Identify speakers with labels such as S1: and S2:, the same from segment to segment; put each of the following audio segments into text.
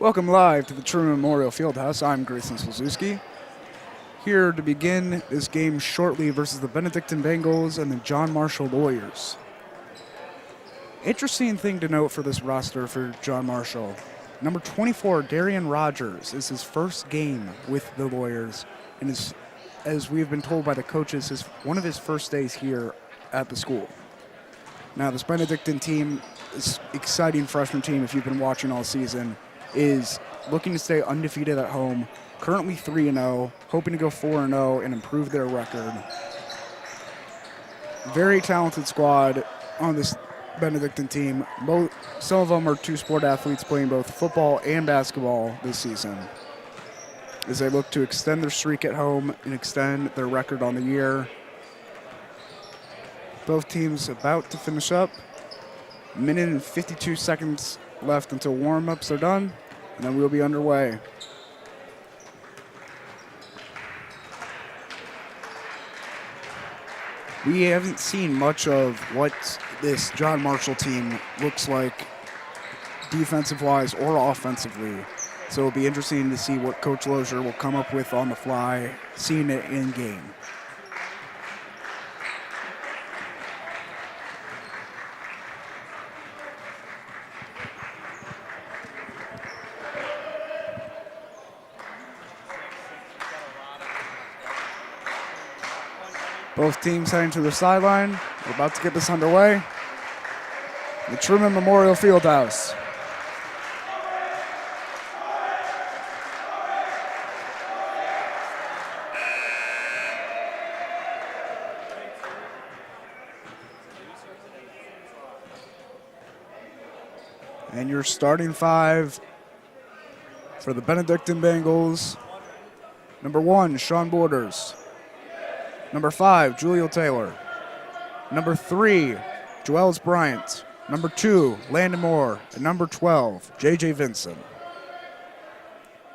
S1: Welcome live to the Trueman Memorial Field House. I'm Grayson Slazewski. Here to begin this game shortly versus the Benedictine Bengals and the John Marshall Lawyers. Interesting thing to note for this roster for John Marshall. Number 24, Darian Rogers, is his first game with the Lawyers and is, as we've been told by the coaches, is one of his first days here at the school. Now, this Benedictine team, this exciting freshman team, if you've been watching all season, is looking to stay undefeated at home, currently 3-0, hoping to go 4-0 and improve their record. Very talented squad on this Benedictine team. Some of them are two-sport athletes playing both football and basketball this season as they look to extend their streak at home and extend their record on the year. Both teams about to finish up. Minute and 52 seconds left until warm-ups are done, and then we'll be underway. We haven't seen much of what this John Marshall team looks like defensive-wise or offensively, so it'll be interesting to see what Coach Lozier will come up with on the fly, seeing it in game. Both teams heading to the sideline. We're about to get this underway. The Trueman Memorial Field House. And your starting five for the Benedictine Bengals. Number 1, Sean Borders. Number 5, Julio Taylor. Number 3, Joel's Bryant. Number 2, Landon Moore. And number 12, J.J. Vinson.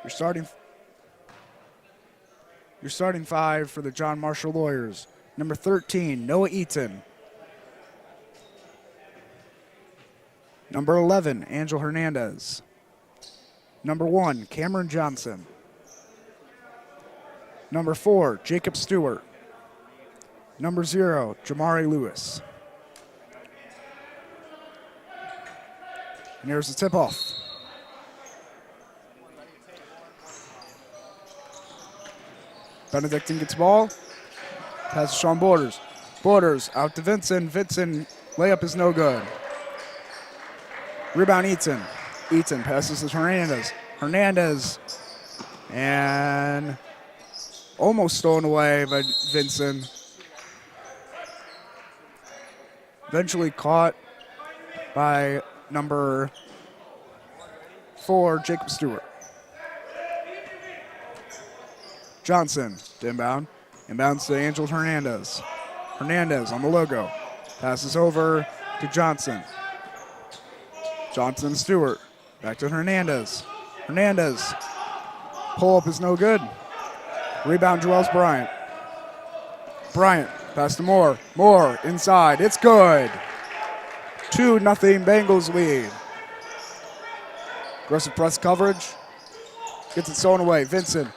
S1: Your starting five for the John Marshall Lawyers. Number 13, Noah Eaton. Number 11, Angel Hernandez. Number 1, Cameron Johnson. Number 4, Jacob Stewart. Number 0, Jamari Lewis. And here's the tip-off. Benedictine gets ball. Passes Sean Borders. Borders out to Vinson. Vinson, layup is no good. Rebound Eaton. Eaton passes to Hernandez. Hernandez. And almost stolen away by Vinson. Eventually caught by number 4, Jacob Stewart. Johnson to inbound. Inbounds to Angel Hernandez. Hernandez on the logo. Passes over to Johnson. Johnson Stewart. Back to Hernandez. Hernandez. Pull-up is no good. Rebound Joel's Bryant. Bryant. Pass to Moore. Moore inside. It's good. 2-0 Bengals lead. Aggressive press coverage. Gets it stolen away. Vincent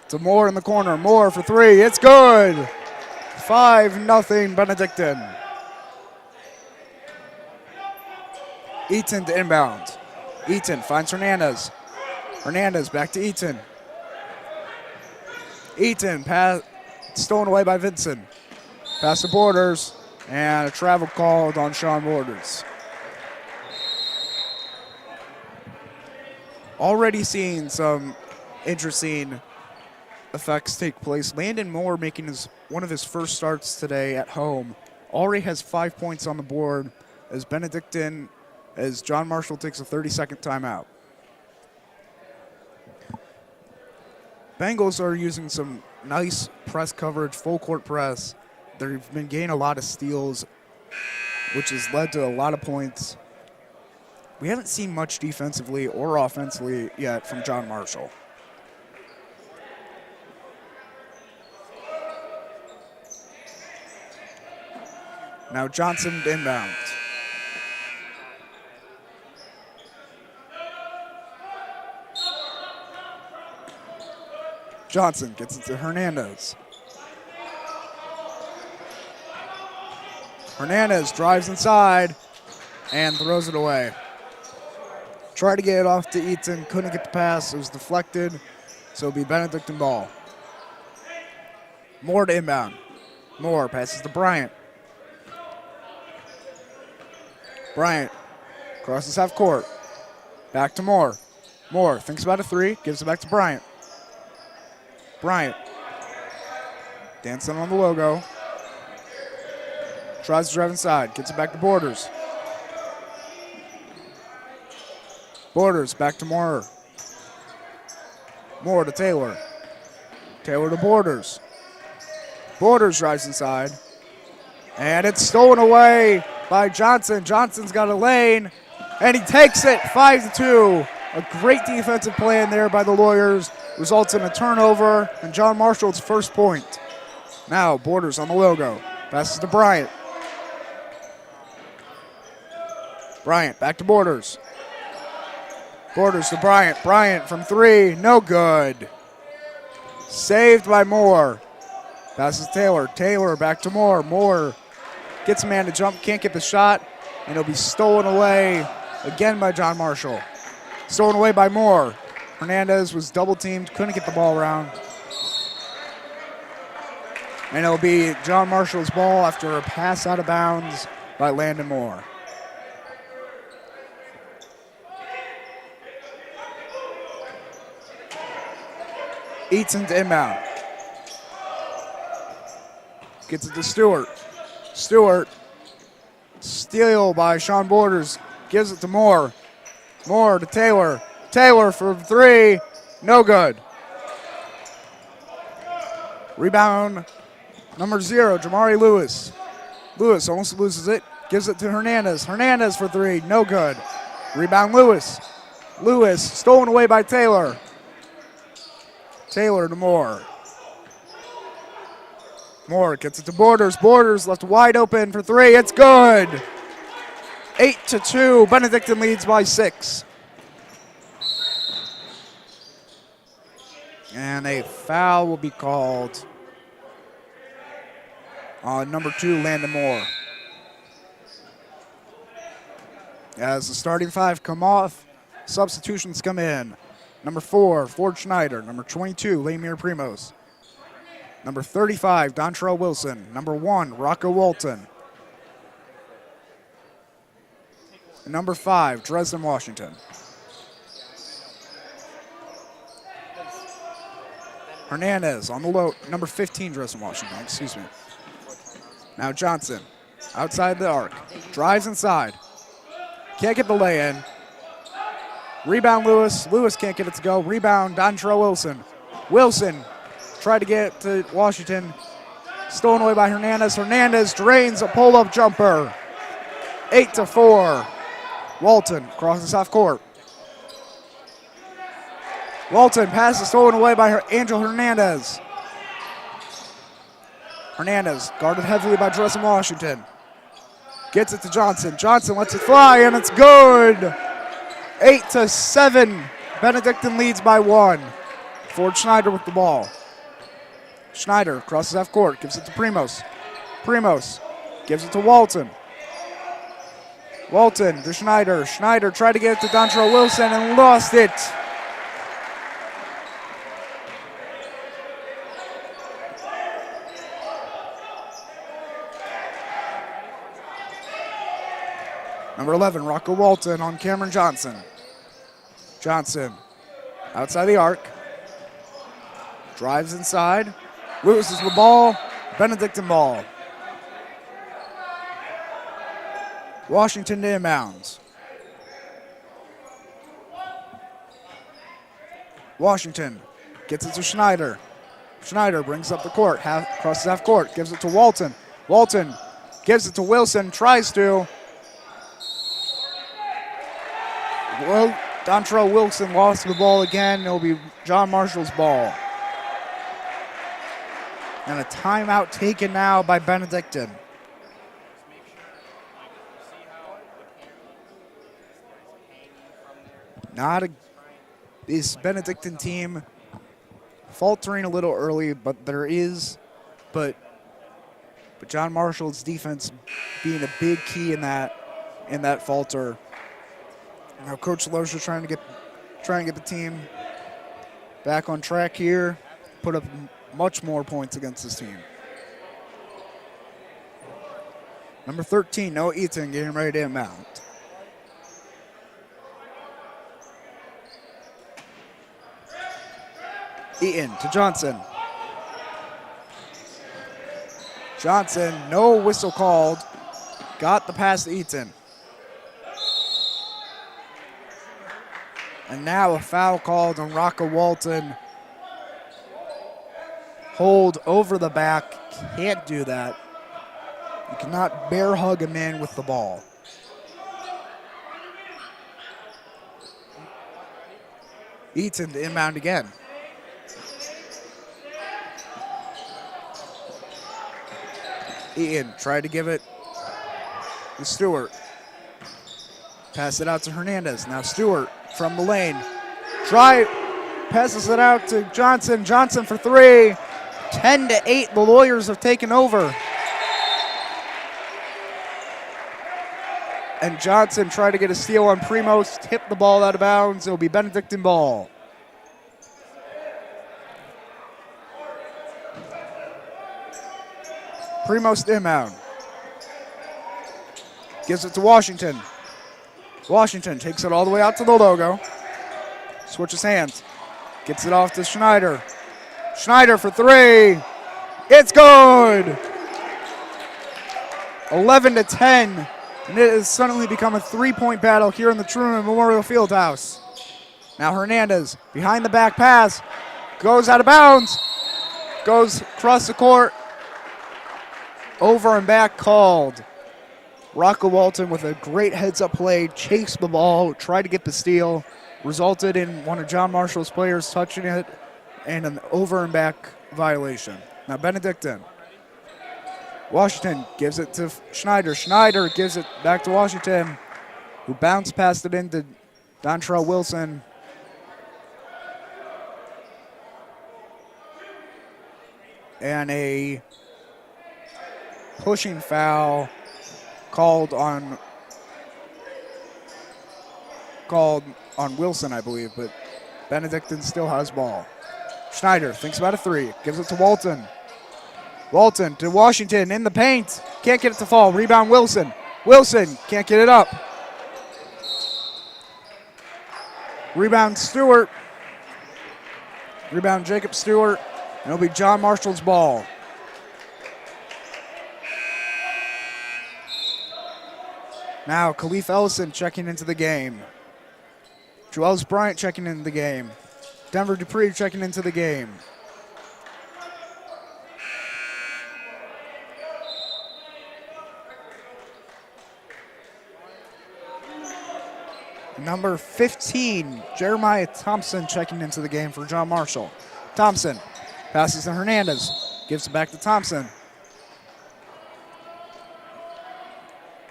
S1: to Moore in the corner. Moore for 3. It's good. 5-0 Benedictine. Eaton to inbound. Eaton finds Hernandez. Hernandez back to Eaton. Eaton pass stolen away by Vincent. Pass to Borders, and a travel called on Sean Borders. Already seeing some interesting effects take place. Landon Moore making one of his first starts today at home. Already has 5 points on the board as John Marshall takes a 30-second timeout. Bengals are using some nice press coverage, full court press. They've been gaining a lot of steals, which has led to a lot of points. We haven't seen much defensively or offensively yet from John Marshall. Now Johnson inbound. Johnson gets it to Hernandez. Hernandez drives inside and throws it away. Tried to get it off to Eaton, couldn't get the pass. It was deflected, so it'll be Benedictine ball. Moore to inbound. Moore passes to Bryant. Bryant crosses half court. Back to Moore. Moore thinks about a three, gives it back to Bryant. Bryant dancing on the logo. Tries to drive inside, gets it back to Borders. Borders back to Moore. Moore to Taylor. Taylor to Borders. Borders drives inside. And it's stolen away by Johnson. Johnson's got a lane, and he takes it 5-2. A great defensive play in there by the Lawyers. Results in a turnover and John Marshall's first point. Now Borders on the logo. Passes to Bryant. Bryant back to Borders. Borders to Bryant. Bryant from three. No good. Saved by Moore. Passes Taylor. Taylor back to Moore. Moore gets a man to jump. Can't get the shot. And it'll be stolen away again by John Marshall. Stolen away by Moore. Hernandez was double teamed. Couldn't get the ball around. And it'll be John Marshall's ball after a pass out of bounds by Landon Moore. Eaton to inbound. Gets it to Stewart. Stewart. Steal by Sean Borders. Gives it to Moore. Moore to Taylor. Taylor for three. No good. Rebound number 0, Jamari Lewis. Lewis almost loses it. Gives it to Hernandez. Hernandez for three. No good. Rebound Lewis. Lewis stolen away by Taylor. Taylor to Moore. Moore gets it to Borders. Borders left wide open for three. It's good. 8-2. Benedictine leads by 6. And a foul will be called on number 2, Landon Moore. As the starting 5 come off, substitutions come in. Number 4, Ford Schneider. Number 22, Lamir Primos. Number 35, Dontrell Wilson. Number 1, Rocco Walton. And number 5, Dresden Washington. Hernandez on the low. Number 15, Dresden Washington, excuse me. Now Johnson, outside the arc. Drives inside. Can't get the lay-in. Rebound Lewis. Lewis can't get it to go. Rebound Dontrell Wilson. Wilson tried to get it to Washington. Stolen away by Hernandez. Hernandez drains a pull-up jumper. 8-4. Walton crosses half court. Walton passes stolen away by Angel Hernandez. Hernandez guarded heavily by Dresden Washington. Gets it to Johnson. Johnson lets it fly, and it's good. 8-7. Benedictine leads by 1. Ford Schneider with the ball. Schneider crosses half court, gives it to Primos. Primos gives it to Walton. Walton to Schneider. Schneider tried to get it to Dontrell Wilson and lost it. Number 11, Rocco Walton on Cameron Johnson. Johnson outside the arc. Drives inside. Loses the ball. Benedictine ball. Washington to inbounds. Washington gets it to Schneider. Schneider brings up the court. Crosses half court. Gives it to Walton. Walton gives it to Wilson. Tries to. Well, Dontrell Wilson lost the ball again. It'll be John Marshall's ball. And a timeout taken now by Benedictine. This Benedictine team faltering a little early, but but John Marshall's defense being a big key in that falter. Now Coach Lozier trying to get the team back on track here, put up much more points against this team. Number 13, Noah Eaton, getting ready to inbound. Eaton to Johnson. Johnson, no whistle called. Got the pass to Eaton. And now a foul called on Rocco Walton. Hold over the back. Can't do that. You cannot bear hug a man with the ball. Eaton to inbound again. Eaton tried to give it to Stewart. Pass it out to Hernandez. Now Stewart from the lane. Passes it out to Johnson. Johnson for three. 10-8, the Lawyers have taken over. And Johnson tried to get a steal on Primos, tipped the ball out of bounds. It'll be Benedictine ball. Primos inbound. Gives it to Washington. Washington takes it all the way out to the logo. Switches hands. Gets it off to Schneider. Schneider for three. It's good. 11-10. And it has suddenly become a three-point battle here in the Trueman Memorial Field House. Now Hernandez behind the back pass. Goes out of bounds. Goes across the court. Over and back called. Rocco Walton with a great heads-up play, chased the ball, tried to get the steal, resulted in one of John Marshall's players touching it and an over and back violation. Now Benedictine. Washington gives it to Schneider. Schneider gives it back to Washington, who bounced past it into Dontrell Wilson. And a pushing foul called on Wilson, I believe, but Benedictine still has ball. Schneider thinks about a three, gives it to Walton. Walton to Washington in the paint. Can't get it to fall. Rebound Wilson. Wilson can't get it up. Rebound Stewart. Rebound Jacob Stewart. And it'll be John Marshall's ball. Now Khalif Ellison checking into the game. Joels Bryant checking into the game. Denver Dupree checking into the game. Number 15, Jeremiah Thompson checking into the game for John Marshall. Thompson passes to Hernandez. Gives it back to Thompson.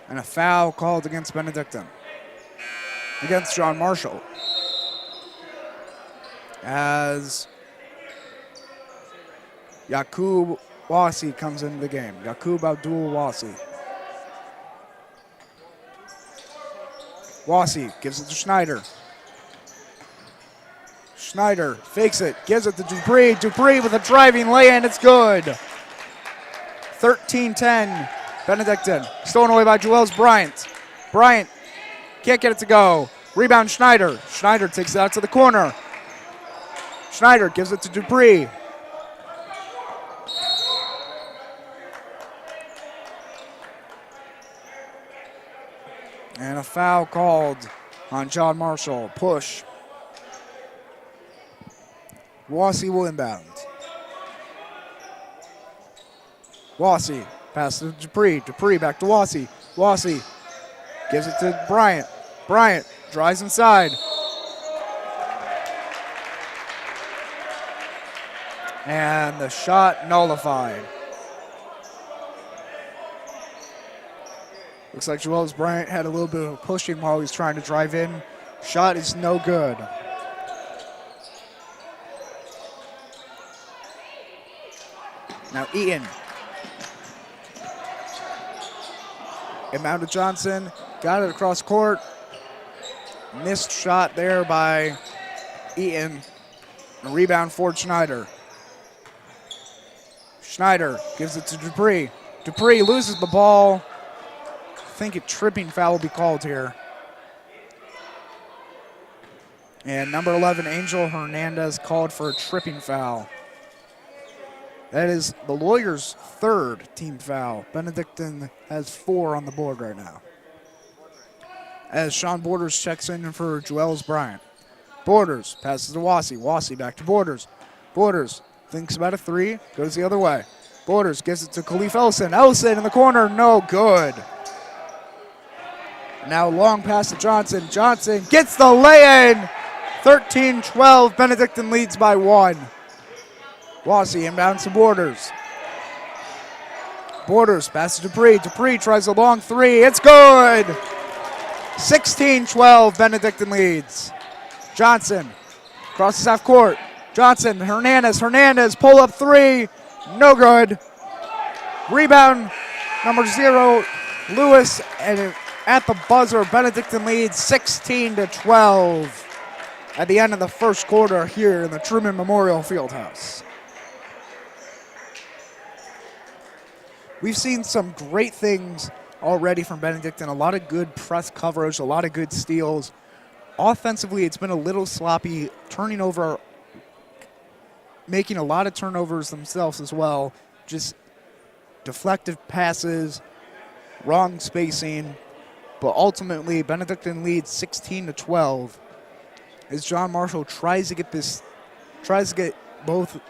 S1: And a foul called against Benedictine. Against John Marshall. As Yaqub Wasi comes into the game. Yaqub Abdul Wasi. Wasi gives it to Schneider. Schneider fakes it, gives it to Dupree. Dupree with a driving lay-in, it's good. 13-10, Benedictine. Stolen away by Joels Bryant. Bryant can't get it to go. Rebound Schneider. Schneider takes it out to the corner. Schneider gives it to Dupree. And a foul called on John Marshall. Push. Wasi will inbound. Wasi passes to Dupree. Dupree back to Wasi. Wasi gives it to Bryant. Bryant drives inside. And the shot nullified. Looks like Joels Bryant had a little bit of pushing while he was trying to drive in. Shot is no good. Now Eaton. Inbound to Johnson. Got it across court. Missed shot there by Eaton. A rebound for Schneider. Schneider gives it to Dupree. Dupree loses the ball. I think a tripping foul will be called here. And number 11, Angel Hernandez, called for a tripping foul. That is the Lawyers' third team foul. Benedictine has 4 on the board right now. As Sean Borders checks in for Joels Bryant. Borders passes to Wassey. Wassey back to Borders. Borders thinks about a 3, goes the other way. Borders gives it to Khalif Ellison. Ellison in the corner, no good. Now long pass to Johnson. Johnson gets the lay-in. 13-12, Benedictine leads by 1. Wassey inbounds to Borders. Borders passes to Dupree. Dupree tries a long 3. It's good. 16-12, Benedictine leads. Johnson crosses half court. Johnson, Hernandez, pull up 3. No good. Rebound, number 0, Lewis, and at the buzzer, Benedictine leads 16-12 at the end of the first quarter here in the Trueman Memorial Field House. We've seen some great things already from Benedictine, a lot of good press coverage, a lot of good steals. Offensively, it's been a little sloppy, turning over, making a lot of turnovers themselves as well. Just deflective passes, wrong spacing. But ultimately, Benedictine leads 16-12 as John Marshall tries to get both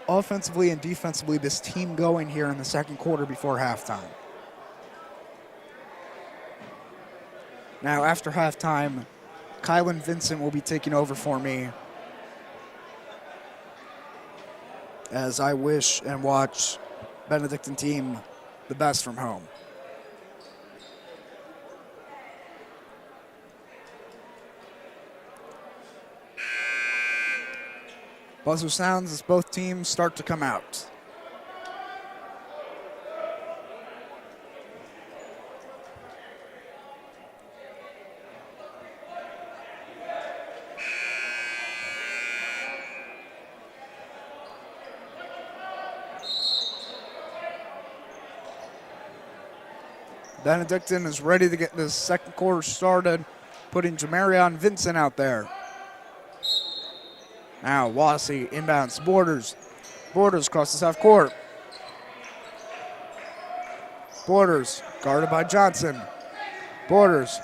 S1: offensively and defensively this team going here in the second quarter before halftime. Now, after halftime, Kylan Vincent will be taking over for me as I wish and watch Benedictine team the best from home. Buzzer sounds as both teams start to come out. Benedictine is ready to get this second quarter started, putting Jamarion Vincent out there. Now Wassey inbounds Borders. Borders crosses half court. Borders guarded by Johnson. Borders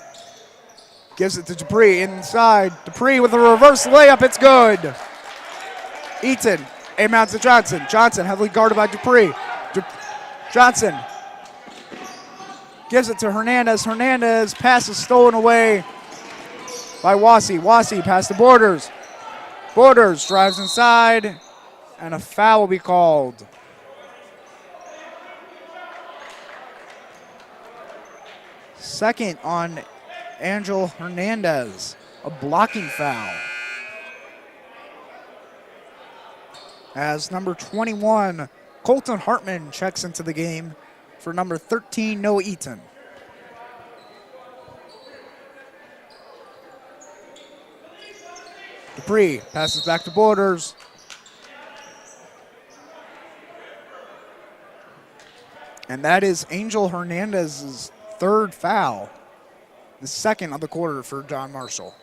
S1: gives it to Dupree inside. Dupree with a reverse layup. It's good. Eaton inbounds to Johnson. Johnson heavily guarded by Dupree. Johnson gives it to Hernandez. Hernandez pass is stolen away by Wassey. Wassey pass to Borders. Borders drives inside, and a foul will be called. Second on Angel Hernandez, a blocking foul. As number 21, Colton Hartman checks into the game for number 13, Noah Eaton. Dupree passes back to Borders. And that is Angel Hernandez's third foul, the second of the quarter for John Marshall.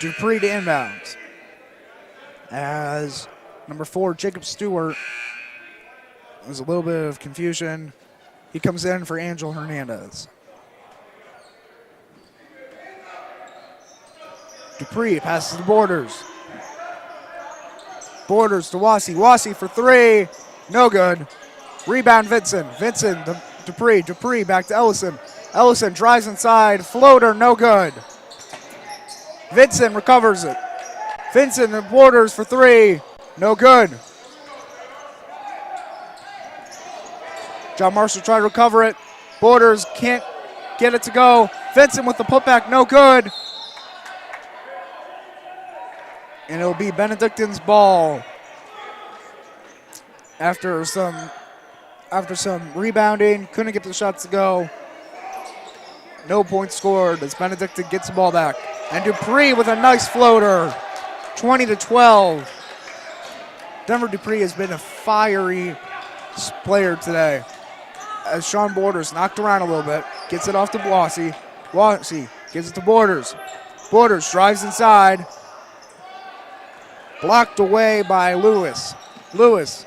S1: Dupree to inbounds. As number 4, Jacob Stewart, there's a little bit of confusion. He comes in for Angel Hernandez. Dupree passes to Borders. Borders to Wassey. Wassey for 3. No good. Rebound Vincent. Vincent to Dupree. Dupree back to Ellison. Ellison drives inside. Floater, no good. Vincent recovers it. Vincent and Borders for 3. No good. John Marshall tried to recover it. Borders can't get it to go. Vincent with the putback, no good. And it'll be Benedictine's ball. after some rebounding, couldn't get the shots to go. No points scored as Benedictine gets the ball back. And Dupree with a nice floater, 20-12. Denver Dupree has been a fiery player today. As Sean Borders knocked around a little bit, gets it off to Blossy. Blossy gives it to Borders. Borders drives inside. Blocked away by Lewis. Lewis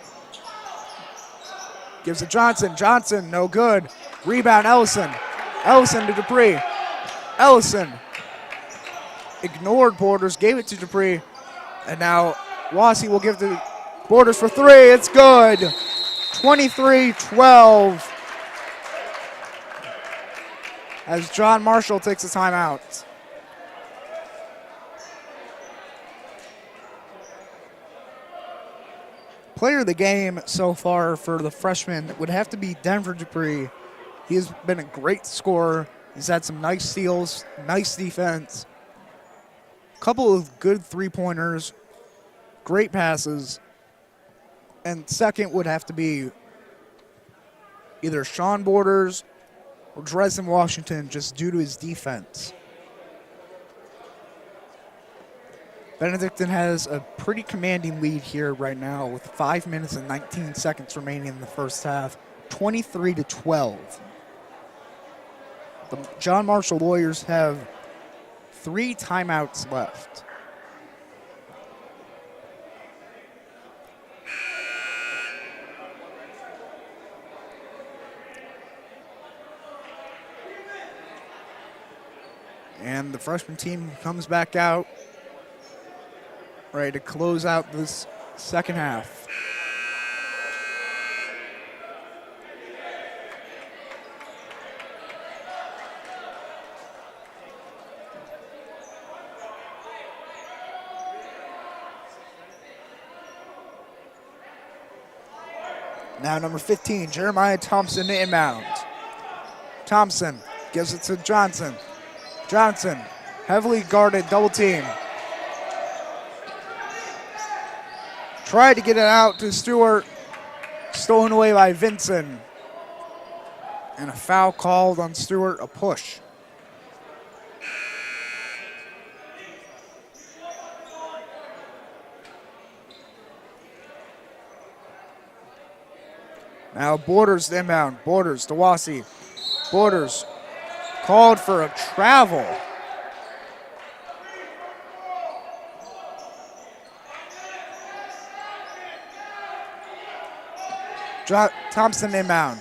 S1: gives it Johnson. Johnson, no good. Rebound, Ellison. Ellison to Dupree. Ellison ignored Borders, gave it to Dupree. And now Wassey will give to Borders for three. It's good. 23-12. As John Marshall takes a timeout. Player of the game so far for the freshman would have to be Denver Dupree. He has been a great scorer. He's had some nice steals, nice defense, couple of good three-pointers, great passes. And second would have to be either Sean Borders or Dresden Washington, just due to his defense. Benedictine has a pretty commanding lead here right now with 5 minutes and 19 seconds remaining in the first half, 23-12. The John Marshall Warriors have 3 timeouts left. And the freshman team comes back out, ready to close out this second half. Now number 15, Jeremiah Thompson to inbound. Thompson gives it to Johnson. Johnson, heavily guarded, double team. Tried to get it out to Stewart. Stolen away by Vinson. And a foul called on Stewart, a push. Now Borders to inbound. Borders to Wassey. Borders called for a travel. Thompson inbound.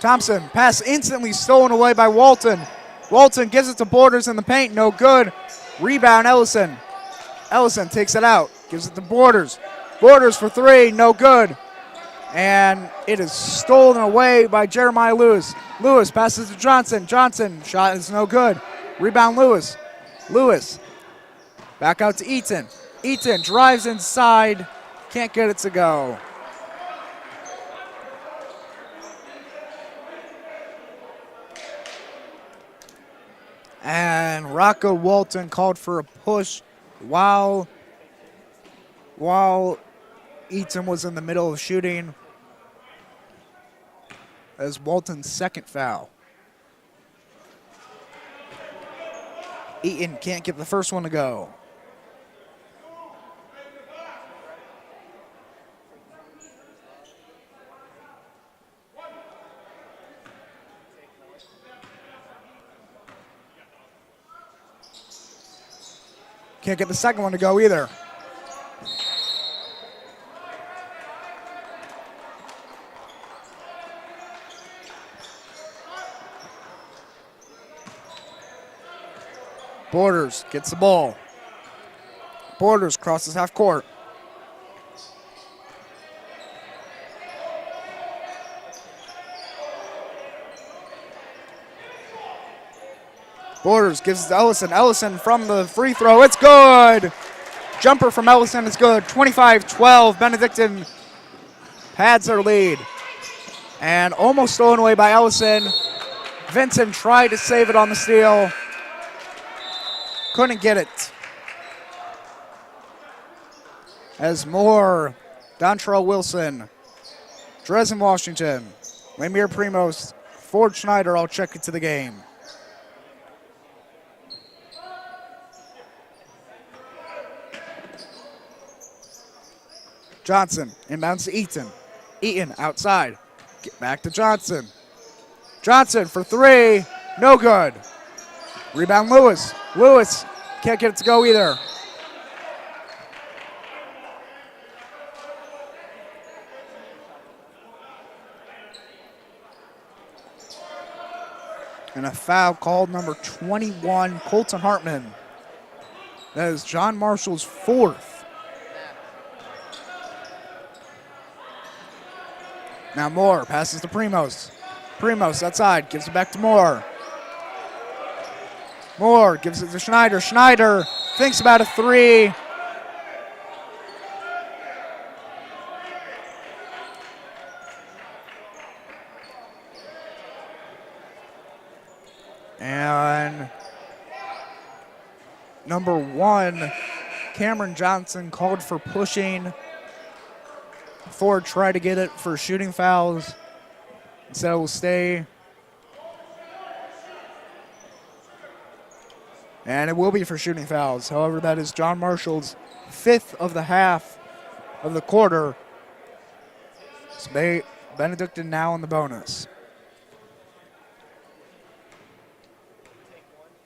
S1: Thompson, pass instantly stolen away by Walton. Walton gives it to Borders in the paint, no good. Rebound, Ellison. Ellison takes it out, gives it to Borders. Borders for three, no good. And it is stolen away by Jeremiah Lewis. Lewis passes to Johnson. Johnson, shot is no good. Rebound, Lewis. Lewis, back out to Eaton. Eaton drives inside, can't get it to go. And Rocco Walton called for a push while Eaton was in the middle of shooting. As Walton's second foul. Eaton can't get the first one to go. Can't get the second one to go either. Borders gets the ball. Borders crosses half court. Borders gives it to Ellison. Ellison from the free throw. It's good. Jumper from Ellison is good. 25-12. Benedictine pads their lead. And almost stolen away by Ellison. Vincent tried to save it on the steal. Couldn't get it. As more, Dontrell Wilson Dresden, Washington. Lemire Primos, Ford Schneider all check into the game. Johnson inbounds to Eaton. Eaton outside. Get back to Johnson. Johnson for three. No good. Rebound Lewis. Lewis can't get it to go either. And a foul called, number 21, Colton Hartman. That is John Marshall's fourth. Now Moore passes to Primos. Primos outside, gives it back to Moore. Moore gives it to Schneider. Schneider thinks about a three. And number 1, Cameron Johnson called for pushing. Ford tried to get it for shooting fouls. So it will stay. And it will be for shooting fouls. However, that is John Marshall's 5th of the half of the quarter. So Benedictine now in the bonus.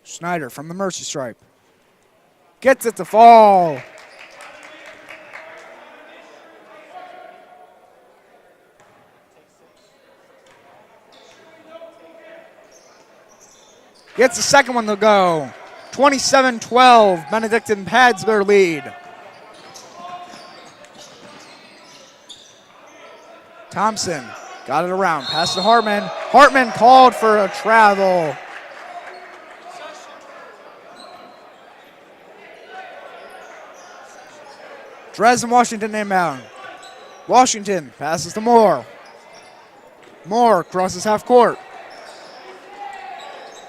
S1: Schneider from the mercy stripe. Gets it to fall. Gets the second one to go. 27-12. Benedictine pads their lead. Thompson got it around. Pass to Hartman. Hartman called for a travel. Dresden, Washington inbound. Washington passes to Moore. Moore crosses half court.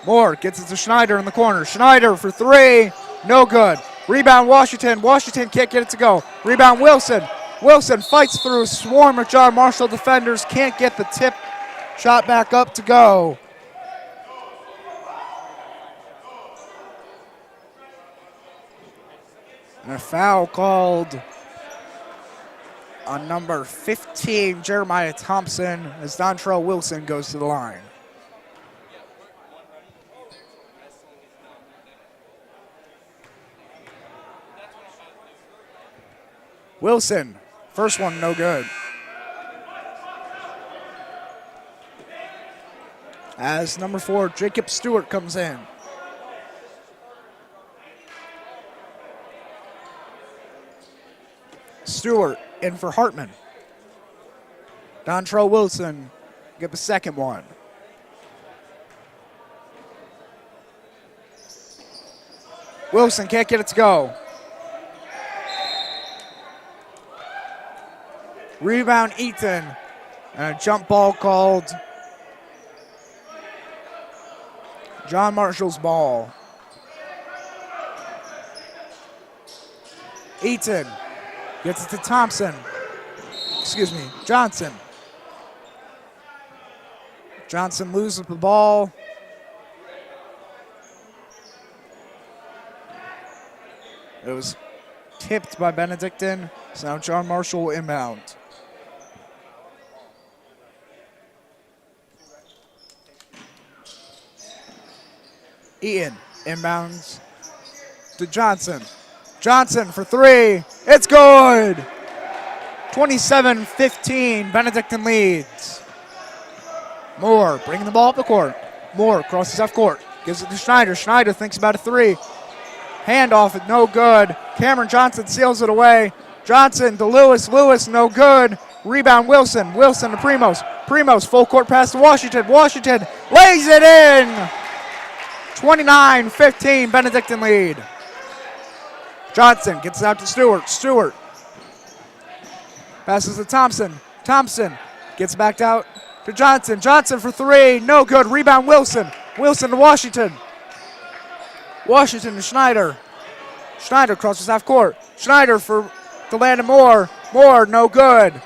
S1: Moore gets it to Schneider in the corner. Schneider for three. No good. Rebound Washington. Washington can't get it to go. Rebound Wilson. Wilson fights through a swarm of John Marshall defenders. Can't get the tip shot back up to go. And a foul called on number 15, Jeremiah Thompson, as Dontrell Wilson goes to the line. Wilson, first one no good. As number 4, Jacob Stewart comes in. Stewart in for Hartman. Dontrell Wilson get the second one. Wilson can't get it to go. Rebound Eaton. And a jump ball called. John Marshall's ball. Eaton gets it to Thompson. Johnson. Johnson loses the ball. It was tipped by Benedictine. So now John Marshall will inbound. Ian inbounds to Johnson. Johnson for three. It's good. 27-15. Benedictine leads. Moore bringing the ball up the court. Moore crosses half court. Gives it to Schneider. Schneider thinks about a three. Handoff, no good. Cameron Johnson seals it away. Johnson to Lewis. Lewis, no good. Rebound Wilson. Wilson to Primos. Primos, full court pass to Washington. Washington lays it in. 29-15, Benedictine lead. Johnson gets it out to Stewart. Stewart passes to Thompson. Thompson gets backed out to Johnson. Johnson for three, no good. Rebound Wilson. Wilson to Washington. Washington to Schneider. Schneider crosses half court. Schneider to Landon Moore. Moore, no good.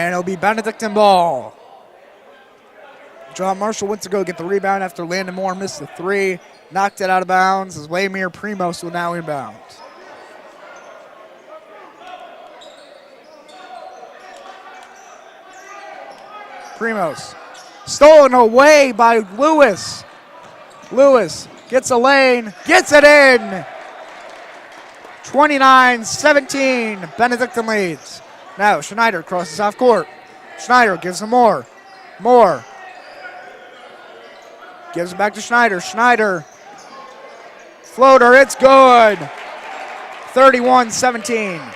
S1: And it'll be Benedictine ball. John Marshall went to go get the rebound after Landon Moore missed the three. Knocked it out of bounds as Waymere Primos will now inbound. Primos. Stolen away by Lewis. Lewis gets a lane, gets it in. 29-17, Benedictine leads. Now Schneider crosses half court. Schneider gives him more. Moore gives it back to Schneider. Schneider, floater, it's good. 31-17.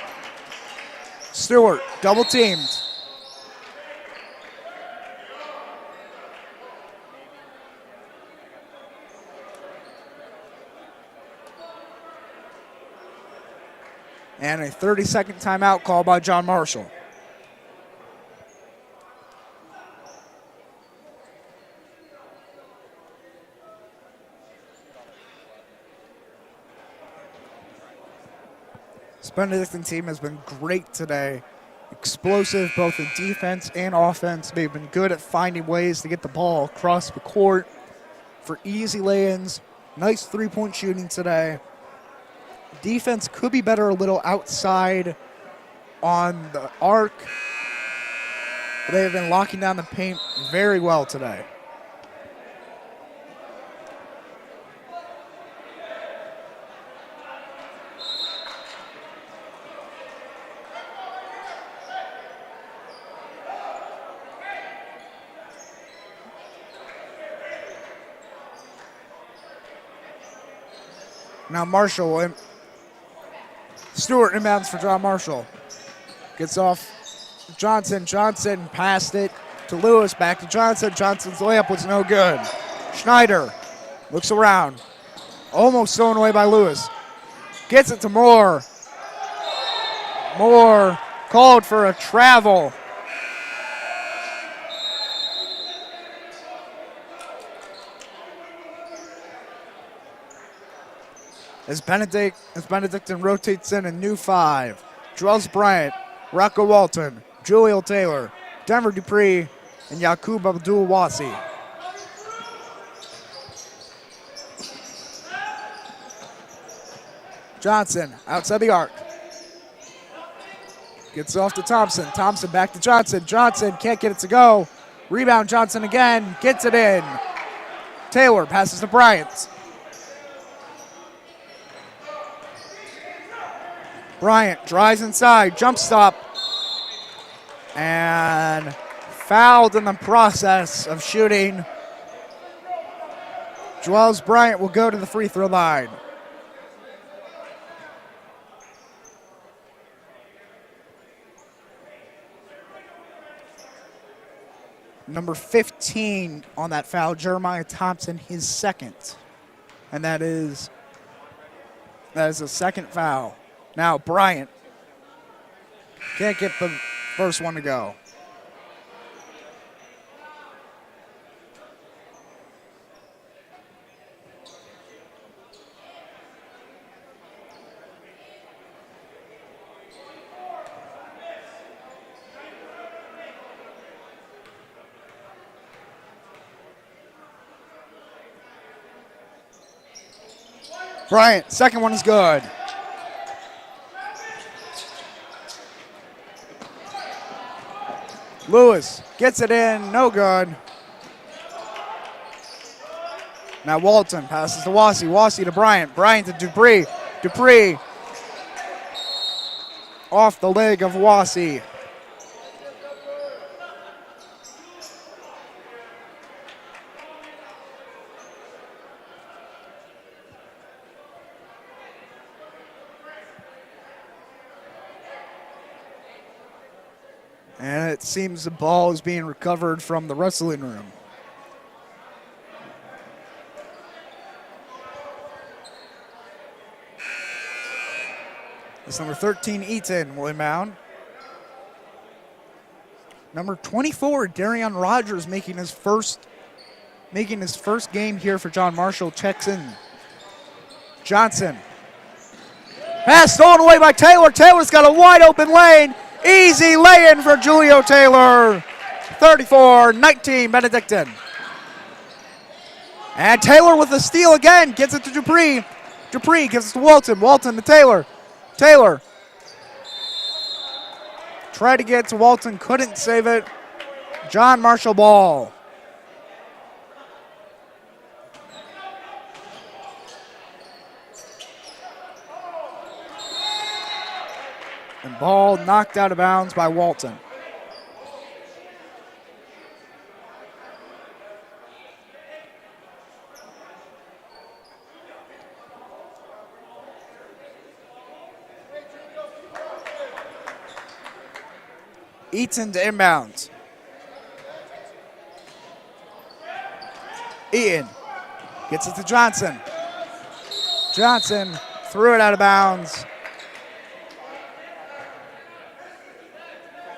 S1: Stewart double teamed. And a 30-second timeout called by John Marshall. This Benedictine team has been great today. Explosive both in defense and offense. They've been good at finding ways to get the ball across the court for easy lay-ins. Nice three-point shooting today. Defense could be better a little outside on the arc. They have been locking down the paint very well today. Now Marshall, Stewart inbounds for John Marshall. Gets off Johnson. Johnson passed it to Lewis. Back to Johnson. Johnson's layup was no good. Schneider looks around. Almost thrown away by Lewis. Gets it to Moore. Moore called for a travel. As Benedictine rotates in a new five. Drells Bryant, Rocco Walton, Julio Taylor, Denver Dupree, and Yaqub Abdul-Wasi. Johnson outside the arc. Gets off to Thompson. Thompson back to Johnson. Johnson can't get it to go. Rebound Johnson again. Gets it in. Taylor passes to Bryant. Bryant drives inside, jump stop, and fouled in the process of shooting. Drells Bryant will go to the free throw line. Number 15 on that foul, Jeremiah Thompson, his second. And that is a second foul. Now Bryant can't get the first one to go. Bryant, second one is good. Lewis gets it in, no good. Now Walton passes to Wasi. Wasi to Bryant. Bryant to Dupree. Dupree off the leg of Wasi. And it seems the ball is being recovered from the wrestling room. It's number 13, Eaton, will inbound. Number 24, Darian Rogers, making his first game here for John Marshall, checks in. Johnson. Pass stolen away by Taylor. Taylor's got a wide open lane. Easy lay-in for Julio Taylor. 34-19 Benedictine. And Taylor with the steal again. Gets it to Dupree. Dupree gives it to Walton. Walton to Taylor. Taylor. Tried to get it to Walton. Couldn't save it. John Marshall ball. And ball knocked out of bounds by Walton. Eaton to inbounds. Eaton gets it to Johnson. Johnson threw it out of bounds.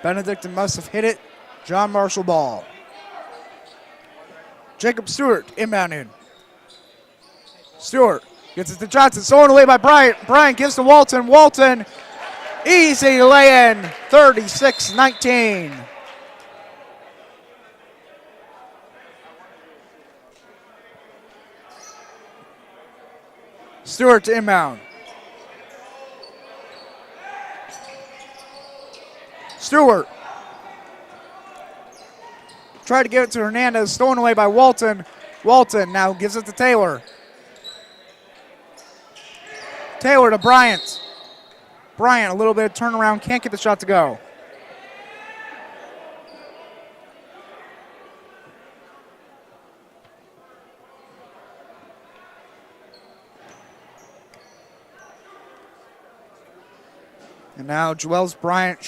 S1: Benedictine must have hit it. John Marshall ball. Jacob Stewart inbounding. Stewart gets it to Johnson. Stolen away by Bryant. Bryant gives to Walton. Walton, easy lay-in. 36-19. Stewart to inbound. Stewart tried to give it to Hernandez, stolen away by Walton. Walton now gives it to Taylor. Taylor to Bryant. Bryant, a little bit of turnaround, can't get the shot to go. And now Joels Bryant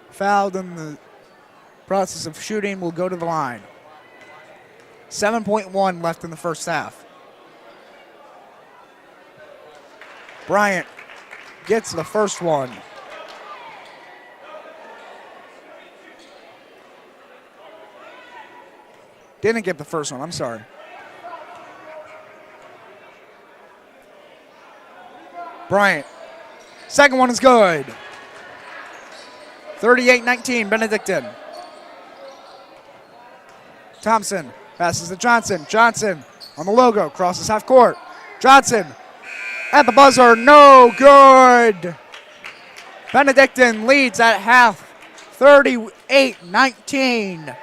S1: fouled in the process of shooting, will go to the line. 7.1 left in the first half. Bryant gets the first one. Didn't get the first one, I'm sorry. Bryant. Second one is good. 38-19, Benedictine. Thompson passes to Johnson. Johnson on the logo, crosses half court. Johnson at the buzzer, no good. Benedictine leads at half, 38-19.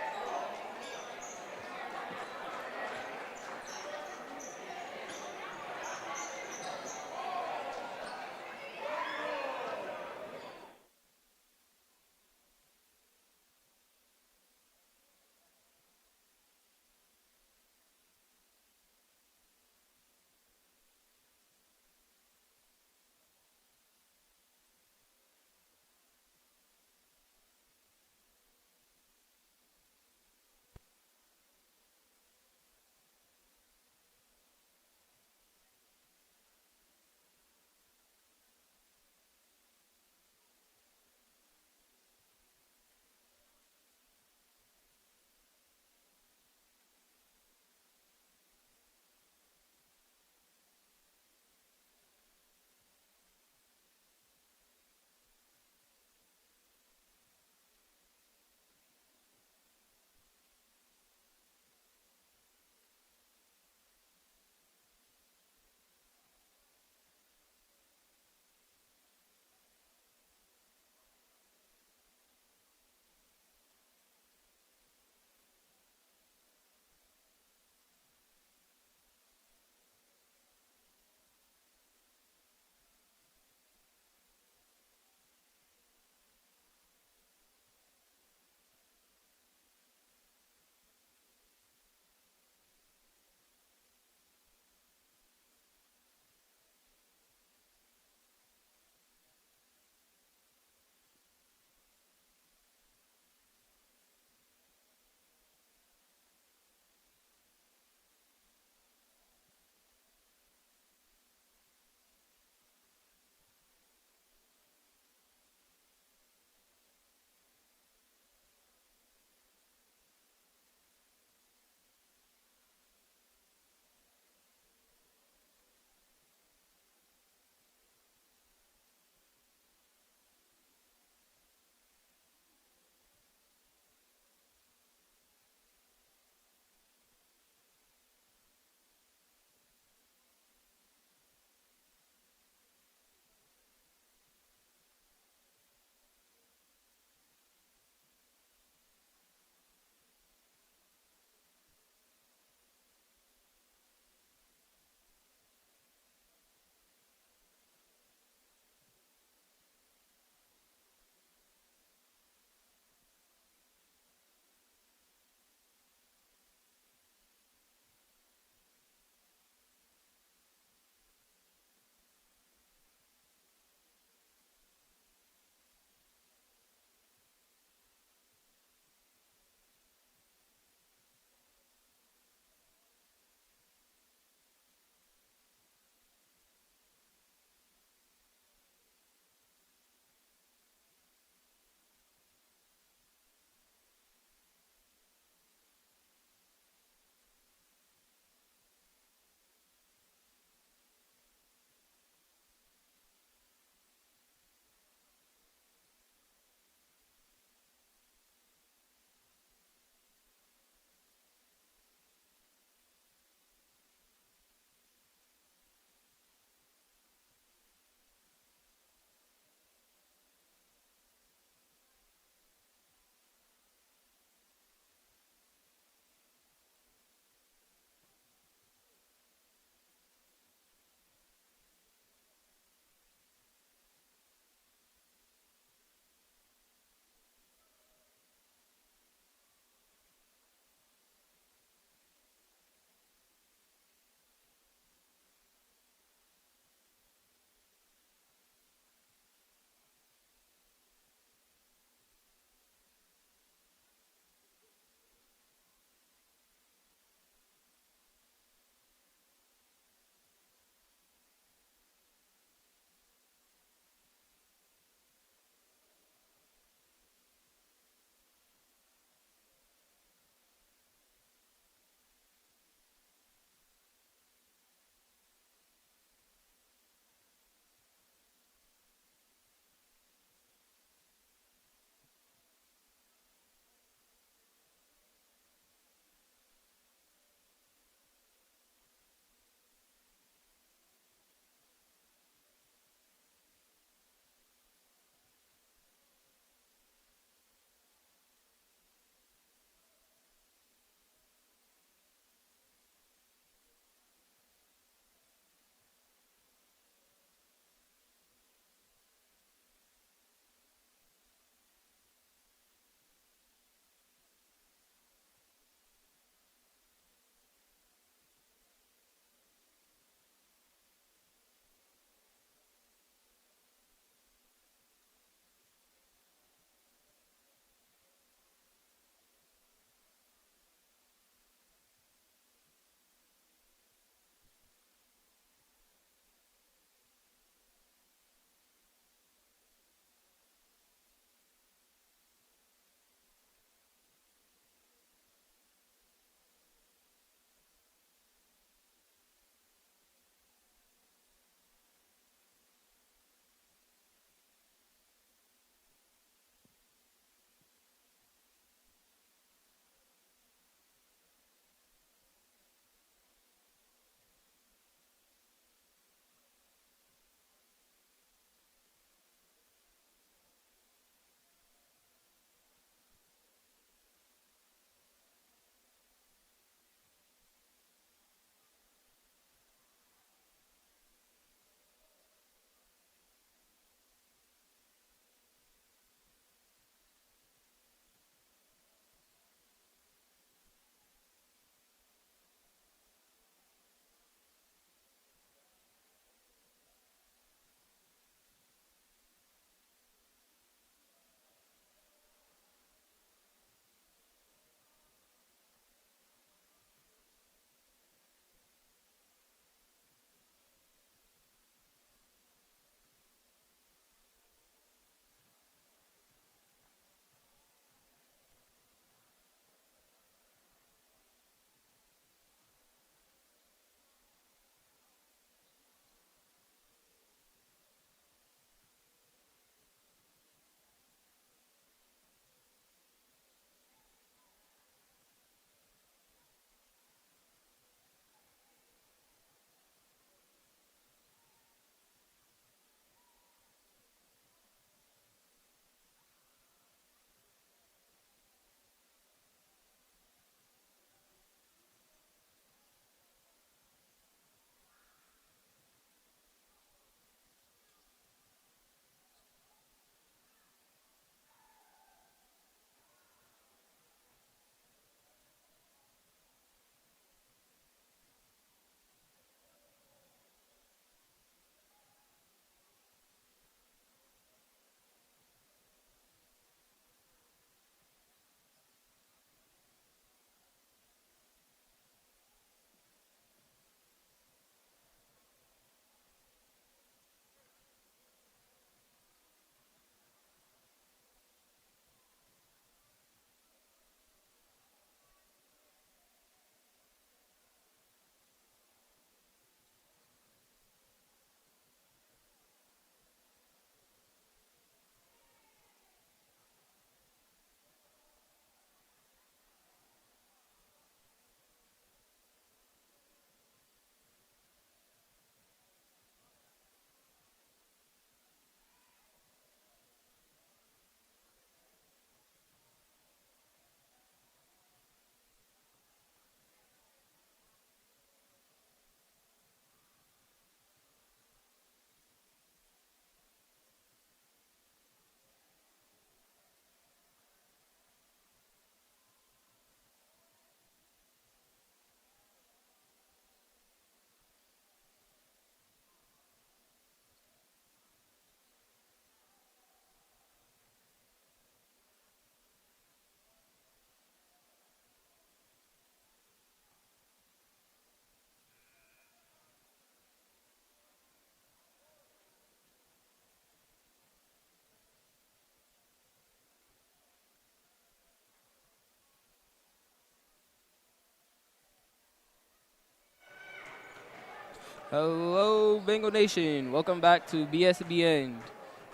S2: Hello, Bengal Nation. Welcome back to BSBN.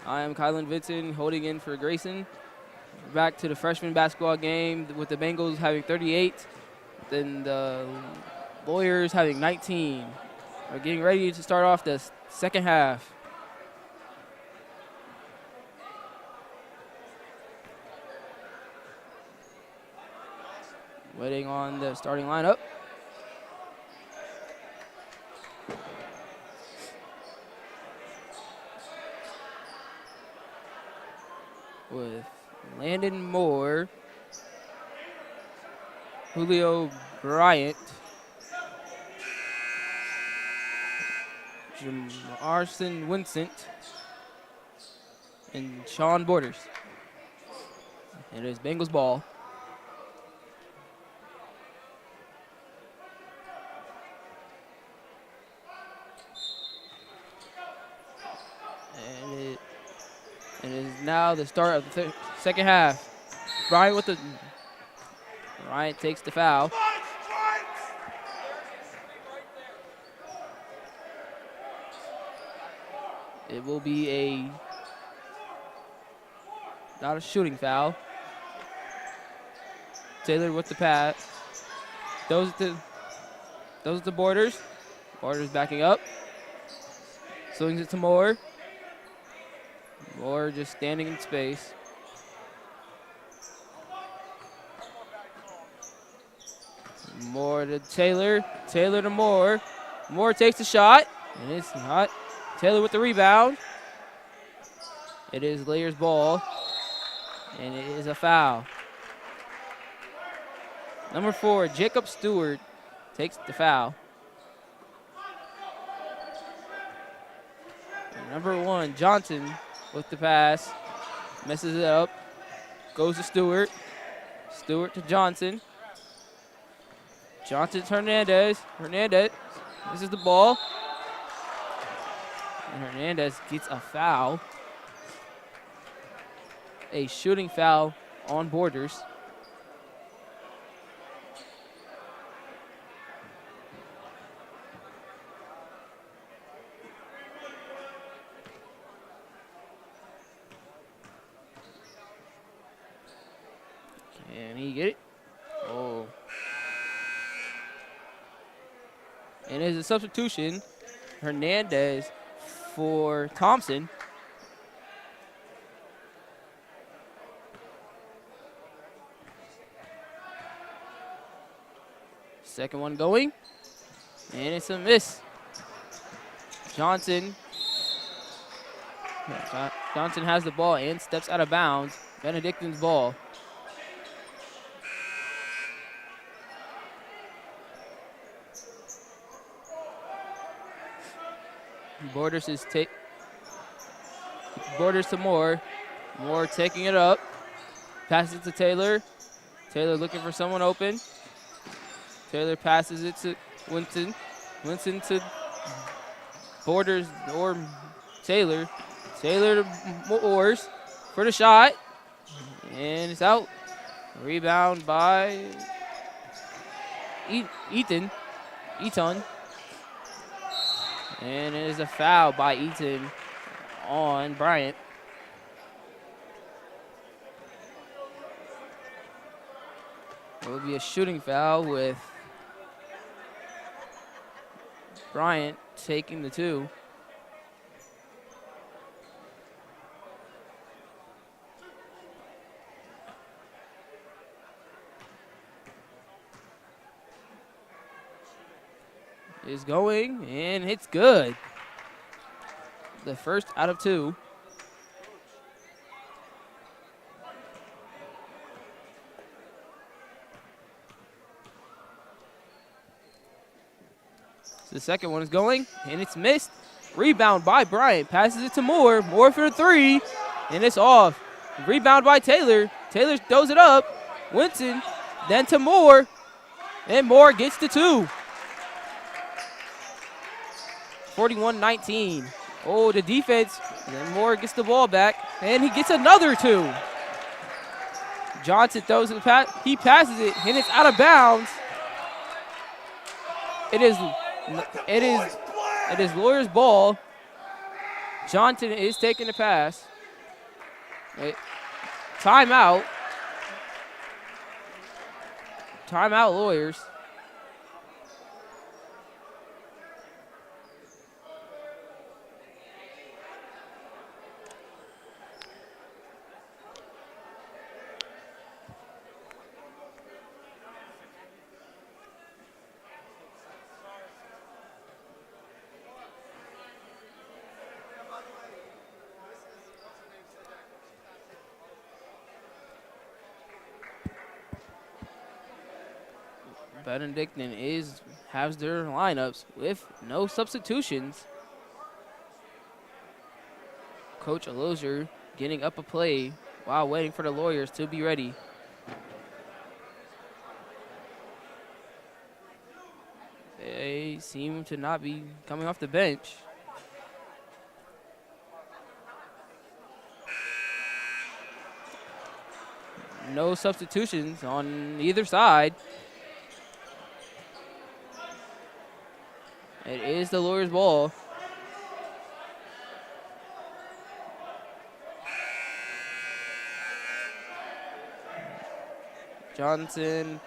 S2: I am Kylan Vincent, holding in for Grayson. Back to the freshman basketball game with the Bengals having 38, then the Lawyers having 19. We're getting ready to start off the second half. Waiting on the starting lineup. With Landon Moore, Julio Bryant, Arson Vincent, and Sean Borders. It is Bengals ball. And it is now the start of the second half. Bryant takes the foul. It will be not a shooting foul. Taylor with the pass. Those are the Borders. Borders backing up. Swings it to Moore. Moore just standing in space. Moore to Taylor. Taylor to Moore. Moore takes the shot, and it's not. Taylor with the rebound. It is Layers' ball, and it is a foul. Number 4, Jacob Stewart takes the foul. And number 1, Johnson with the pass. Messes it up. Goes to Stewart. Stewart to Johnson. Johnson to Hernandez. Hernandez. This is the ball. And Hernandez gets a foul. A shooting foul on Borders. Can he get it? Oh. And as a substitution, Hernandez for Thompson. Second one going, and it's a miss. Johnson has the ball and steps out of bounds. Benedictine's ball. Borders to Moore. Moore taking it up. Passes it to Taylor. Taylor looking for someone open. Taylor passes it to Winston. Winston to Borders or Taylor. Taylor to Moores for the shot. And it's out. Rebound by Eaton. And it is a foul by Eaton on Bryant. It will be a shooting foul with Bryant taking the 2. Is going, and it's good. The first out of 2. The second one is going, and it's missed. Rebound by Bryant. Passes it to Moore. Moore for the 3, and it's off. Rebound by Taylor. Taylor throws it up. Winston, then to Moore, and Moore gets the 2. 41-19. Oh, the defense. Then Moore gets the ball back, and he gets another 2. Johnson throws it. He passes it, and it's out of bounds. It is It is Lawyers ball. Johnson is taking the pass. Wait. Timeout. Timeout, Lawyers. Benedictine has their lineups with no substitutions. Coach Alozier getting up a play while waiting for the Lawyers to be ready. They seem to not be coming off the bench. No substitutions on either side. It is the Lawyers ball. Johnson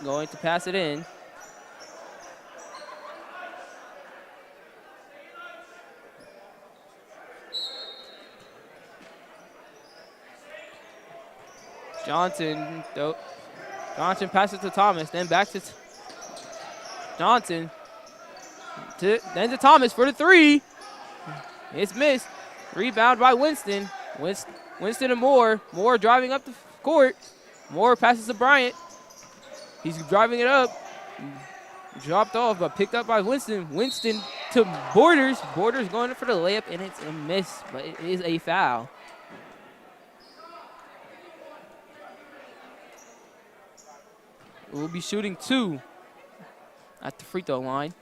S2: going to pass it in. Johnson passes to Thomas, then back to Johnson. Then to Thomas for the three. It's missed. Rebound by Winston. Winston and Moore. Moore driving up the court. Moore passes to Bryant. He's driving it up. Dropped off, but picked up by Winston. Winston to Borders. Borders going for the layup, and it's a miss, but it is a foul. We'll be shooting 2 at the free throw line.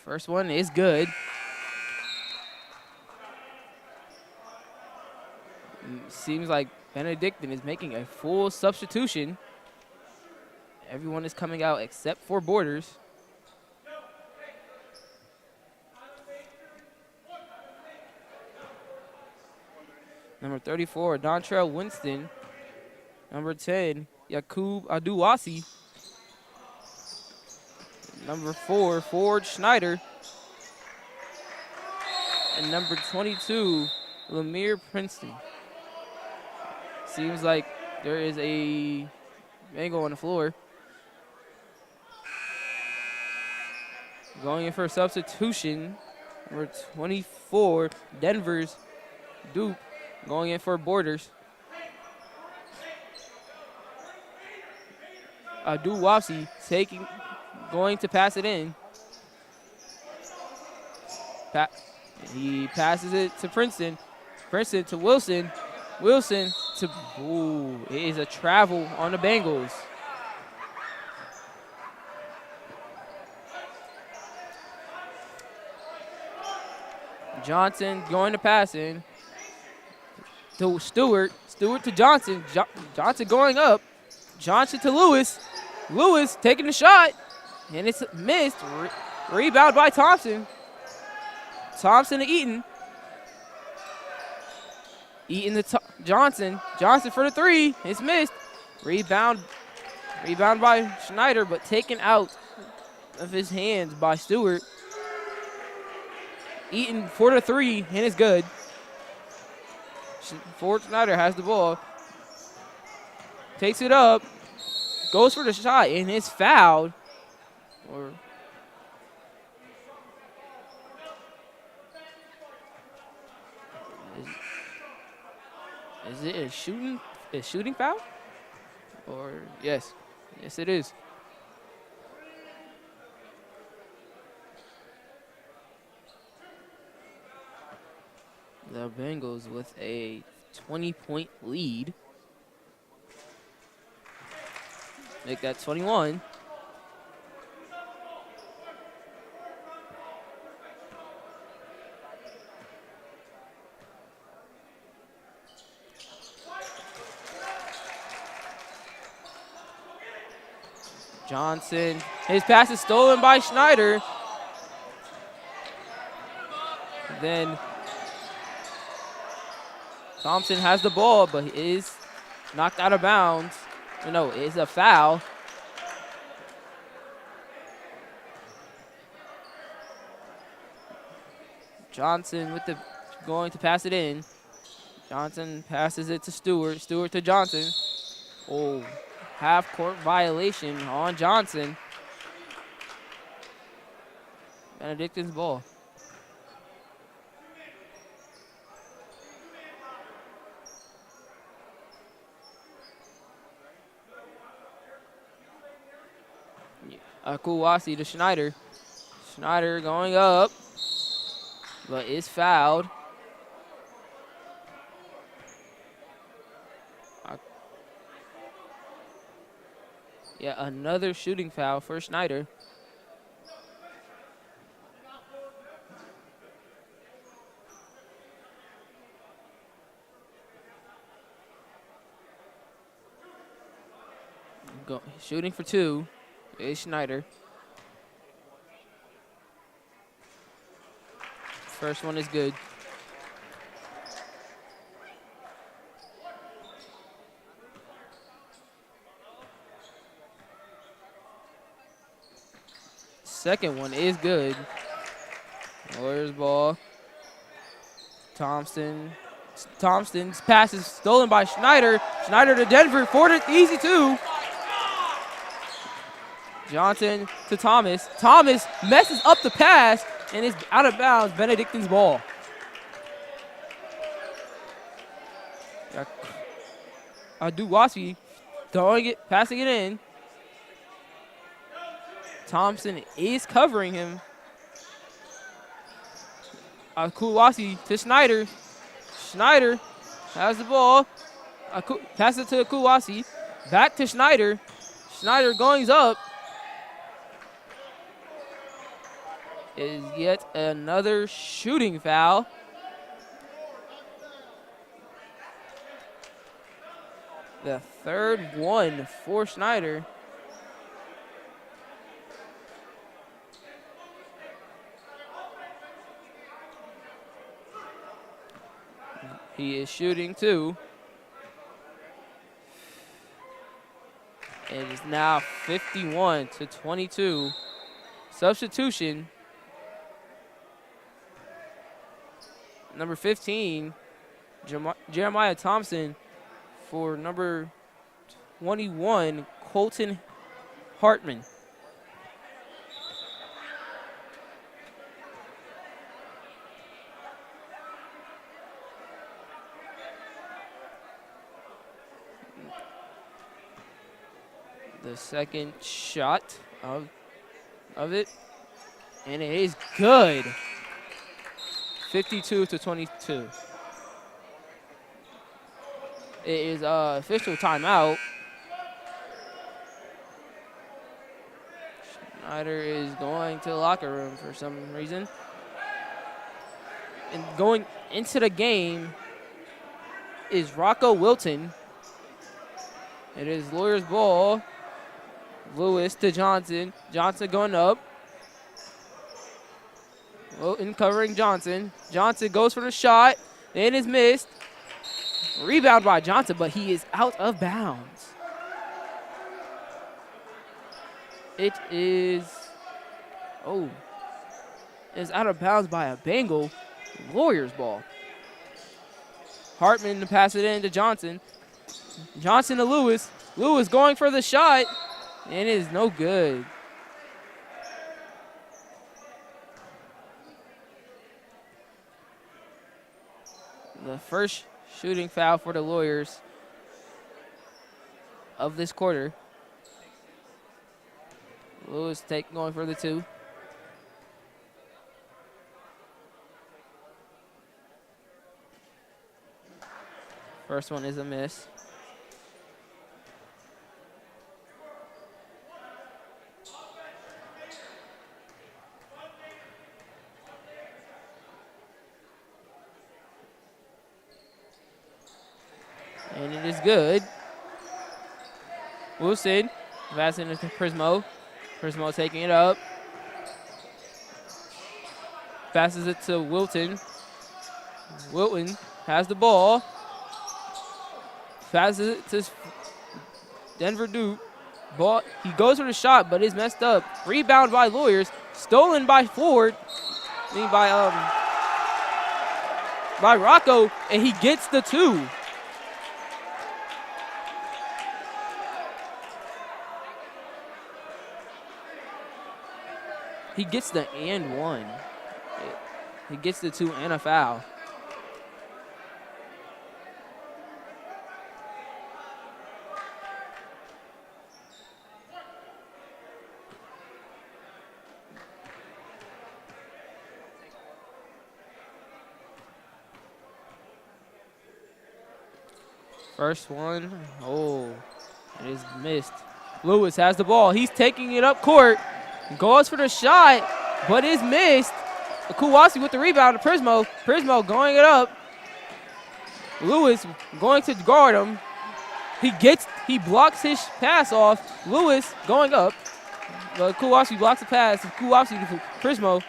S2: First one is good. Seems like Benedictine is making a full substitution. Everyone is coming out except for Borders. Number 34, Dontrell Winston. Number 10, Yakub Aduwasi. Number 4, Ford Schneider. And number 22, Lemire Princeton. Seems like there is a mango on the floor. Going in for a substitution. Number 24, Denver's Duke. Going in for Borders. Aduwasi going to pass it in. He passes it to Princeton. Princeton to Wilson. Wilson to, it is a travel on the Bengals. Johnson going to pass in to Stewart. Stewart to Johnson. Johnson going up. Johnson to Lewis. Lewis taking the shot, and it's missed. Rebound by Thompson. Thompson to Eaton. Eaton to Johnson. Johnson for the three. It's missed. Rebound by Schneider, but taken out of his hands by Stewart. Eaton for the three, and it's good. Ford Schneider has the ball. Takes it up. Goes for the shot, and it's fouled. Is it a shooting foul? Or yes. Yes, it is. The Bengals with a 20-point lead. Make that 21. Johnson, his pass is stolen by Schneider. Then Thompson has the ball, but he is knocked out of bounds. No, it's a foul. Johnson with the going to pass it in. Johnson passes it to Stewart. Stewart to Johnson. Oh, half-court violation on Johnson. Benedictine's ball. Kouassi to Schneider. Schneider going up, but is fouled. Yeah, another shooting foul for Schneider. Shooting for two is Schneider. First one is good. Second one is good. Warriors ball. Thompson's pass is stolen by Schneider. Schneider to Denver for the easy two. Johnson to Thomas. Thomas messes up the pass and is out of bounds. Benedictine's ball. Kouassi throwing it, passing it in. Thompson is covering him. Kouassi to Schneider. Schneider has the ball. Pass it to Kouassi. Back to Schneider. Schneider going up. Is yet another shooting foul. The third one for Schneider. He is shooting two. It is now 51-22. Substitution. Number 15, Jeremiah Thompson, for number 21, Colton Hartman. The second shot of it, and it is good. 52-22. It is official timeout. Schneider is going to the locker room for some reason. And going into the game is Rocco Wilton. It is Lawyers ball. Lewis to Johnson. Johnson going up. Wilton covering Johnson. Johnson goes for the shot. And is missed. Rebound by Johnson, but he is out of bounds. It is out of bounds by a Bengal. Lawyers ball. Hartman to pass it in to Johnson. Johnson to Lewis. Lewis going for the shot. And it is no good. The first shooting foul for the Lawyers of this quarter. Lewis going for the two. First one is a miss. And it is good. Wilson Passing it to Prismo. Prismo taking it up. Passes it to Wilton. Wilton has the ball. Passes it to Denver Duke. Ball. He goes for the shot, but is messed up. Rebound by Lawyers. Stolen by Ford. I mean by Rocco, and he gets the 2. He gets the and 1. He gets the 2 and a foul. First one, it is missed. Lewis has the ball. He's taking it up court. Goes for the shot, but is missed. Kowalski with the rebound to Prismo. Prismo going it up. Lewis going to guard him. He blocks his pass off. Lewis going up. But Kowalski blocks the pass. Kowalski to Prismo.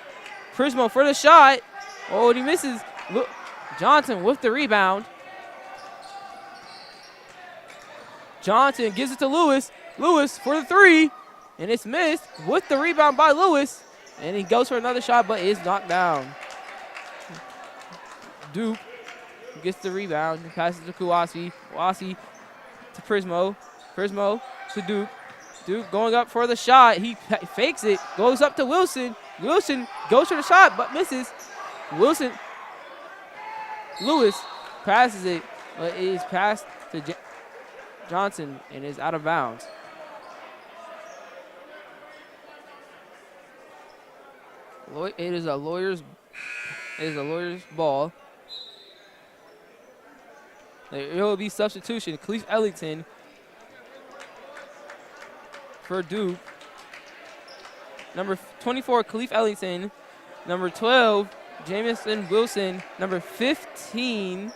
S2: Prismo for the shot. Oh, and he misses. Johnson with the rebound. Johnson gives it to Lewis. Lewis for the 3. And it's missed with the rebound by Lewis. And he goes for another shot, but is knocked down. Duke gets the rebound. Passes to Kowalski. Kowalski to Prismo. Prismo to Duke. Duke going up for the shot. He fakes it. Goes up to Wilson. Wilson goes for the shot, but misses. Lewis passes it, but it is passed to Johnson and is out of bounds. It is a Lawyers ball. There will be substitution. Khalif Ellington for Duke. Number 24, Khalif Ellington. Number 12, Jamison Wilson. Number 15,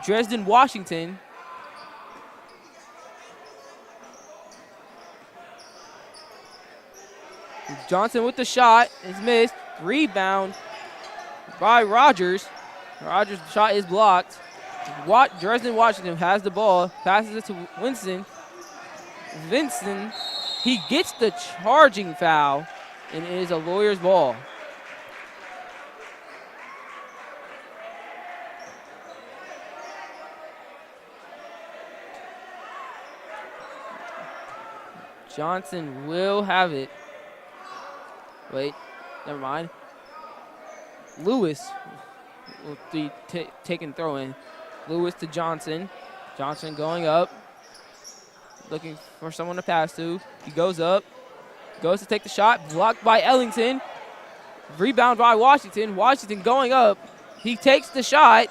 S2: Dresden Washington. Johnson with the shot is missed. Rebound by Rogers. Rogers' shot is blocked. Dresden Washington has the ball. Passes it to Winston. Vincent, he gets the charging foul, and it is a Lawyers ball. Johnson will have it. Wait, never mind. Lewis will be taking throw in. Lewis to Johnson. Johnson going up. Looking for someone to pass to. He goes up. Goes to take the shot. Blocked by Ellington. Rebound by Washington. Washington going up. He takes the shot.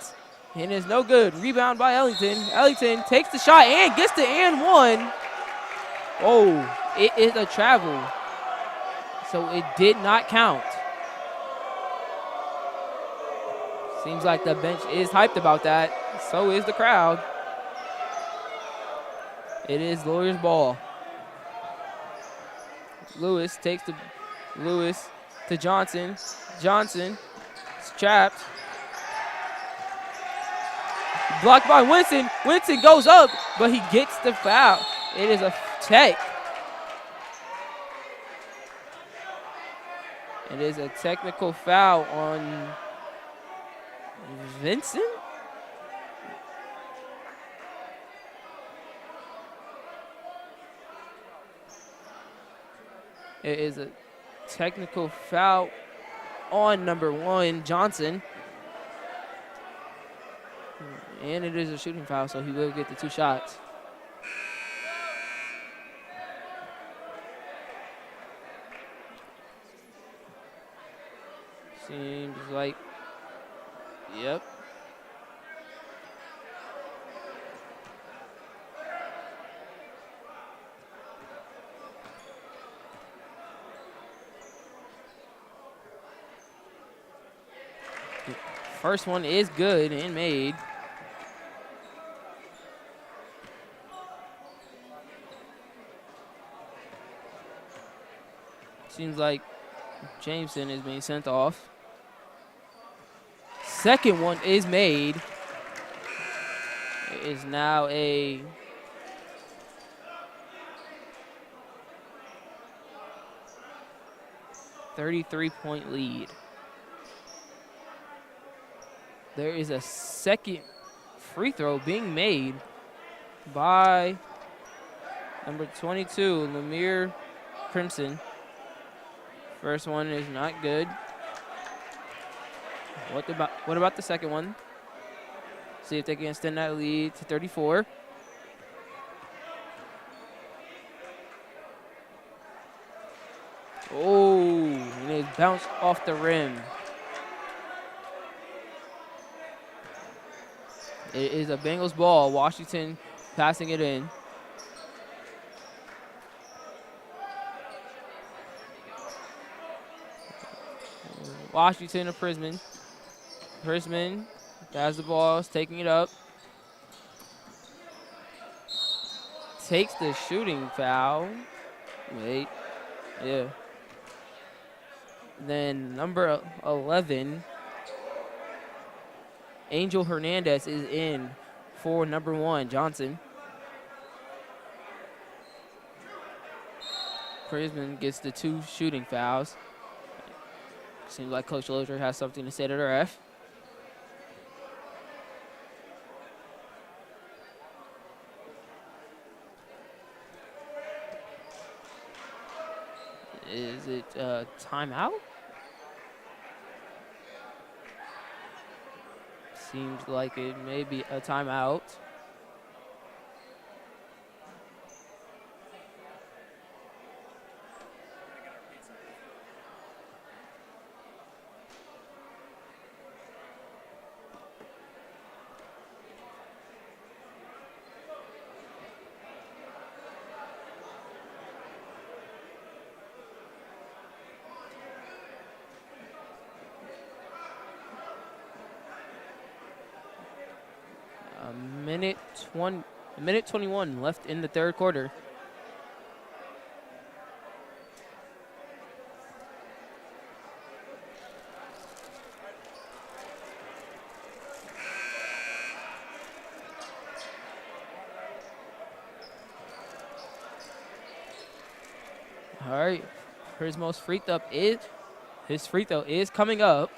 S2: And it's no good. Rebound by Ellington. Ellington takes the shot and gets the and 1. Oh, it is a travel. So it did not count. Seems like the bench is hyped about that. So is the crowd. It is Lawyers ball. Lewis takes the Lewis to Johnson. Johnson is trapped. Blocked by Winston. Winston goes up, but he gets the foul. It is a tech. It is a technical foul on Vincent. It is a technical foul on number 1, Johnson. And it is a shooting foul, so he will get the 2 shots. Seems like, yep. First one is good and made. Seems like Jameson is being sent off. Second one is made. It is now a 33-point lead. There is a second free throw being made by number 22, Lemire Crimson. First one is not good. What about the second one? See if they can extend that lead to 34. Oh, and it bounced off the rim. It is a Bengals ball. Washington passing it in. Washington to Prisman. Prisman has the ball, is taking it up. Takes the shooting foul. Wait, yeah. Then number 11, Angel Hernandez is in for number 1, Johnson. Prisman gets the 2 shooting fouls. Seems like Coach Lozier has something to say to the ref. Is it a timeout? Seems like it may be a timeout. A minute 21 left in the third quarter. All right, Prismo's free throw is coming up.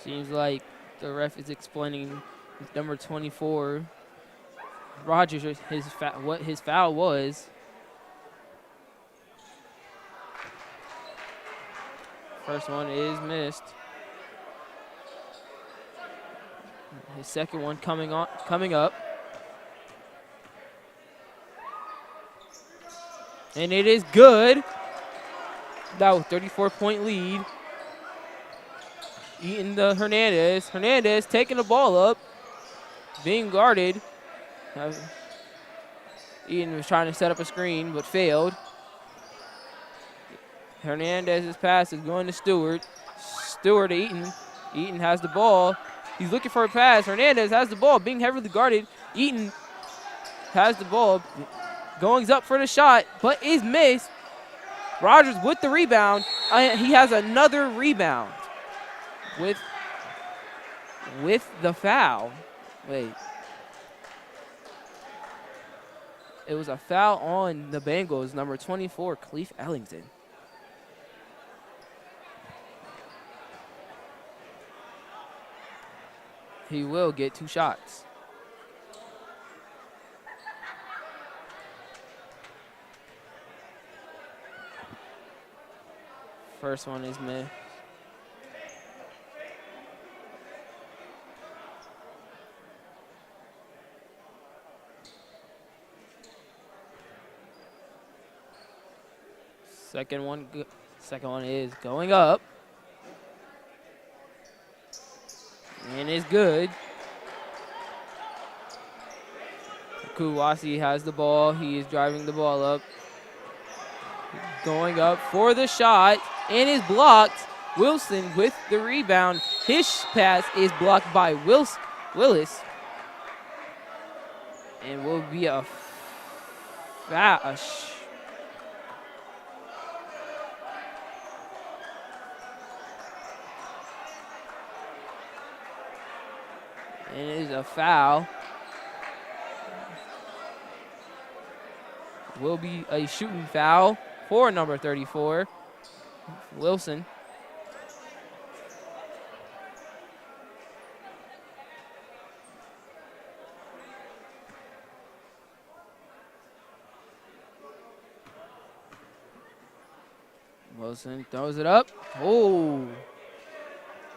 S2: Seems like the ref is explaining number 24, Rogers, what his foul was. First one is missed. His second one coming up. And it is good. That was 34-point lead. Eaton to Hernandez. Hernandez taking the ball up, being guarded. Eaton was trying to set up a screen, but failed. Hernandez's pass is going to Stewart. Stewart to Eaton. Eaton has the ball. He's looking for a pass. Hernandez has the ball, being heavily guarded. Eaton has the ball, going up for the shot, but is missed. Rogers with the rebound. He has another rebound. With the foul. Wait. It was a foul on the Bengals, number 24, Cleef Ellington. He will get 2 shots. First one is missed. Second one is going up. And it's good. Kuwasi has the ball. He is driving the ball up. going up for the shot and is blocked. Wilson with the rebound. His pass is blocked by Willis. And will be a foul. And it is a foul. Will be a shooting foul for number 34, Wilson. Wilson throws it up. Oh,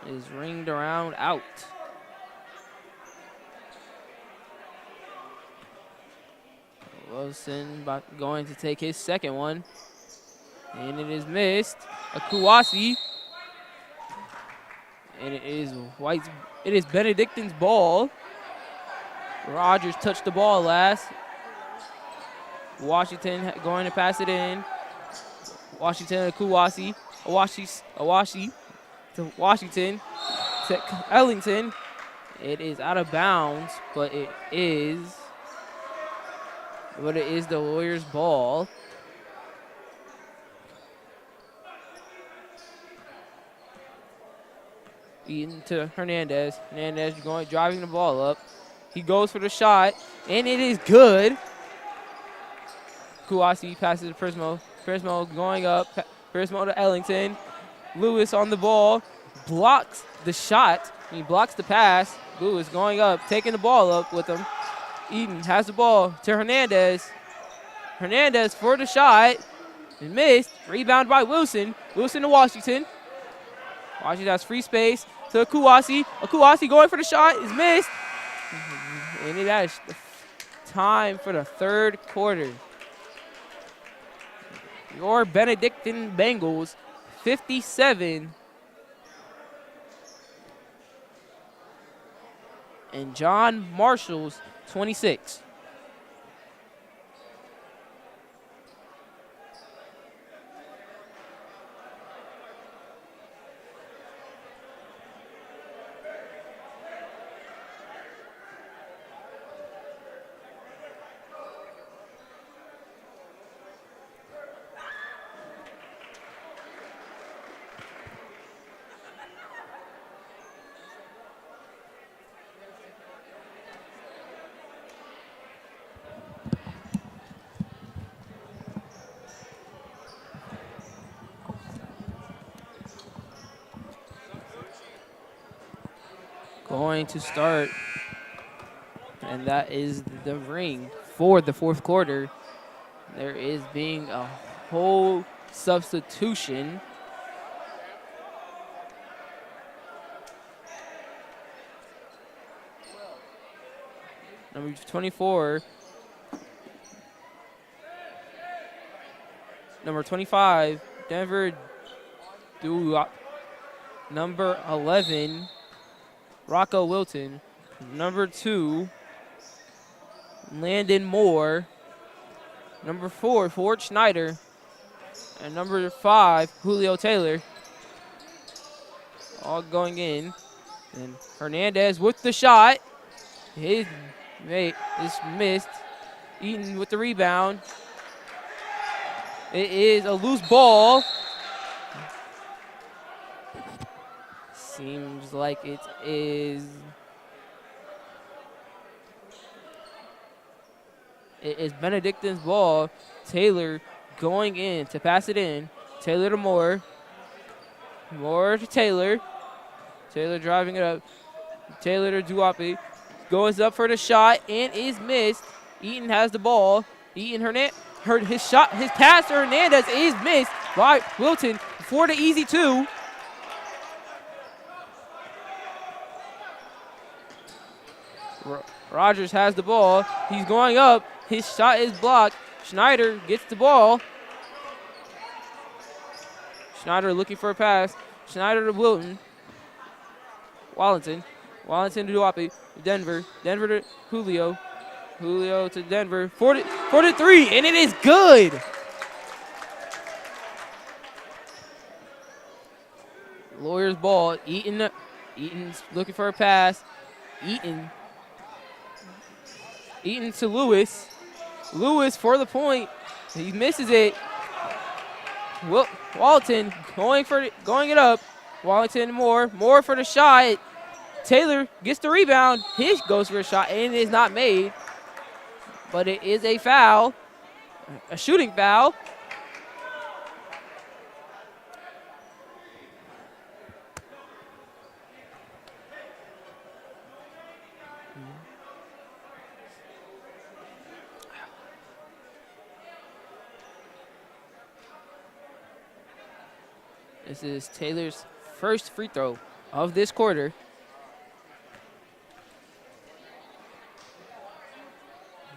S2: is ringed around out. Wilson going to take his second one. And it is missed. Akuwasi. And it is Benedictine's ball. Rogers touched the ball last. Washington going to pass it in. Washington, Akuwasi. Awashi to Washington. To Ellington. It is out of bounds, but it is the Lawyers' ball. Eaton to Hernandez. Hernandez driving the ball up. He goes for the shot, and it is good. Kuwasi passes to Prismo. Prismo going up. Prismo to Ellington. Lewis on the ball. Blocks the shot. He blocks the pass. Lewis going up, taking the ball up with him. Eaton has the ball to Hernandez. Hernandez for the shot. And missed. Rebound by Wilson. Wilson to Washington. Washington has free space to Akuwasi. Akuwasi going for the shot. Is missed. And that is time for the third quarter. Your Benedictine Bengals 57. And John Marshall's 26. Going to start, and that is the ring for the fourth quarter. There is being a whole substitution. Number 24. Number 25, Denver Duop. Number 11, Rocco Wilton. Number 2, Landon Moore. Number 4, Ford Schneider. And number 5, Julio Taylor. All going in. And Hernandez with the shot. His mate is missed. Eaton with the rebound. It is a loose ball. Seems like it is. It is Benedictine's ball. Taylor going in to pass it in. Taylor to Moore. Moore to Taylor. Taylor driving it up. Taylor to Duape. Goes up for the shot and is missed. Eaton has the ball. Eaton his pass to Hernandez is missed by Wilton for the easy 2. Rogers has the ball. He's going up. His shot is blocked. Schneider gets the ball. Schneider looking for a pass. Schneider to Wilton. Wallington to Duape. Denver to Julio. Julio to Denver. 43, and it is good. Lawyers ball. Eaton's looking for a pass. Eaton to Lewis. Lewis for the point. He misses it. Walton going it up. Wallington more for the shot. Taylor gets the rebound. He goes for a shot and it is not made. But it is a foul, a shooting foul. This is Taylor's first free throw of this quarter.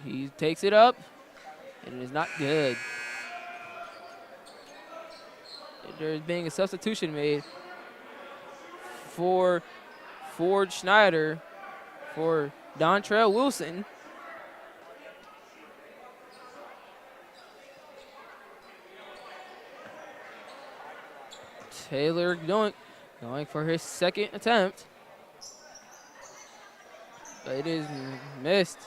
S2: He takes it up, and it is not good. There's being a substitution made for Ford Schneider for Dontrell Wilson. Taylor going for his second attempt. But it is missed.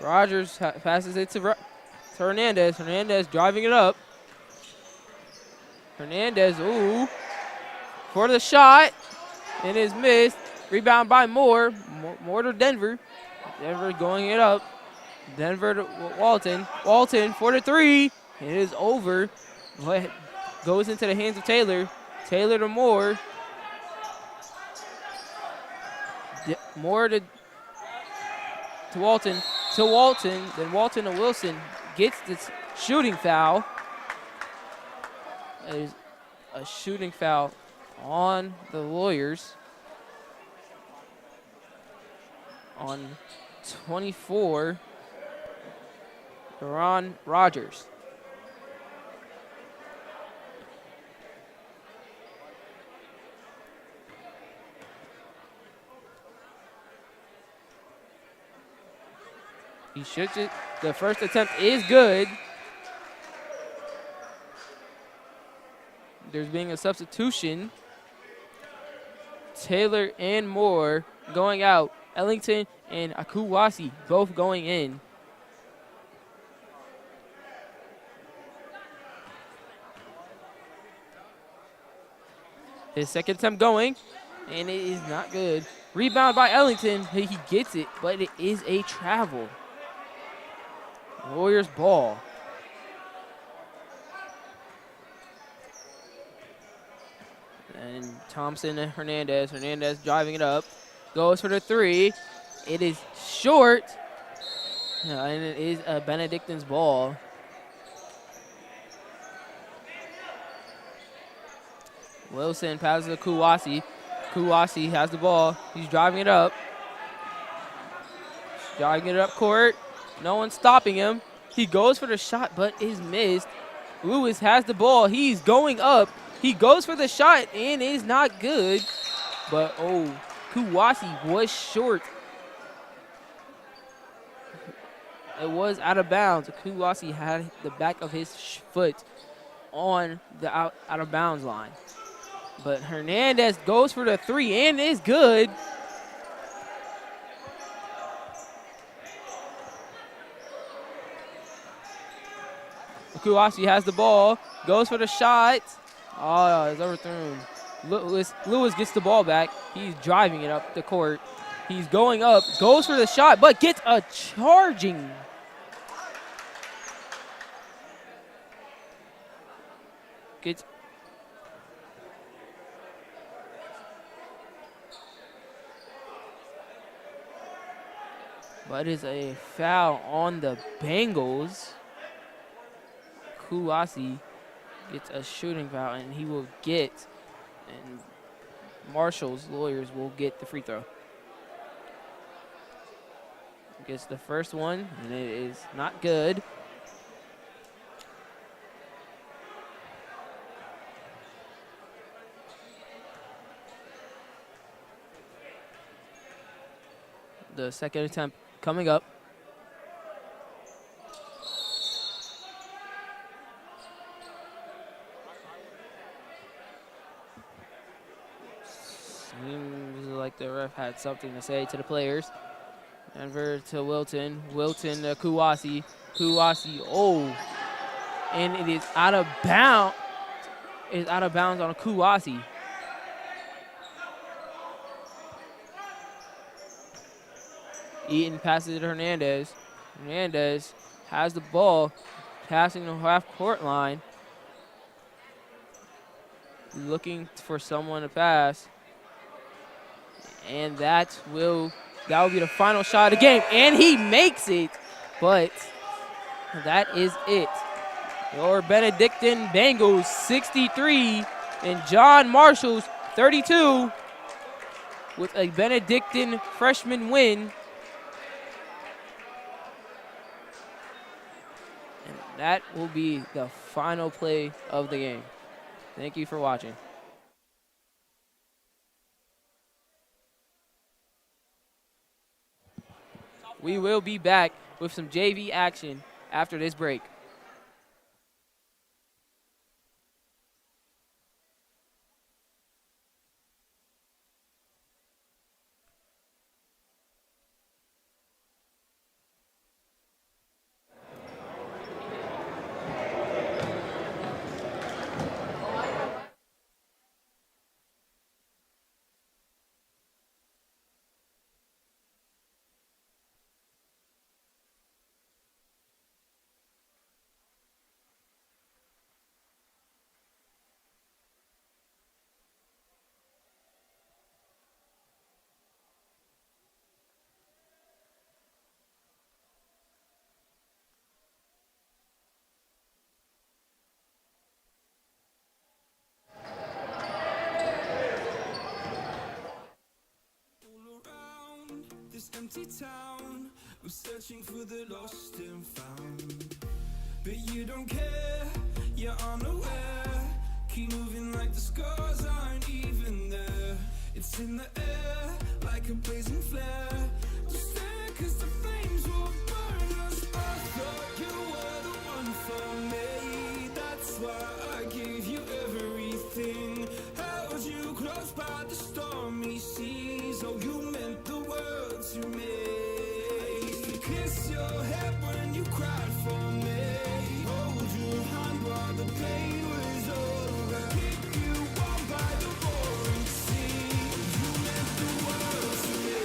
S2: Rogers passes it to Hernandez. Hernandez driving it up. Hernandez, for the shot. And is missed. Rebound by Moore. Moore to Denver. Denver going it up. Denver to Walton. Walton for the three. It is over. But goes into the hands of Taylor. Taylor to Moore. Moore to Walton. Then Walton to Wilson gets this shooting foul. There's a shooting foul on the Lawyers. On 24, Ron Rogers. He shoots it. The first attempt is good. There's being a substitution. Taylor and Moore going out. Ellington and Akuwasi both going in. His second attempt going, and it is not good. Rebound by Ellington. He gets it, but it is a travel. Warriors ball. And Thompson and Hernandez. Hernandez driving it up. Goes for the three. It is short. And it is a Benedictine's ball. Wilson passes to Kuwasi. Kuwasi has the ball. He's driving it up. Driving it up court. No one's stopping him. He goes for the shot, but is missed. Lewis has the ball. He's going up. He goes for the shot, and it is not good. But, Kuwasi was short. It was out of bounds. Kuwasi had the back of his foot on the out of bounds line. But Hernandez goes for the three, and is good. Kuwasi has the ball, goes for the shot. Oh, it's overthrown. Lewis gets the ball back. He's driving it up the court. He's going up, goes for the shot, but gets a charging. But it's a foul on the Bengals. Kuwasi gets a shooting foul, and he will get, and Marshall's Lawyers will get the free throw. Gets the first one, and it is not good. The second attempt coming up. ref had something to say to the players. Denver to Wilton. Wilton to Kuwasi. Kuwasi, oh. And it is out of bounds. It is out of bounds on Kuwasi. Eaton passes it to Hernandez. Hernandez has the ball, passing the half-court line. Looking for someone to pass. And that will be the final shot of the game. And he makes it, but that is it. Your Benedictine Bengals 63 and John Marshall's 32 with a Benedictine freshman win. And that will be the final play of the game. Thank you for watching. We will be back with some JV action after this break.
S3: Empty town, I'm searching for the lost and found, but you don't care, you're unaware, keep moving like the scars aren't even there, it's in the air, like a blazing flare, just stare cause the flames will burn us. I thought you were the one for me, that's why I gave you everything, held you close by the stormy seas, oh you meant the world to me. I used to kiss your head when you cried for me, hold your hand while the pain was over, keep you warm by the roaring sea, you meant the world to me.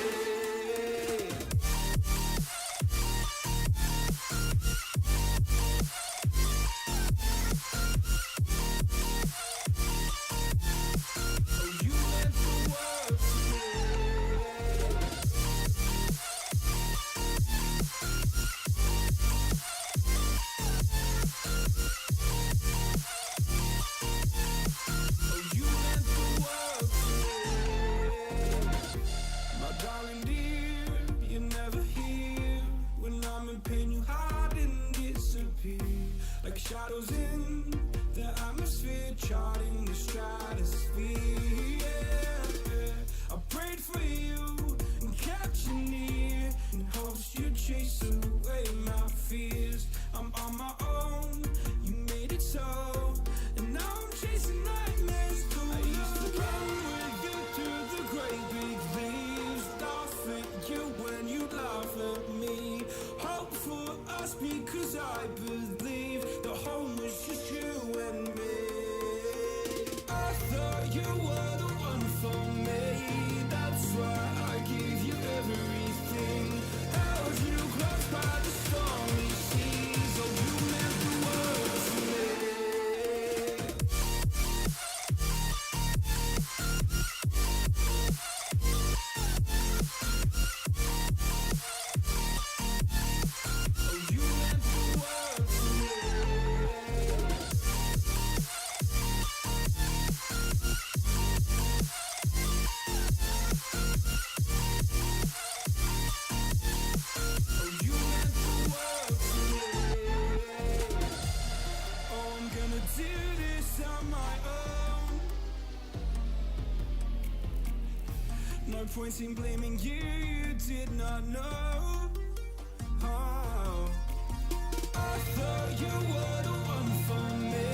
S3: Oh, you meant the world to me. Oh, you meant the world to me. My darling dear, you're never here. When I'm in pain, you hide and disappear. Like shadows in the atmosphere, charting the stratosphere. Yeah. I prayed for you and kept you near, in hopes you'd chase away my fears. I'm on my own, you made it so, and now I'm chasing nightmares through. I used to run with you through the great big leaves, laugh at you when you laugh at me, hope for us because I believe the home was just you and me. I thought you were the one for me, that's why I gave you everything, held you close by the stormy seas, oh you meant the world to me. Oh you meant the world to me. Oh, you meant the world to me. Oh, I'm gonna do this on my own. No point in blaming you, you did not know. Oh, I thought you were the one for me,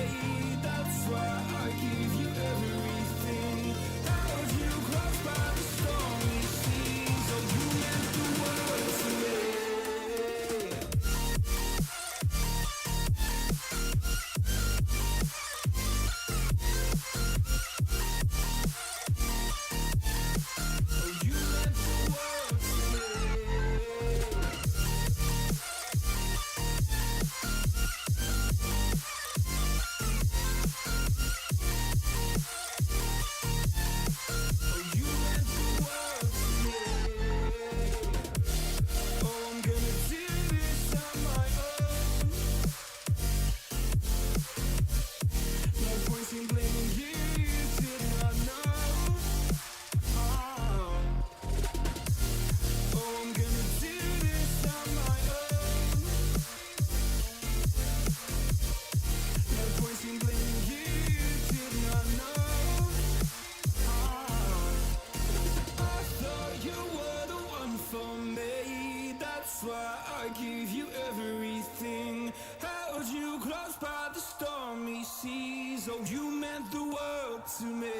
S3: that's why I gave you everything, held you close by the stormy That's why I give you everything. Held you close by the stormy seas. Oh, you meant the world to me.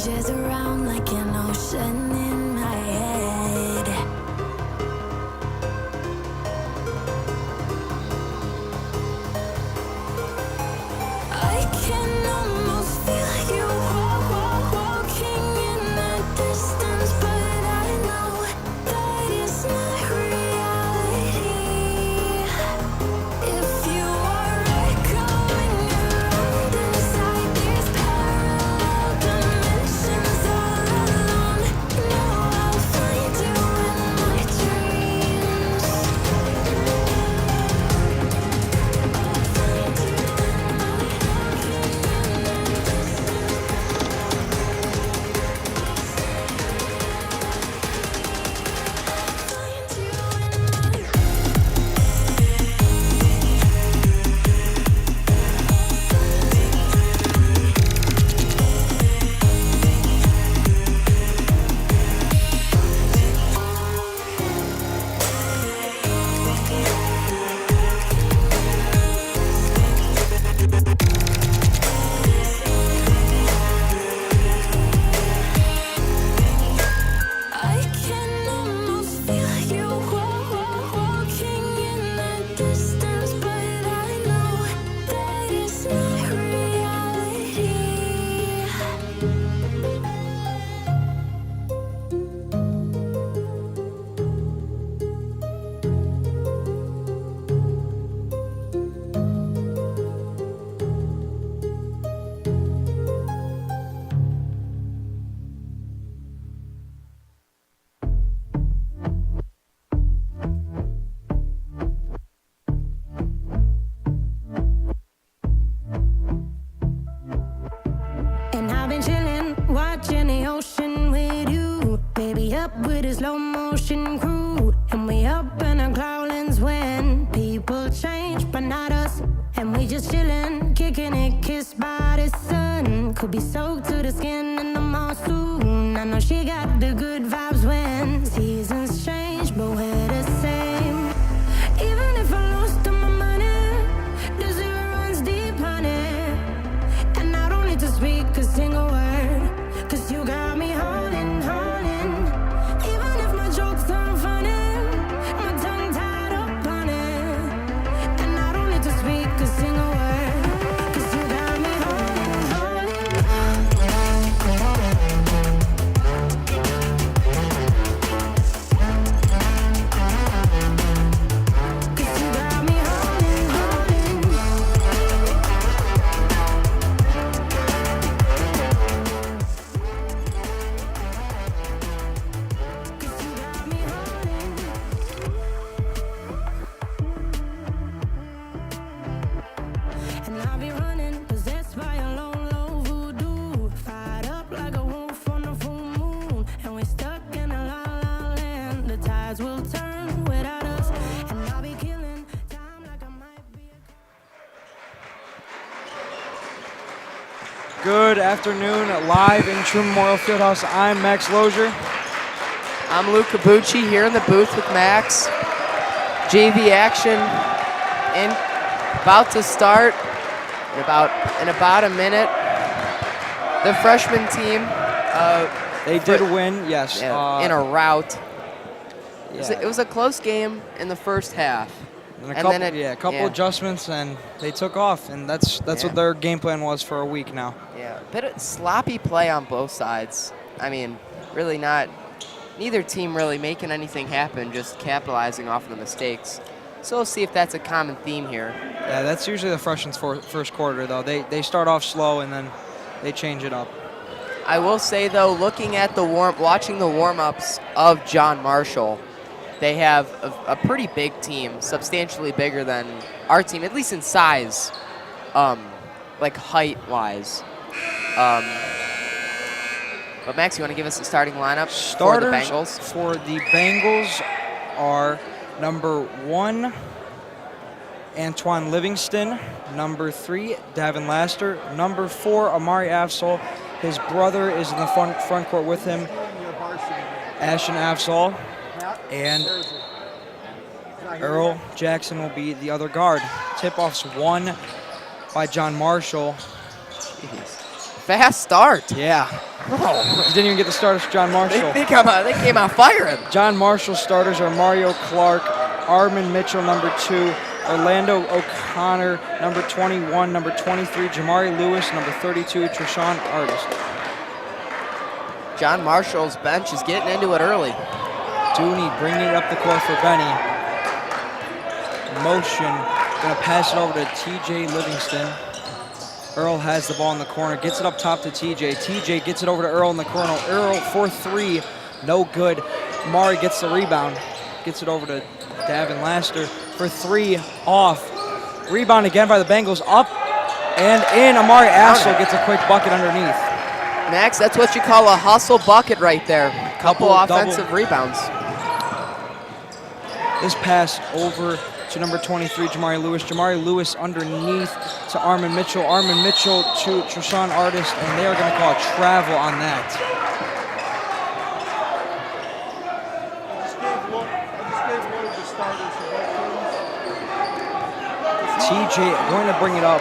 S4: changes around like an ocean in my head. I can almost feel you walking in the distance, but I know that it's not reality. If you are echoing around inside these parallel dimensions all alone, know I'll find you in my dreams. I'll find you in my walking in the distance. Find you in my I can almost feel you walking in the distance, but I know that it's not reality. And I've been chillin', watching the ocean with you. Baby, up with a slow motion crew. And we up in our cloudlands when people change, but not us. And we just chillin', kicking it, kissed by the sun. Could be soaked to the skin in the monsoon. I know she got the good vibes when seasons change, but we're the same. Even if I lost all my money, the zero runs deep, honey. And I don't need to speak a single word, 'cause you got me holding, holding. Even if my jokes aren't funny, my tongue tied up on it. And I don't need to speak a single word, 'cause you got me holding, holding. 'Cause you got me holding, holding. And I'll be running, possessed by a low, low voodoo. Fired up like a wolf on a full moon. And we're stuck in a la la land. The tides will turn without us. And I'll be killing time like I might be a
S5: Good afternoon, live in Trueman Memorial Field House. I'm Max Lozier.
S6: I'm Luke Cabucci here in the booth with Max. JV action about to start in about a minute. The freshman team
S5: They did win, yes.
S6: in a rout.
S5: Yeah.
S6: It was a close game in the first half.
S5: And a
S6: and
S5: couple,
S6: then
S5: a couple adjustments, and they took off, and that's
S6: Yeah.
S5: what their game plan was for a week now.
S6: Yeah, bit of sloppy play on both sides. I mean, really not. Neither team really making anything happen, just capitalizing off of the mistakes. So we'll see if that's a common theme here.
S5: Yeah, that's usually the freshmen' first quarter, though. They start off slow, and then they change it up.
S6: I will say though, looking at watching the warm-ups of John Marshall, they have a pretty big team, substantially bigger than our team, at least in size, like height-wise. But Max, you want to give us the starting lineup for the Bengals?
S5: For the Bengals are number 1, Antoine Livingston. Number 3, Davin Laster. Number 4, Amari Afzal. His brother is in the front court with him, Ashton Afzal. And Earl Jackson will be the other guard. Tip-off's won by John Marshall.
S6: Jeez. Fast start.
S5: Yeah.
S6: Oh.
S5: Didn't even get the starters for John Marshall.
S6: They came out firing.
S5: John Marshall starters are Mario Clark, Armin Mitchell, number 2, Orlando O'Connor, number 21, number 23, Jamari Lewis, number 32, Treshawn Artist.
S6: John Marshall's bench is getting into it early.
S5: Dooney bringing it up the court for Benny. Motion, gonna pass it over to TJ Livingston. Earl has the ball in the corner, gets it up top to TJ. TJ gets it over to Earl in the corner. Earl for 3, no good. Amari gets the rebound, gets it over to Davin Laster for 3, off. Rebound again by the Bengals, up and in. Amari Assel gets a quick bucket underneath.
S6: Max, that's what you call a hustle bucket right there. Couple
S5: Double.
S6: offensive rebounds.
S5: This pass over to number 23, Jamari Lewis. Jamari Lewis underneath to Armin Mitchell. Armin Mitchell to Treshawn Artist, and they are going to call a travel on that. TJ going to bring it up.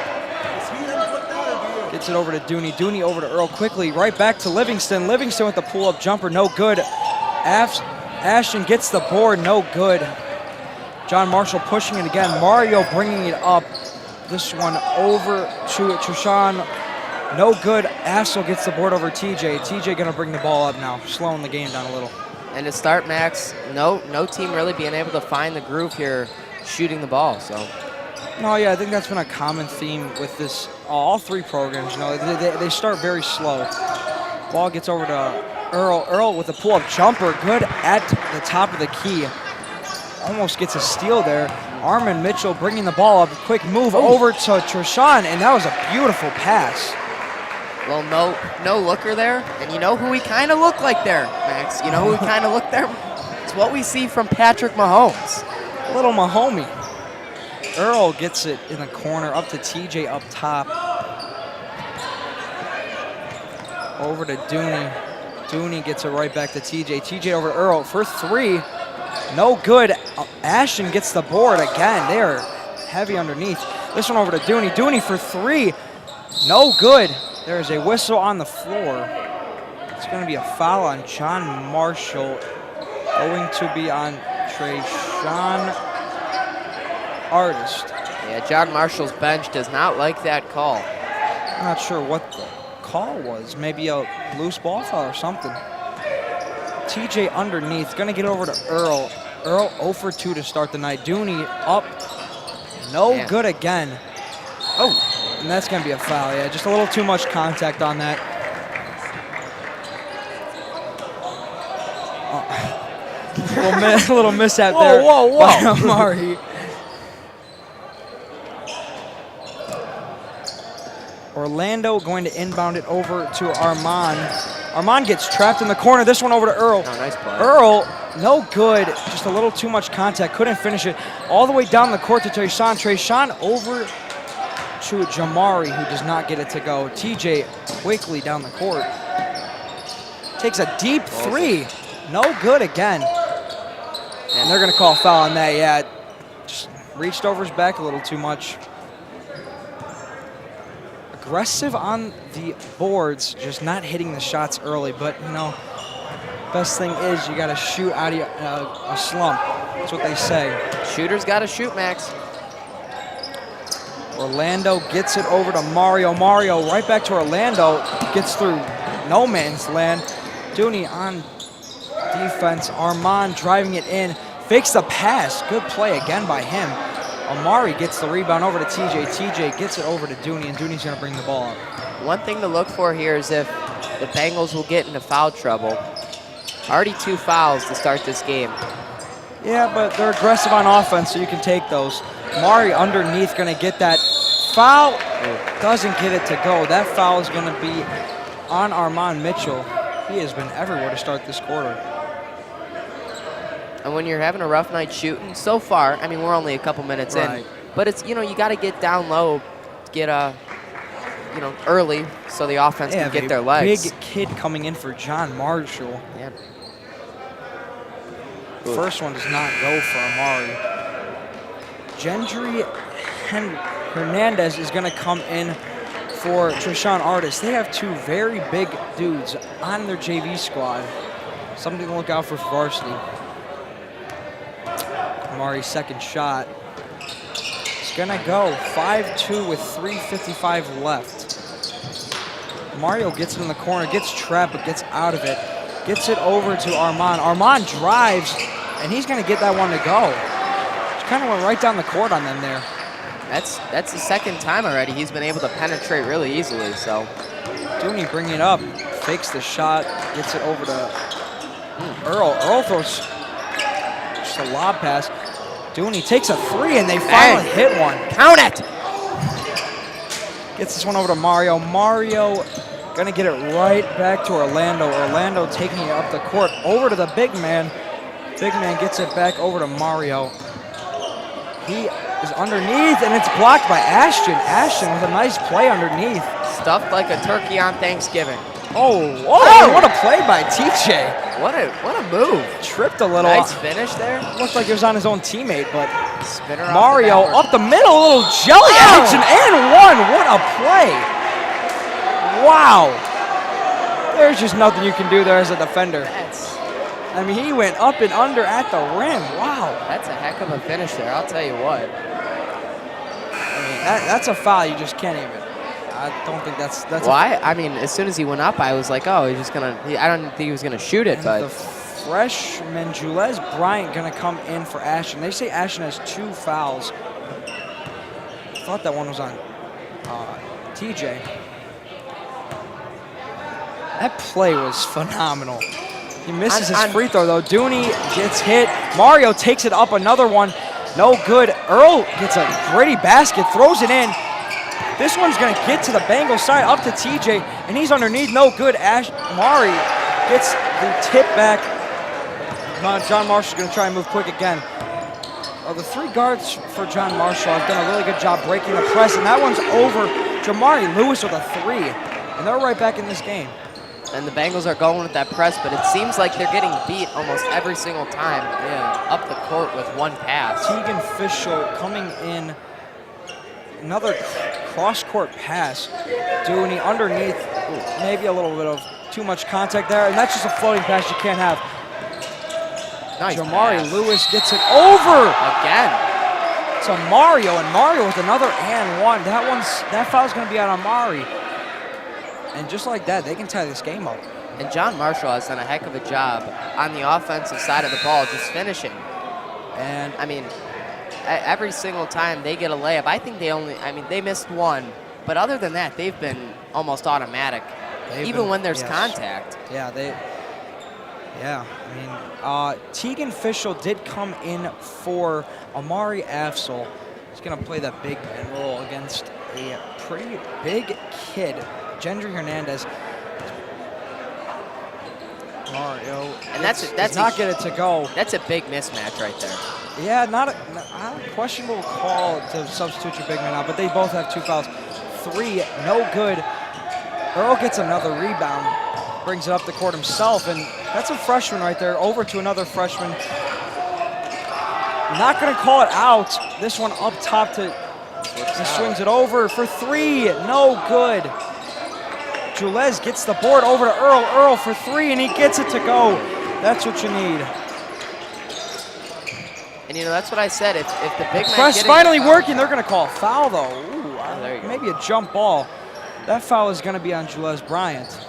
S5: Gets it over to Dooney. Dooney over to Earl quickly. Right back to Livingston. Livingston with the pull-up jumper. No good. Ashton gets the board. No good. John Marshall pushing it again. Mario bringing it up. This one over to Treshawn. No good. Assel gets the board over TJ. TJ going to bring the ball up now, slowing the game down a little.
S6: And to start, Max, no team really being able to find the groove here shooting the ball. So.
S5: No, yeah, I think that's been a common theme with this. All 3 programs, you know, they start very slow. Ball gets over to Earl. Earl with a pull-up jumper, good at the top of the key. Almost gets a steal there. Armin Mitchell bringing the ball up. Quick move over to Treshawn, and that was a beautiful pass.
S6: Well, no looker there, and you know who he kind of looked like there, Max. You know who he kind of looked there? It's what we see from Patrick Mahomes.
S5: Little Mahomie. Earl gets it in the corner, up to TJ up top. Over to Dooney. Dooney gets it right back to TJ. TJ over to Earl for 3. No good. Ashton gets the board again. They are heavy underneath. This one over to Dooney. Dooney for 3. No good. There is a whistle on the floor. It's going to be a foul on John Marshall. Going to be on Treshawn Artist.
S6: Yeah, John Marshall's bench does not like that call.
S5: I'm not sure what the call was. Maybe a loose ball foul or something. TJ underneath, gonna get over to Earl. Earl 0 for 2 to start the night. Dooney up, no good again. Oh, and that's gonna be a foul, yeah. Just a little too much contact on that. A little mishap there.
S6: Whoa.
S5: By Amari. Orlando going to inbound it over to Armand. Armand gets trapped in the corner. This one over to Earl.
S6: Oh, nice play.
S5: Earl, no good. Just a little too much contact. Couldn't finish it. All the way down the court to Treshawn. Treshawn over to Jamari, who does not get it to go. TJ quickly down the court. Takes a deep 3. No good again. And they're going to call a foul on that. Yeah, just reached over his back a little too much. Aggressive on the boards, just not hitting the shots early. But, you know, best thing is you got to shoot out of a slump. That's what they say.
S6: Shooters got to shoot, Max.
S5: Orlando gets it over to Mario. Mario right back to Orlando. Gets through no man's land. Dooney on defense. Armand driving it in. Fakes the pass. Good play again by him. Amari gets the rebound over to TJ. TJ gets it over to Dooney, and Dooney's going to bring the ball up.
S6: One thing to look for here is if the Bengals will get into foul trouble. Already 2 fouls to start this game.
S5: Yeah, but they're aggressive on offense, so you can take those. Amari underneath going to get that foul. Doesn't get it to go. That foul is going to be on Armand Mitchell. He has been everywhere to start this quarter.
S6: And when you're having a rough night shooting, so far, I mean, we're only a couple minutes in, but it's, you know, you got to get down low, get early so the offense can get their legs.
S5: Big kid coming in for John Marshall.
S6: Yeah.
S5: First one does not go for Amari. Gendry Hernandez is going to come in for Treshawn Artis. They have 2 very big dudes on their JV squad. Something to look out for Varsity. Amari's second shot. It's gonna go 5-2 with 3:55 left. Mario gets it in the corner, gets trapped, but gets out of it. Gets it over to Armand. Armand drives, and he's gonna get that one to go. Just kind of went right down the court on them there.
S6: That's the second time already he's been able to penetrate really easily. So
S5: Dooney bringing it up, fakes the shot, gets it over to Earl. Earl throws just a lob pass. Dooney takes a 3, and they finally hit one.
S6: Count it.
S5: Gets this one over to Mario. Mario gonna get it right back to Orlando. Orlando taking it up the court over to the big man. Big man gets it back over to Mario. He is underneath, and it's blocked by Ashton. Ashton with a nice play underneath.
S6: Stuffed like a turkey on Thanksgiving.
S5: Oh, what a play by TJ.
S6: What a move.
S5: Tripped a little.
S6: Nice finish there.
S5: Looked like he was on his own teammate, but
S6: Spinner off
S5: Mario
S6: the
S5: up the middle, a little jelly action, and one. What a play. Wow. There's just nothing you can do there as a defender. I mean, he went up and under at the rim. Wow.
S6: That's a heck of a finish there, I'll tell you what.
S5: I mean, that's a foul you just can't even. I don't think that's
S6: Why? I mean, as soon as he went up, I was like, oh, he's just going to, I don't think he was going to shoot it, but.
S5: The freshman, Jules Bryant, going to come in for Ashton. They say Ashton has 2 fouls. I thought that one was on TJ. That play was phenomenal. He misses his free throw, though. Dooney gets hit. Mario takes it up, another one. No good. Earl gets a gritty basket, throws it in. This one's going to get to the Bengals side, up to TJ, and he's underneath. No good. Mari gets the tip back. John Marshall's going to try and move quick again. The 3 guards for John Marshall have done a really good job breaking the press, and that one's over. Jamari Lewis with a 3, and they're right back in this game.
S6: And the Bengals are going with that press, but it seems like they're getting beat almost every single time up the court with one pass.
S5: Tegan Fischel coming in. Another cross-court pass. Dooney underneath. Ooh, maybe a little bit of too much contact there, and that's just a floating pass you can't have.
S6: Nice
S5: Jamari
S6: pass.
S5: Lewis gets it over
S6: Again.
S5: to Mario, and Mario with another and one. That foul's going to be out on Mari. And just like that, they can tie this game up.
S6: And John Marshall has done a heck of a job on the offensive side of the ball, just finishing.
S5: And
S6: I mean, every single time they get a layup, I think they missed one. But other than that, they've been almost automatic, even when there's contact.
S5: Yeah, Tegan Fischel did come in for Amari Afsel. He's going to play that big man role against a pretty big kid, Gendry Hernandez. Mario,
S6: and that's
S5: not get it to go.
S6: That's a big mismatch right there.
S5: Yeah, not a questionable call to substitute your big man out, but they both have 2 fouls. 3, no good. Earl gets another rebound, brings it up the court himself, and that's a freshman right there, over to another freshman. Not going to call it out. This one up top he swings it over for 3, no good. Jules gets the board over to Earl. Earl for 3, and he gets it to go. That's what you need.
S6: And that's what I said. If the big man
S5: press finally working, they're going to call a foul though. Ooh,
S6: there you go.
S5: Maybe a jump ball. That foul is going to be on Jules Bryant.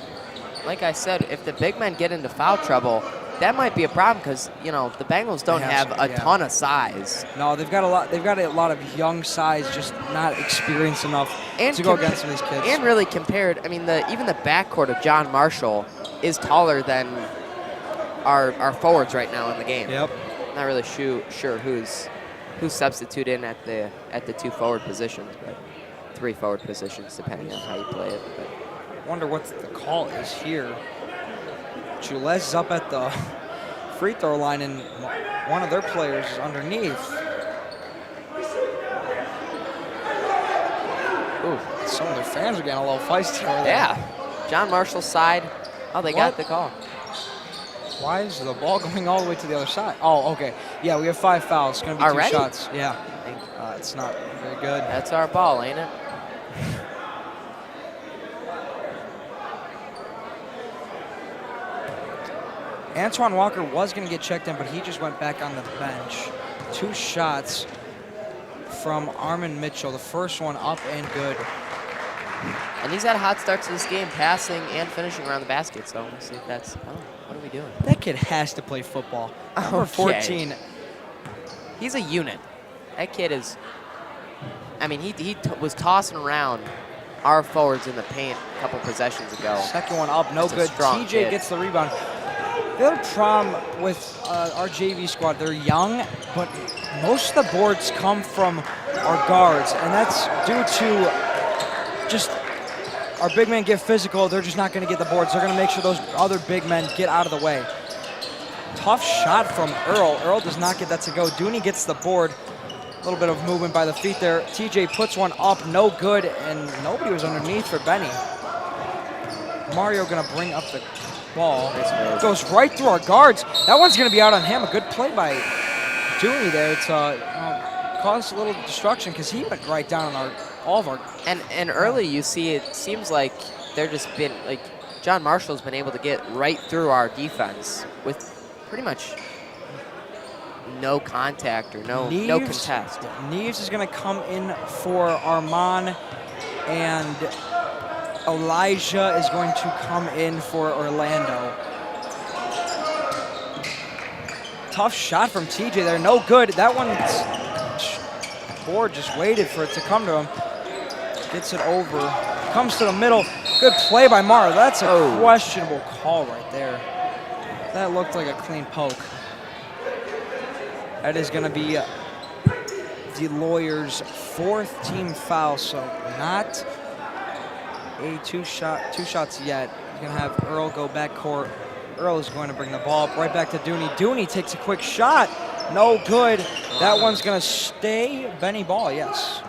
S6: Like I said, if the big men get into foul trouble, that might be a problem because the Bengals don't have a ton of size.
S5: No, they've got a lot. They've got a lot of young size, just not experienced enough to go against some of these kids.
S6: And really compared, even the backcourt of John Marshall is taller than our forwards right now in the game.
S5: Yep.
S6: Not really sure who's substituted in at the 2 forward positions, but 3 forward positions depending on how you play it. But
S5: wonder what the call is here. Jules is up at the free throw line, and one of their players is underneath. Ooh, some of their fans are getting a little feisty over there.
S6: Yeah, John Marshall's side. Oh, they got the call.
S5: Why is the ball going all the way to the other side? Oh, okay. Yeah, we have 5 fouls. It's going to be
S6: Already?
S5: 2 shots. Yeah. It's not very good.
S6: That's our ball, ain't it?
S5: Antoine Walker was going to get checked in, but he just went back on the bench. 2 shots from Armin Mitchell. The first one up and good.
S6: And he's had a hot start to this game, passing and finishing around the basket. So we'll see if that's, oh, what are we doing?
S5: That kid has to play football. Number 14.
S6: He's a unit. That kid is, I mean, he was tossing around our forwards in the paint a couple possessions ago.
S5: Second one up, no
S6: That's a
S5: good.
S6: strong
S5: TJ
S6: kid.
S5: gets the rebound. The other problem with our JV squad, they're young, but most of the boards come from our guards, and that's due to just our big men get physical. They're just not going to get the boards. They're going to make sure those other big men get out of the way. Tough shot from Earl. Earl does not get that to go. Dooney gets the board. A little bit of movement by the feet there. TJ puts one up, no good, and nobody was underneath for Benny. Mario going to bring up the ball. Goes right through our guards. That one's going to be out on him. A good play by Dooney there to cause a little destruction because he went right down on all of our.
S6: And early you see it seems like they're just been, like, John Marshall's been able to get right through our defense with pretty much no contact or no contest.
S5: Neves is going to come in for Armand, and Elijah is going to come in for Orlando. Tough shot from TJ there, no good. That one's board just waited for it to come to him. Gets it over, comes to the middle. Good play by Mara. That's a questionable call right there. That looked like a clean poke. That is going to be the Lawyers' 4th team foul, so not a two shots yet. He's going to have Earl go back court. Earl is going to bring the ball up right back to Dooney. Dooney takes a quick shot. No good. That one's going to stay. Benny ball, yes.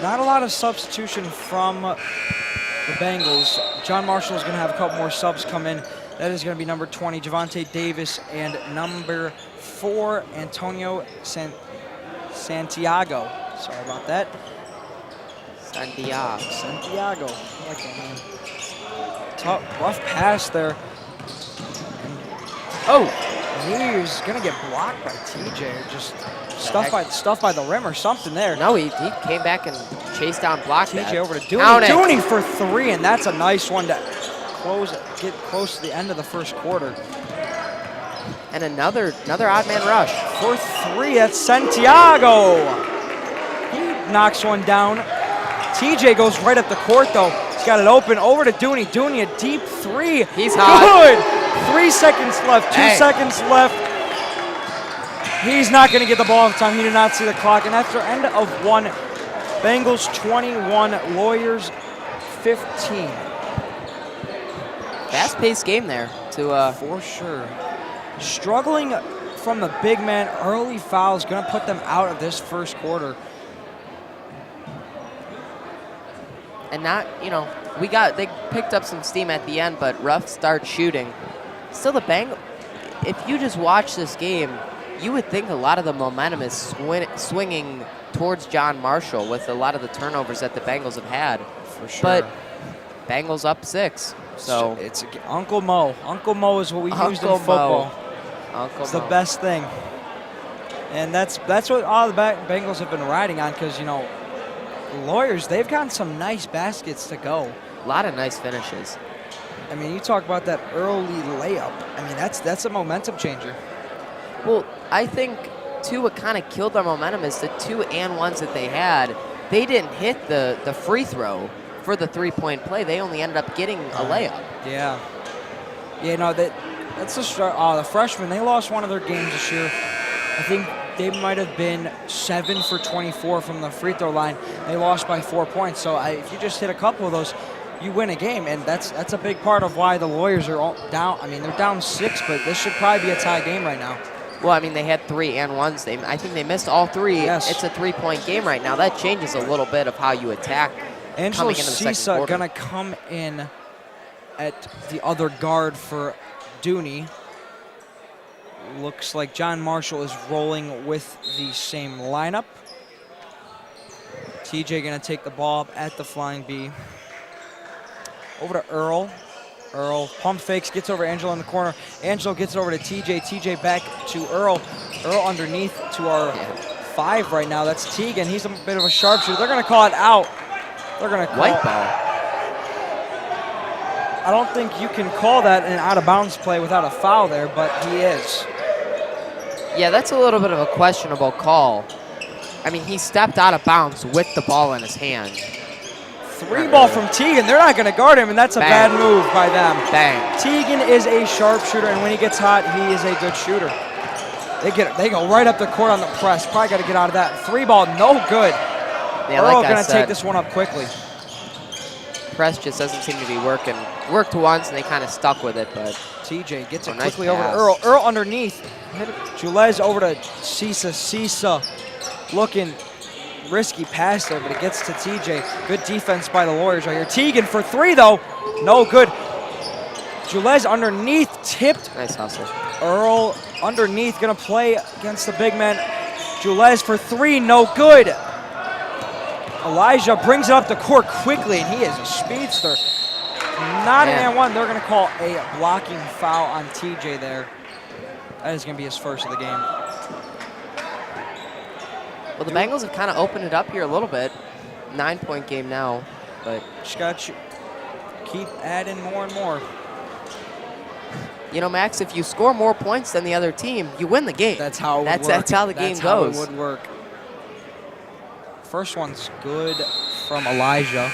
S5: Not a lot of substitution from the Bengals. John Marshall is going to have a couple more subs come in. That is going to be number 20, Javante Davis, and number 4, Antonio Santiago. Sorry about that. Santiago. I like that name. Tough, rough pass there. He's going to get blocked by TJ. Just stuff by the rim or something there.
S6: No, he came back and chased down, blocked
S5: TJ
S6: that.
S5: over to Dooney. Dooney for 3, and that's a nice one to get close to the end of the first quarter.
S6: And another odd man rush.
S5: For 3, that's Santiago. He knocks one down. TJ goes right up the court, though. He's got it open over to Dooney. Dooney, a deep 3.
S6: He's hot.
S5: Good. 3 seconds left. 2 seconds left. He's not going to get the ball in time. He did not see the clock. And after end of 1, Bengals 21, Lawyers 15.
S6: Fast-paced game there.
S5: For sure. Struggling from the big man. Early fouls going to put them out of this first quarter.
S6: And not, they picked up some steam at the end, but rough start shooting. Still the Bengals, if you just watch this game, you would think a lot of the momentum is swinging towards John Marshall with a lot of the turnovers that the Bengals have had.
S5: For sure.
S6: But Bengals up 6. So
S5: it's Uncle Mo. Uncle Mo is what we used in
S6: Uncle
S5: football.
S6: Mo.
S5: It's the best thing. And that's what all the Bengals have been riding on because, Lawyers, they've gotten some nice baskets to go.
S6: A lot of nice finishes.
S5: I mean, you talk about that early layup. I mean, that's a momentum changer.
S6: Well, I think, too, what kind of killed their momentum is the 2 and 1s that they had. They didn't hit the free throw for the 3-point play. They only ended up getting a layup.
S5: Yeah. Yeah, no, that's the Freshmen, they lost one of their games this year. I think they might have been 7 for 24 from the free throw line. They lost by 4 points. So if you just hit a couple of those, you win a game, and that's a big part of why the Lawyers are all down. I mean, they're down 6, but this should probably be a tie game right now.
S6: Well, I mean, they had 3 and 1s. I think they missed all 3.
S5: Yes.
S6: It's a 3-point game right now. That changes a little bit of how you attack.
S5: Angelo Cisa gonna come in at the other guard for Dooney. Looks like John Marshall is rolling with the same lineup. TJ gonna take the ball up at the flying B. Over to Earl. Earl pump fakes, gets over Angelo in the corner. Angelo gets it over to TJ. TJ back to Earl. Earl underneath to our 5 right now. That's Teagan. He's a bit of a sharpshooter. They're going to call it out. They're going to call
S6: White ball.
S5: I don't think you can call that an out-of-bounds play without a foul there, but he is.
S6: Yeah, that's a little bit of a questionable call. I mean, he stepped out of bounds with the ball in his hand.
S5: 3 ball from Teagan. They're not going to guard him, and that's a bad move by them.
S6: Bang.
S5: Teagan is a sharpshooter, and when he gets hot, he is a good shooter. They go right up the court on the press. Probably got to get out of that. 3 ball, no good.
S6: Yeah,
S5: Earl
S6: like
S5: going to take this one up quickly.
S6: Press just doesn't seem to be working. Worked once, and they kind of stuck with it, but
S5: TJ gets it
S6: nice
S5: quickly over to
S6: pass.
S5: Earl. Earl underneath. Julez over to Sisa. Sisa looking risky pass there, but it gets to TJ. Good defense by the Warriors right here. Teagan for 3, though. No good. Julez underneath, tipped.
S6: Nice hustle.
S5: Earl underneath, going to play against the big man. Julez for 3, no good. Elijah brings it up the court quickly, and he is a speedster. Not an and one. They're going to call a blocking foul on TJ there. That is going to be his first of the game.
S6: Well, the Bengals have kind of opened it up here a little bit. 9-point game now, but
S5: just got to keep adding more and more.
S6: You know, Max, if you score more points than the other team, you win the game.
S5: That's how it would work.
S6: That's how the game goes.
S5: That's how it would work. First one's good from Elijah.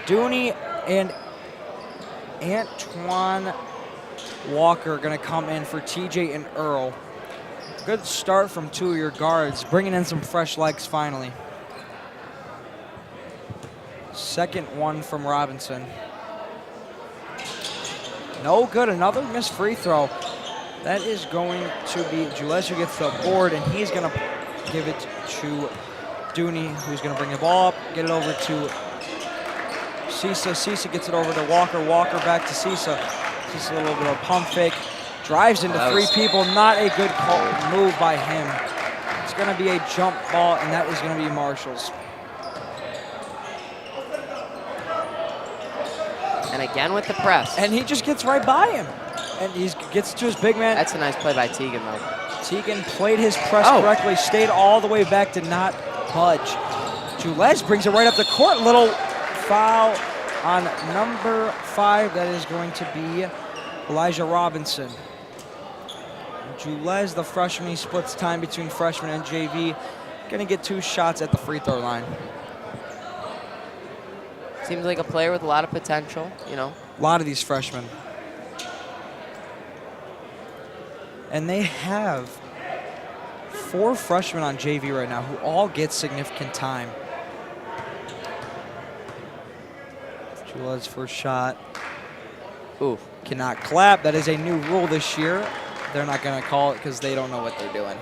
S5: Dooney and Antoine Walker going to come in for TJ and Earl. Good start from 2 of your guards, bringing in some fresh legs finally. Second one from Robinson. No good, another missed free throw. That is going to be Julez who gets the board, and he's going to give it to Dooney, who's going to bring the ball up, get it over to Sisa. Sisa gets it over to Walker. Walker back to Sisa. Just a little bit of a pump fake. Drives into 3 people. Not a good move by him. It's going to be a jump ball, and that is going to be Marshall's.
S6: And again with the press.
S5: And he just gets right by him. And he gets to his big man.
S6: That's a nice play by Teagan, though.
S5: Teagan played his press correctly, stayed all the way back, did not budge. Julez brings it right up the court. Little foul on number 5. That is going to be Elijah Robinson. Julez, the freshman, he splits time between freshman and JV. Going to get 2 shots at the free throw line.
S6: Seems like a player with a lot of potential, you know.
S5: A lot of these freshmen. And they have 4 freshmen on JV right now who all get significant time. Julez's first shot.
S6: Ooh.
S5: Cannot clap. That is a new rule this year. They're not going to call it because they don't know what they're doing.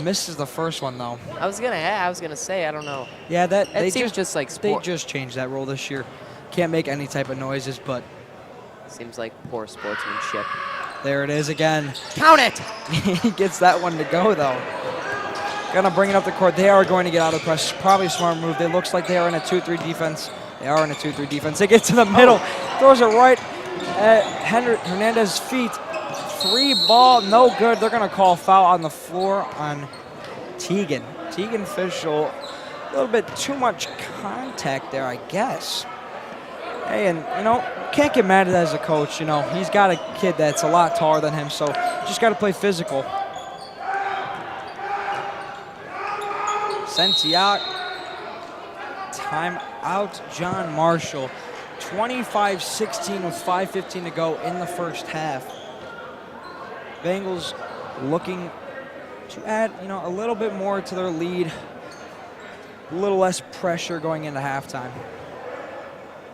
S5: Misses the first one, though.
S6: I was gonna say, I don't know.
S5: Yeah,
S6: It seems just like sport.
S5: They just changed that rule this year. Can't make any type of noises, but
S6: seems like poor sportsmanship.
S5: there it is again.
S6: Count it!
S5: He gets that one to go, though. Gonna bring it up the court. They are going to get out of press. Probably a smart move. It looks like they are in a 2-3 defense. They are in a 2-3 defense. They get to the middle. Throws it right at Hernandez's feet. 3 ball, no good. They're going to call foul on the floor on Teagan. Teagan Fischel, a little bit too much contact there, I guess. Hey, and, you know, can't get mad at that as a coach. You know, he's got a kid that's a lot taller than him, so just got to play physical. Santiago, time out, John Marshall. 25-16 with 5:15 to go in the first half. Bengals looking to add, you know, a little bit more to their lead. A little less pressure going into halftime.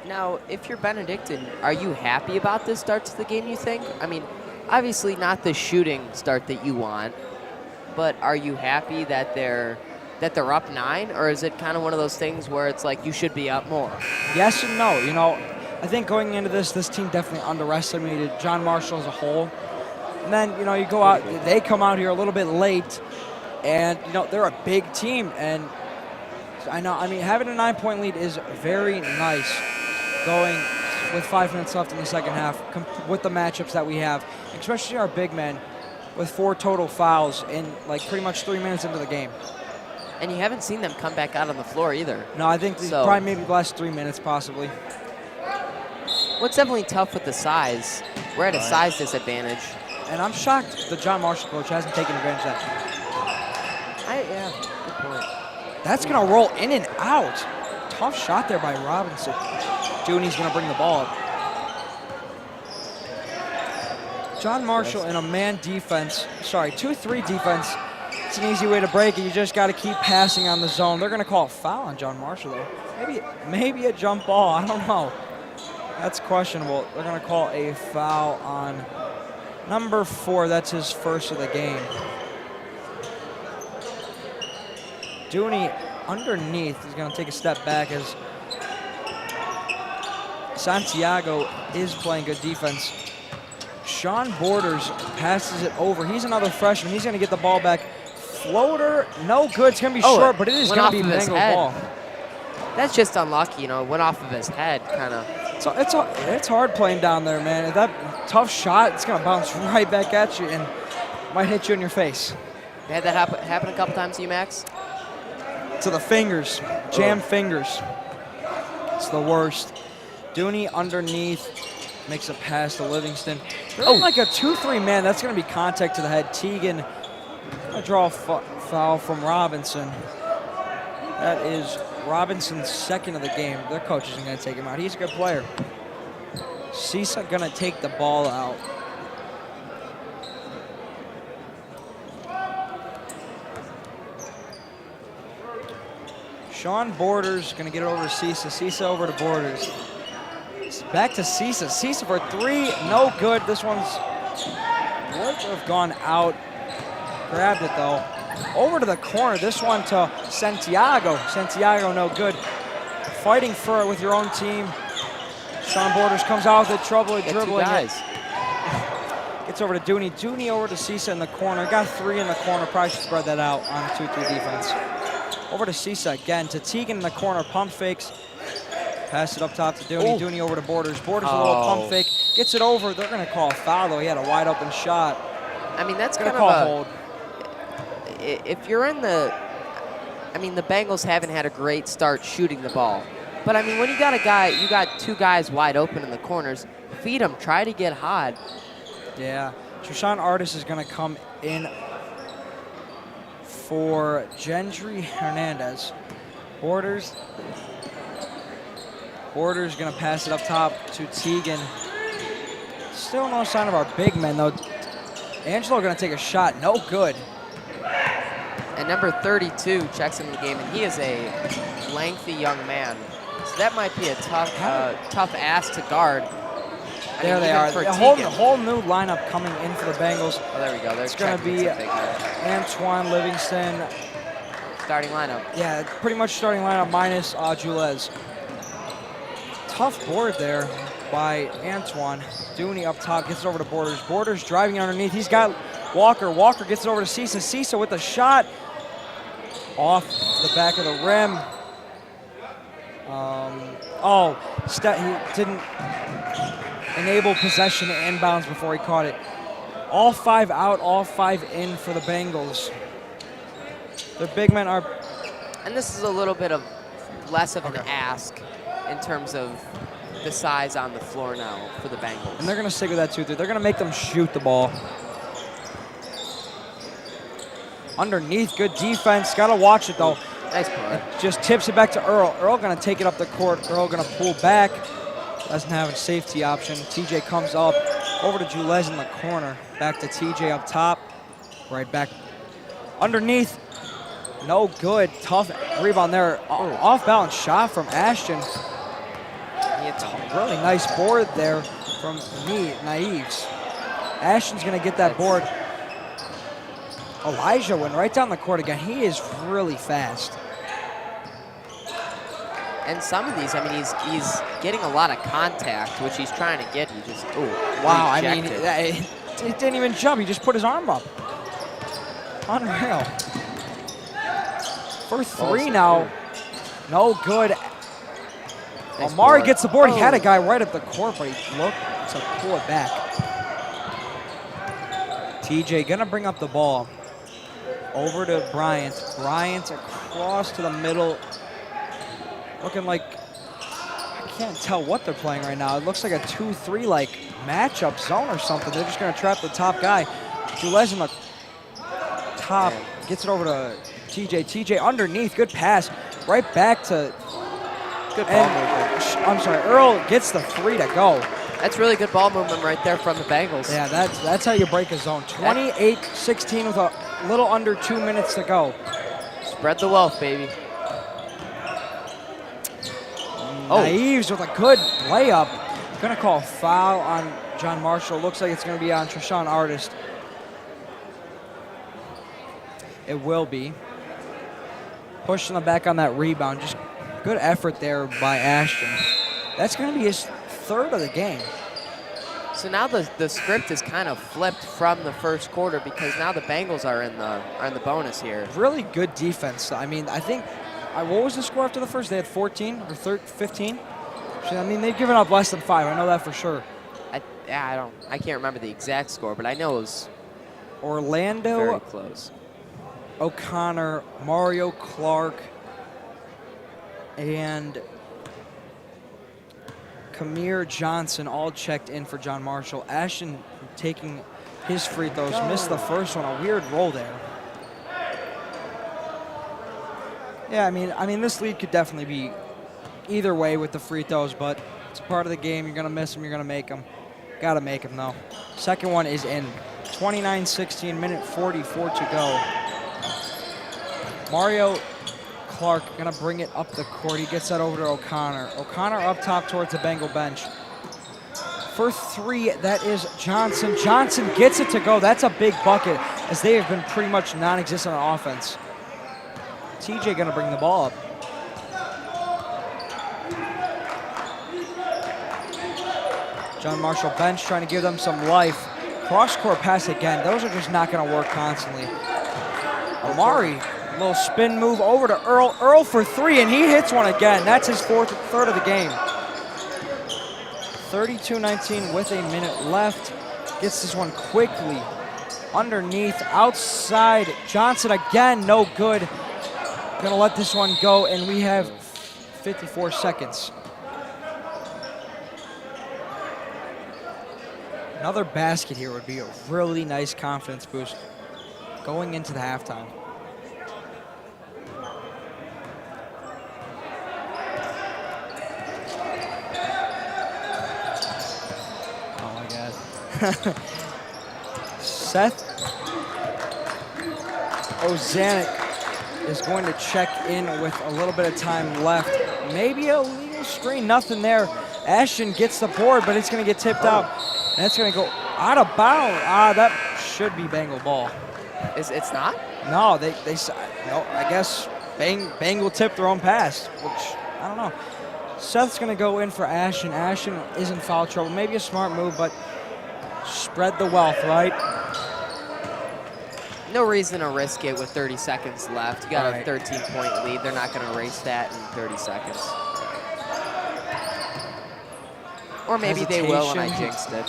S6: Now, if you're Benedictine, are you happy about this start to the game, you think? I mean, obviously not the shooting start that you want, but are you happy that they're up 9, or is it kind of one of those things where it's like you should be up more?
S5: Yes and no. You know, I think going into this team definitely underestimated John Marshall as a whole. And then, you know, you go out, they come out here a little bit late, and, you know, they're a big team. And I know, I mean, having a 9-point lead is very nice going with 5 minutes left in the second half with the matchups that we have, especially our big men with 4 total fouls in like pretty much 3 minutes into the game.
S6: And you haven't seen them come back out on the floor either.
S5: No, I think
S6: So-
S5: probably maybe the last 3 minutes possibly.
S6: What's definitely tough with the size, we're at a size disadvantage.
S5: And I'm shocked the John Marshall coach hasn't taken advantage of that.
S6: Yeah, good point.
S5: That's going to roll in and out. Tough shot there by Robinson. Dooney's going to bring the ball up. John Marshall in a man defense, 2-3 defense. It's an easy way to break it. You just got to keep passing on the zone. They're going to call a foul on John Marshall, though. Maybe a jump ball. I don't know. That's questionable. They're going to call a foul on number 4. That's his first of the game. Dooney underneath is going to take a step back as Santiago is playing good defense. Sean Borders passes it over. He's another freshman. He's going to get the ball back. Floater, no good. It's going to be short, but it is going to be Bengal ball.
S6: That's just unlucky, you know. It went off of his head, kind of.
S5: So it's hard playing down there, man. If that tough shot, it's going to bounce right back at you and might hit you in your face.
S6: You had that happen a couple times to you, Max?
S5: To the fingers, jam fingers. It's the worst. Dooney underneath makes a pass to Livingston. Like a 2-3 man. That's going to be contact to the head. Teagan going to draw a foul from Robinson. That is Robinson's second of the game. Their coach isn't going to take him out. He's a good player. Cisa going to take the ball out. Sean Borders going to get it over to Cisa. Cisa over to Borders. Back to Cisa. Cisa for 3, no good. This one's would have gone out. Grabbed it though. Over to the corner. This one to Santiago. Santiago, no good. Fighting for it with your own team. Sean Borders comes out with the trouble of dribbling it. Gets over to Dooney. Dooney over to Cisa in the corner. Got 3 in the corner. Probably should spread that out on 2-3 defense. Over to Cisa again. To Teagan in the corner. Pump fakes. Pass it up top to Dooney. Dooney over to Borders. Borders a little pump fake. Gets it over. They're going to call a foul, though. He had a wide open shot.
S6: I mean, that's
S5: going
S6: kind
S5: to
S6: of
S5: call
S6: a
S5: hold.
S6: If you're in the, I mean, the Bengals haven't had a great start shooting the ball. But, I mean, when you got a guy, you got 2 guys wide open in the corners, feed them, try to get hot.
S5: Yeah. Trishawn Artis is going to come in for Gendry Hernandez. Borders going to pass it up top to Teagan. Still no sign of our big men, though. Angelo going to take a shot. No good.
S6: And number 32 checks into the game, and he is a lengthy young man. So that might be a tough ass to guard.
S5: There they are. A whole new lineup coming in for the Bengals.
S6: Oh, there we go.
S5: It's going to be Antoine Livingston.
S6: Starting lineup.
S5: Yeah, pretty much starting lineup minus Julez. Tough board there by Antoine. Dooney up top, gets it over to Borders. Borders driving underneath. He's got Walker. Walker gets it over to Cisa. Cisa with a shot off the back of the rim. He didn't enable possession to inbounds before he caught it. All 5 out, all 5 in for the Bengals. Their big men are...
S6: And this is a little bit of less of an ask in terms of the size on the floor now for the Bengals.
S5: And they're going to stick with that 2-3. They're going to make them shoot the ball. Underneath, good defense. Got to watch it, though.
S6: Nice play.
S5: Just tips it back to Earl. Earl going to take it up the court. Earl going to pull back. Doesn't have a safety option. TJ comes up. Over to Julez in the corner. Back to TJ up top. Right back. Underneath. No good. Tough rebound there. Off-balance shot from Ashton. Really nice board there from Naives. Ashton's going to get that board. Elijah went right down the court again. He is really fast.
S6: And some of these, I mean, he's getting a lot of contact, which he's trying to get. He just,
S5: wow, I mean,
S6: rejected.
S5: it didn't even jump. He just put his arm up. Unreal. For 3 now. No good.
S2: Nice
S5: Amari
S2: board.
S5: gets the board. He had a
S2: Oh.
S5: guy right at the court, but he looked to pull it back. TJ gonna bring up the ball. Over to Bryant. Bryant across to the middle. Looking like, I can't tell what they're playing right now. It looks like a 2-3 like matchup zone or something. They're just gonna trap the top guy. Jules in the top, gets it over to TJ. TJ underneath, good pass. Right back to,
S6: Good ball movement.
S5: I'm sorry, Earl gets the 3 to go.
S6: That's really good ball movement right there from the Bengals.
S5: Yeah, that's how you break a zone. 28-16 with a little under 2 minutes to go.
S6: Spread the wealth, baby.
S5: Naives with a good layup. Gonna call a foul on John Marshall. Looks like it's gonna be on Treshawn Artist. It will be. Pushing them back on that rebound. Just good effort there by Ashton. That's gonna be his 3rd of the game.
S6: So now the script is kind of flipped from the first quarter because now the Bengals are in the bonus here.
S5: Really good defense. I mean, I think, what was the score after the first? They had 14 or 15? So, I mean, they've given up less than 5. I know that for sure.
S6: I can't remember the exact score, but I know it was
S5: Orlando
S6: very close.
S5: O'Connor, Mario Clark, and Kamir Johnson all checked in for John Marshall. Ashton taking his free throws, missed the first one. A weird roll there. Yeah, I mean, this lead could definitely be either way with the free throws, but it's a part of the game. You're gonna miss them, you're gonna make them. Gotta make them though. Second one is in. 29-16, minute 44 to go. Mario Clark gonna bring it up the court. He gets that over to O'Connor. O'Connor up top towards the Bengal bench. For 3, that is Johnson. Johnson gets it to go. That's a big bucket as they have been pretty much non-existent on offense. TJ gonna bring the ball up. John Marshall bench trying to give them some life. Cross-court pass again. Those are just not gonna work constantly. Amari, a little spin move over to Earl. Earl for 3, and he hits one again. That's his 3rd of the game. 32-19 with a minute left. Gets this one quickly. Underneath, outside. Johnson again, no good. Gonna let this one go, and we have 54 seconds. Another basket here would be a really nice confidence boost going into the halftime. Oh my God. Seth Ozanek is going to check in with a little bit of time left. Maybe a legal screen, nothing there. Ashton gets the board, but it's going to get tipped out. And it's going to go out of bounds. That should be Bengal ball.
S6: It's not?
S5: No, no, I guess Bengal tipped their own pass, which, I don't know. Seth's going to go in for Ashton. Ashton is in foul trouble. Maybe a smart move, but spread the wealth, right?
S6: No reason to risk it with 30 seconds left. You got
S5: Right.
S6: a 13-point lead. They're not going to erase that in 30 seconds. Or maybe they will, and I
S5: Hesitation.
S6: jinxed it.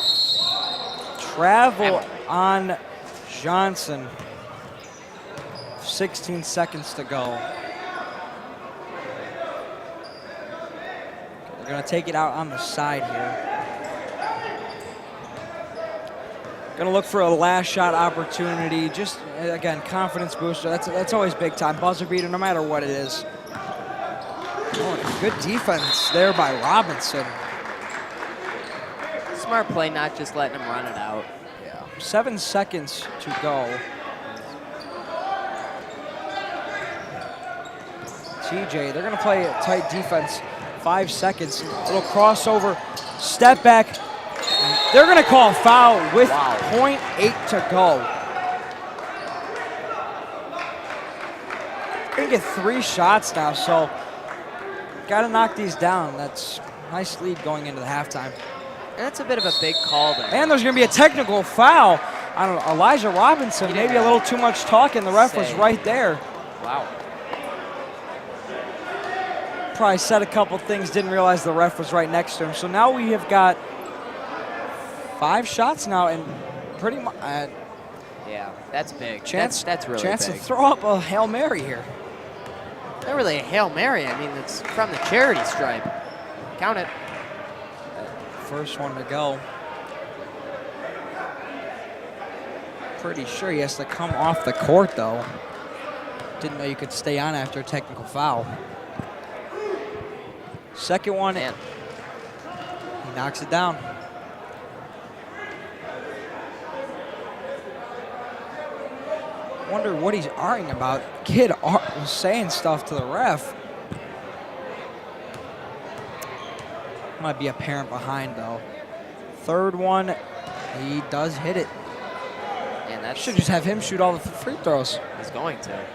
S5: Travel on Johnson. 16 seconds to go. They're going to take it out on the side here. Going to look for a last shot opportunity. Just, again, confidence booster. That's always big time. Buzzer beater, no matter what it is. Oh, good defense there by Robinson.
S6: Smart play, not just letting him run it out.
S5: Yeah. 7 seconds to go. TJ, they're going to play a tight defense. 5 seconds. Little crossover. Step back. They're going to call a foul with 0.8 to go. Going to get 3 shots now, so got to knock these down. That's a nice lead going into the halftime.
S6: And that's a bit of a big call there.
S5: And there's going to be a technical foul on Elijah Robinson. Maybe a little too much talking. The ref was right there.
S6: Wow.
S5: probably said a couple things, didn't realize the ref was right next to him. So now we have got 5 shots now, and pretty much
S6: Yeah, that's big.
S5: chance.
S6: That's really
S5: chance
S6: big.
S5: to throw up a Hail Mary here.
S6: Not really a Hail Mary. I mean, it's from the charity stripe. Count it.
S5: First one to go. Pretty sure he has to come off the court, though. Didn't know you could stay on after a technical foul. Second one,
S6: Man.
S5: he knocks it down. Wonder what he's arguing about. Kid was saying stuff to the ref. Might be a parent behind, though. Third one, he does hit it.
S6: And that
S5: Should just have him shoot all the free throws.
S6: He's going to.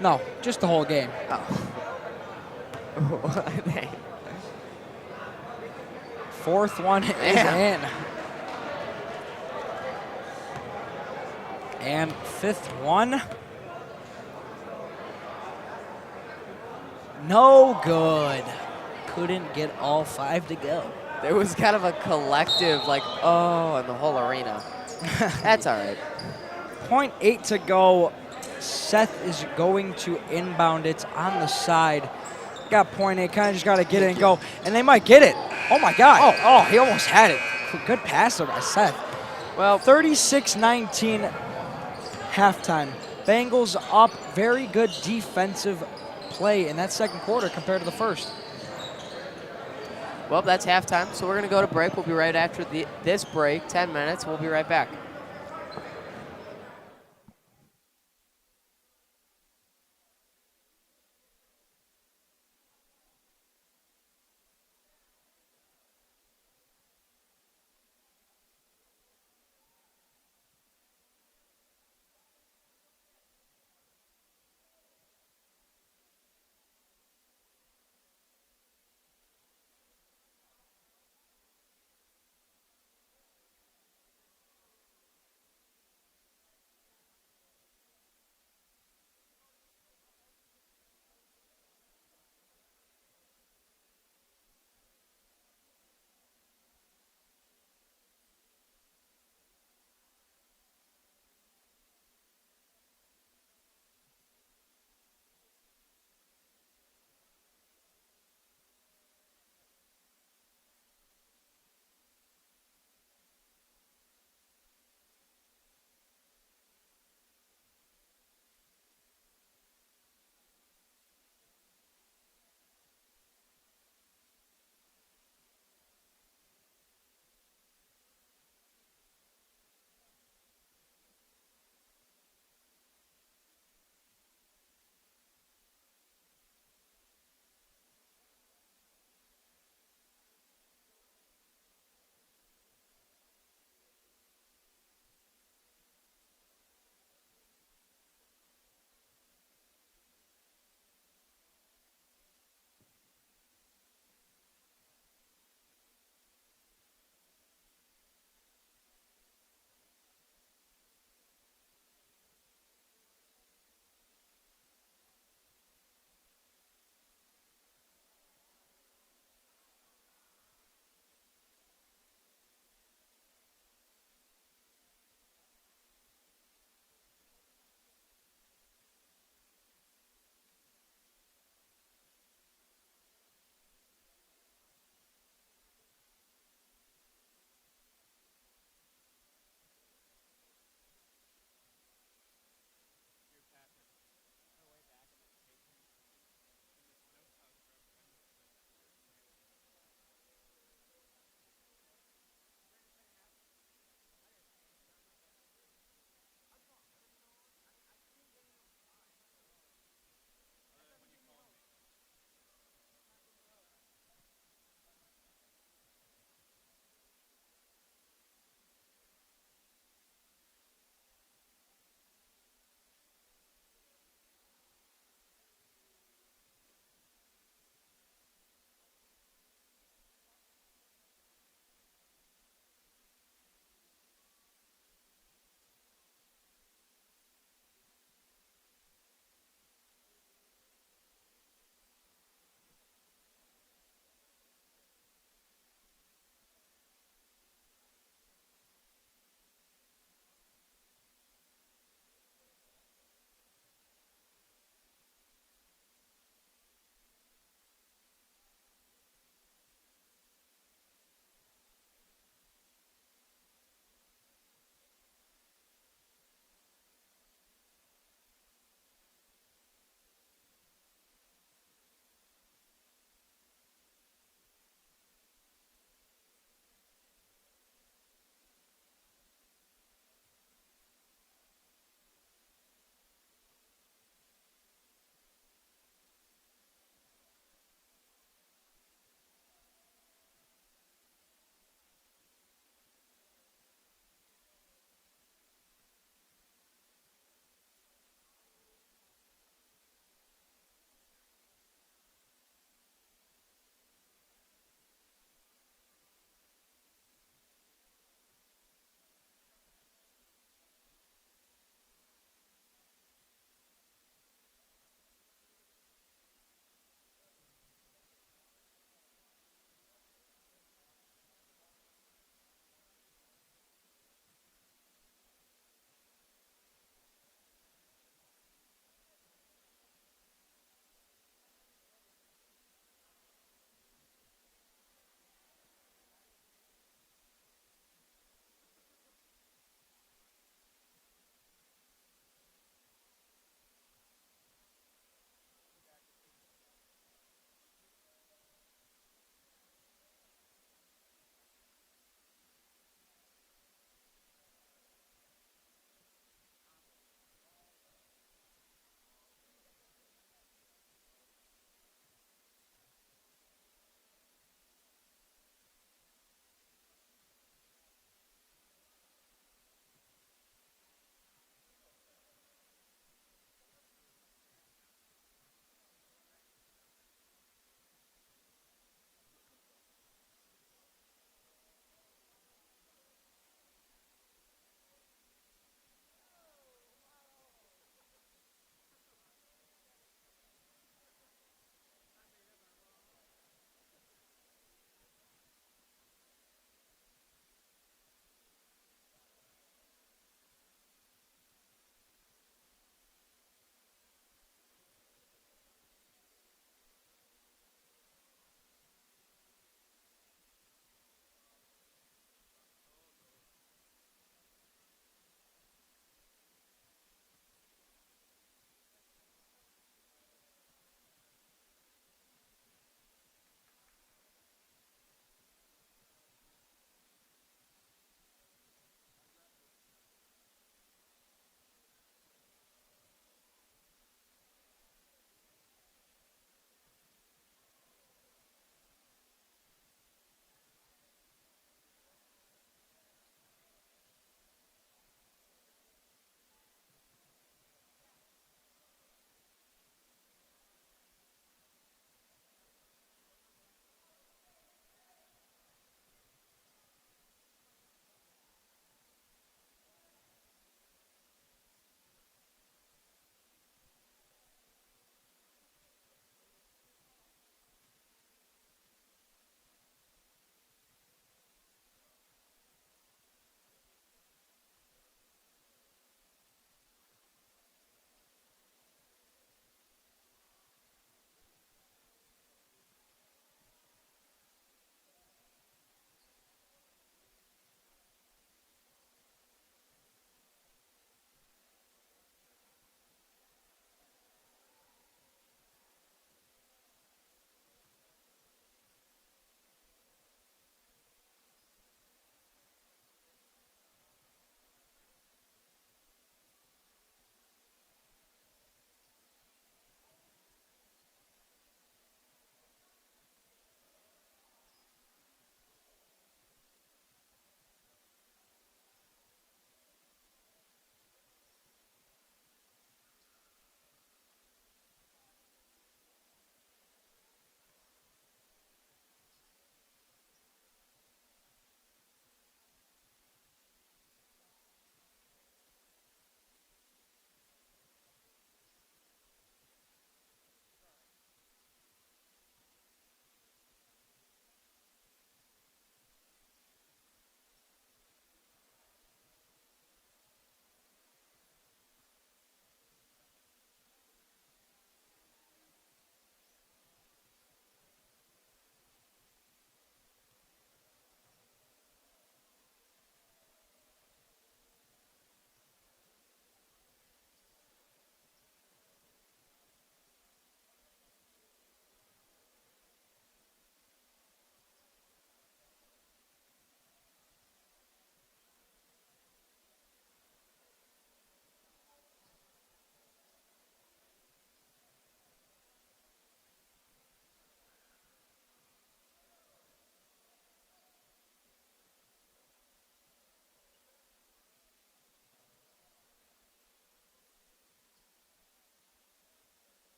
S5: No, just the whole game.
S6: Oh.
S5: Fourth one is
S6: Man.
S5: in. And fifth one. No good. Couldn't get all 5 to go.
S6: There was kind of a collective, like, oh, in the whole arena. That's all right.
S5: 0.8 to go. Seth is going to inbound it on the side. Got 0.8, kind of just got to get it and go. And they might get it. Oh, my God. Oh, he almost had it. Good pass there by Seth. Well, 36-19 halftime. Bengals up. Very good defensive play in that second quarter compared to the first.
S6: Well, that's halftime, so we're going to go to break. We'll be right after this break, 10 minutes. We'll be right back.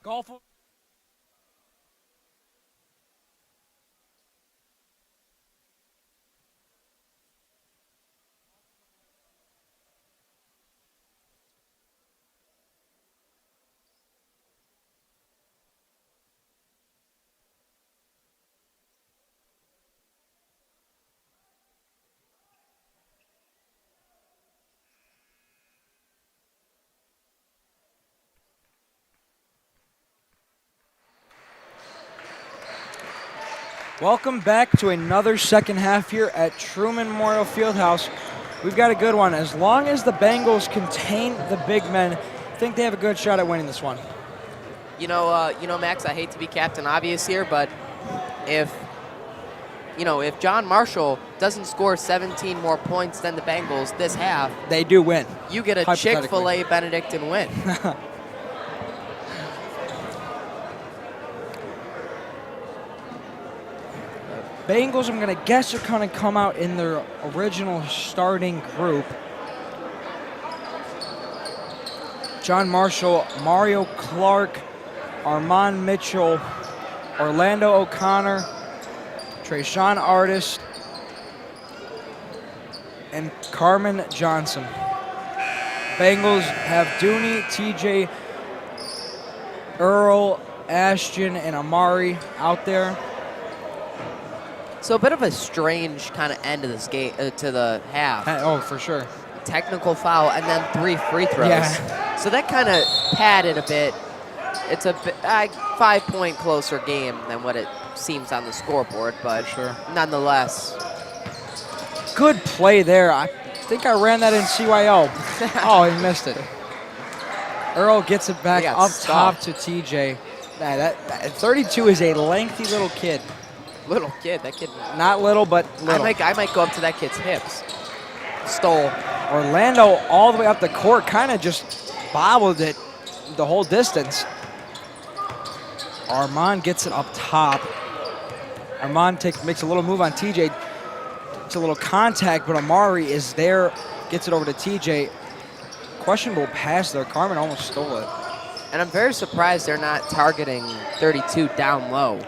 S5: Golf. Welcome back to another second half here at Trueman Memorial Field House. We've got a good one. As long as the Bengals contain the big men, I think they have a good shot at winning this one.
S6: You know, Max, I hate to be Captain Obvious here, but if John Marshall doesn't score 17 more points than the Bengals this half,
S5: they do win.
S6: You get a Chick-fil-A Benedictine win.
S5: Bengals, I'm going to guess, are going to come out in their original starting group. John Marshall, Mario Clark, Armand Mitchell, Orlando O'Connor, Trayshawn Artist, and Carmen Johnson. Bengals have Dooney, TJ, Earl, Ashton, and Amari out there.
S6: So a bit of a strange kind of end of this game to the half.
S5: Oh, for sure.
S6: Technical foul and then 3 free throws.
S5: Yeah.
S6: So that kind of padded a bit. It's a 5-point closer game than what it seems on the scoreboard, but
S5: sure.
S6: Nonetheless.
S5: Good play there. I think I ran that in CYO. Oh, he missed it. Earl gets it back up top to TJ. That 32 is a lengthy little kid.
S6: Little kid, that kid.
S5: Not little, but little.
S6: I might go up to that kid's hips. Stole.
S5: Orlando all the way up the court, kind of just bobbled it the whole distance. Armand gets it up top. Armand makes a little move on TJ. It's a little contact, but Amari is there, gets it over to TJ. Questionable pass there. Carmen almost stole it.
S6: And I'm very surprised they're not targeting 32 down low.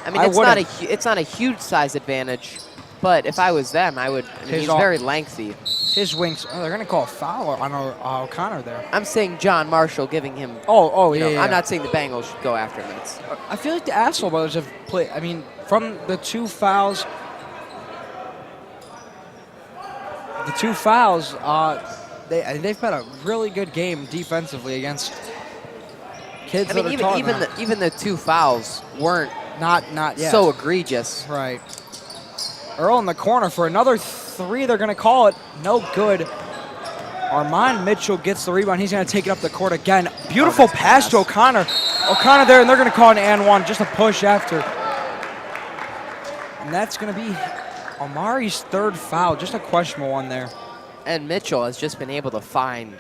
S6: I mean, it's not a huge size advantage, but if I was them, I would. He's very lengthy.
S5: His wings. Oh, they're going to call a foul on O'Connor there.
S6: I'm saying John Marshall giving him.
S5: Yeah.
S6: I'm not saying the Bengals should go after him.
S5: I feel like the Assel brothers have played. I mean, from the two fouls. They've had a really good game defensively against kids.
S6: I mean, even the 2 fouls weren't.
S5: Not yet.
S6: So egregious.
S5: Right. Earl in the corner for another 3. They're going to call it. No good. Armand Mitchell gets the rebound. He's going to take it up the court again. Beautiful pass to O'Connor. O'Connor there, and they're going to call an and one. Just a push after. And that's going to be Amari's 3rd foul. Just a questionable one there.
S6: And Mitchell has just been able to find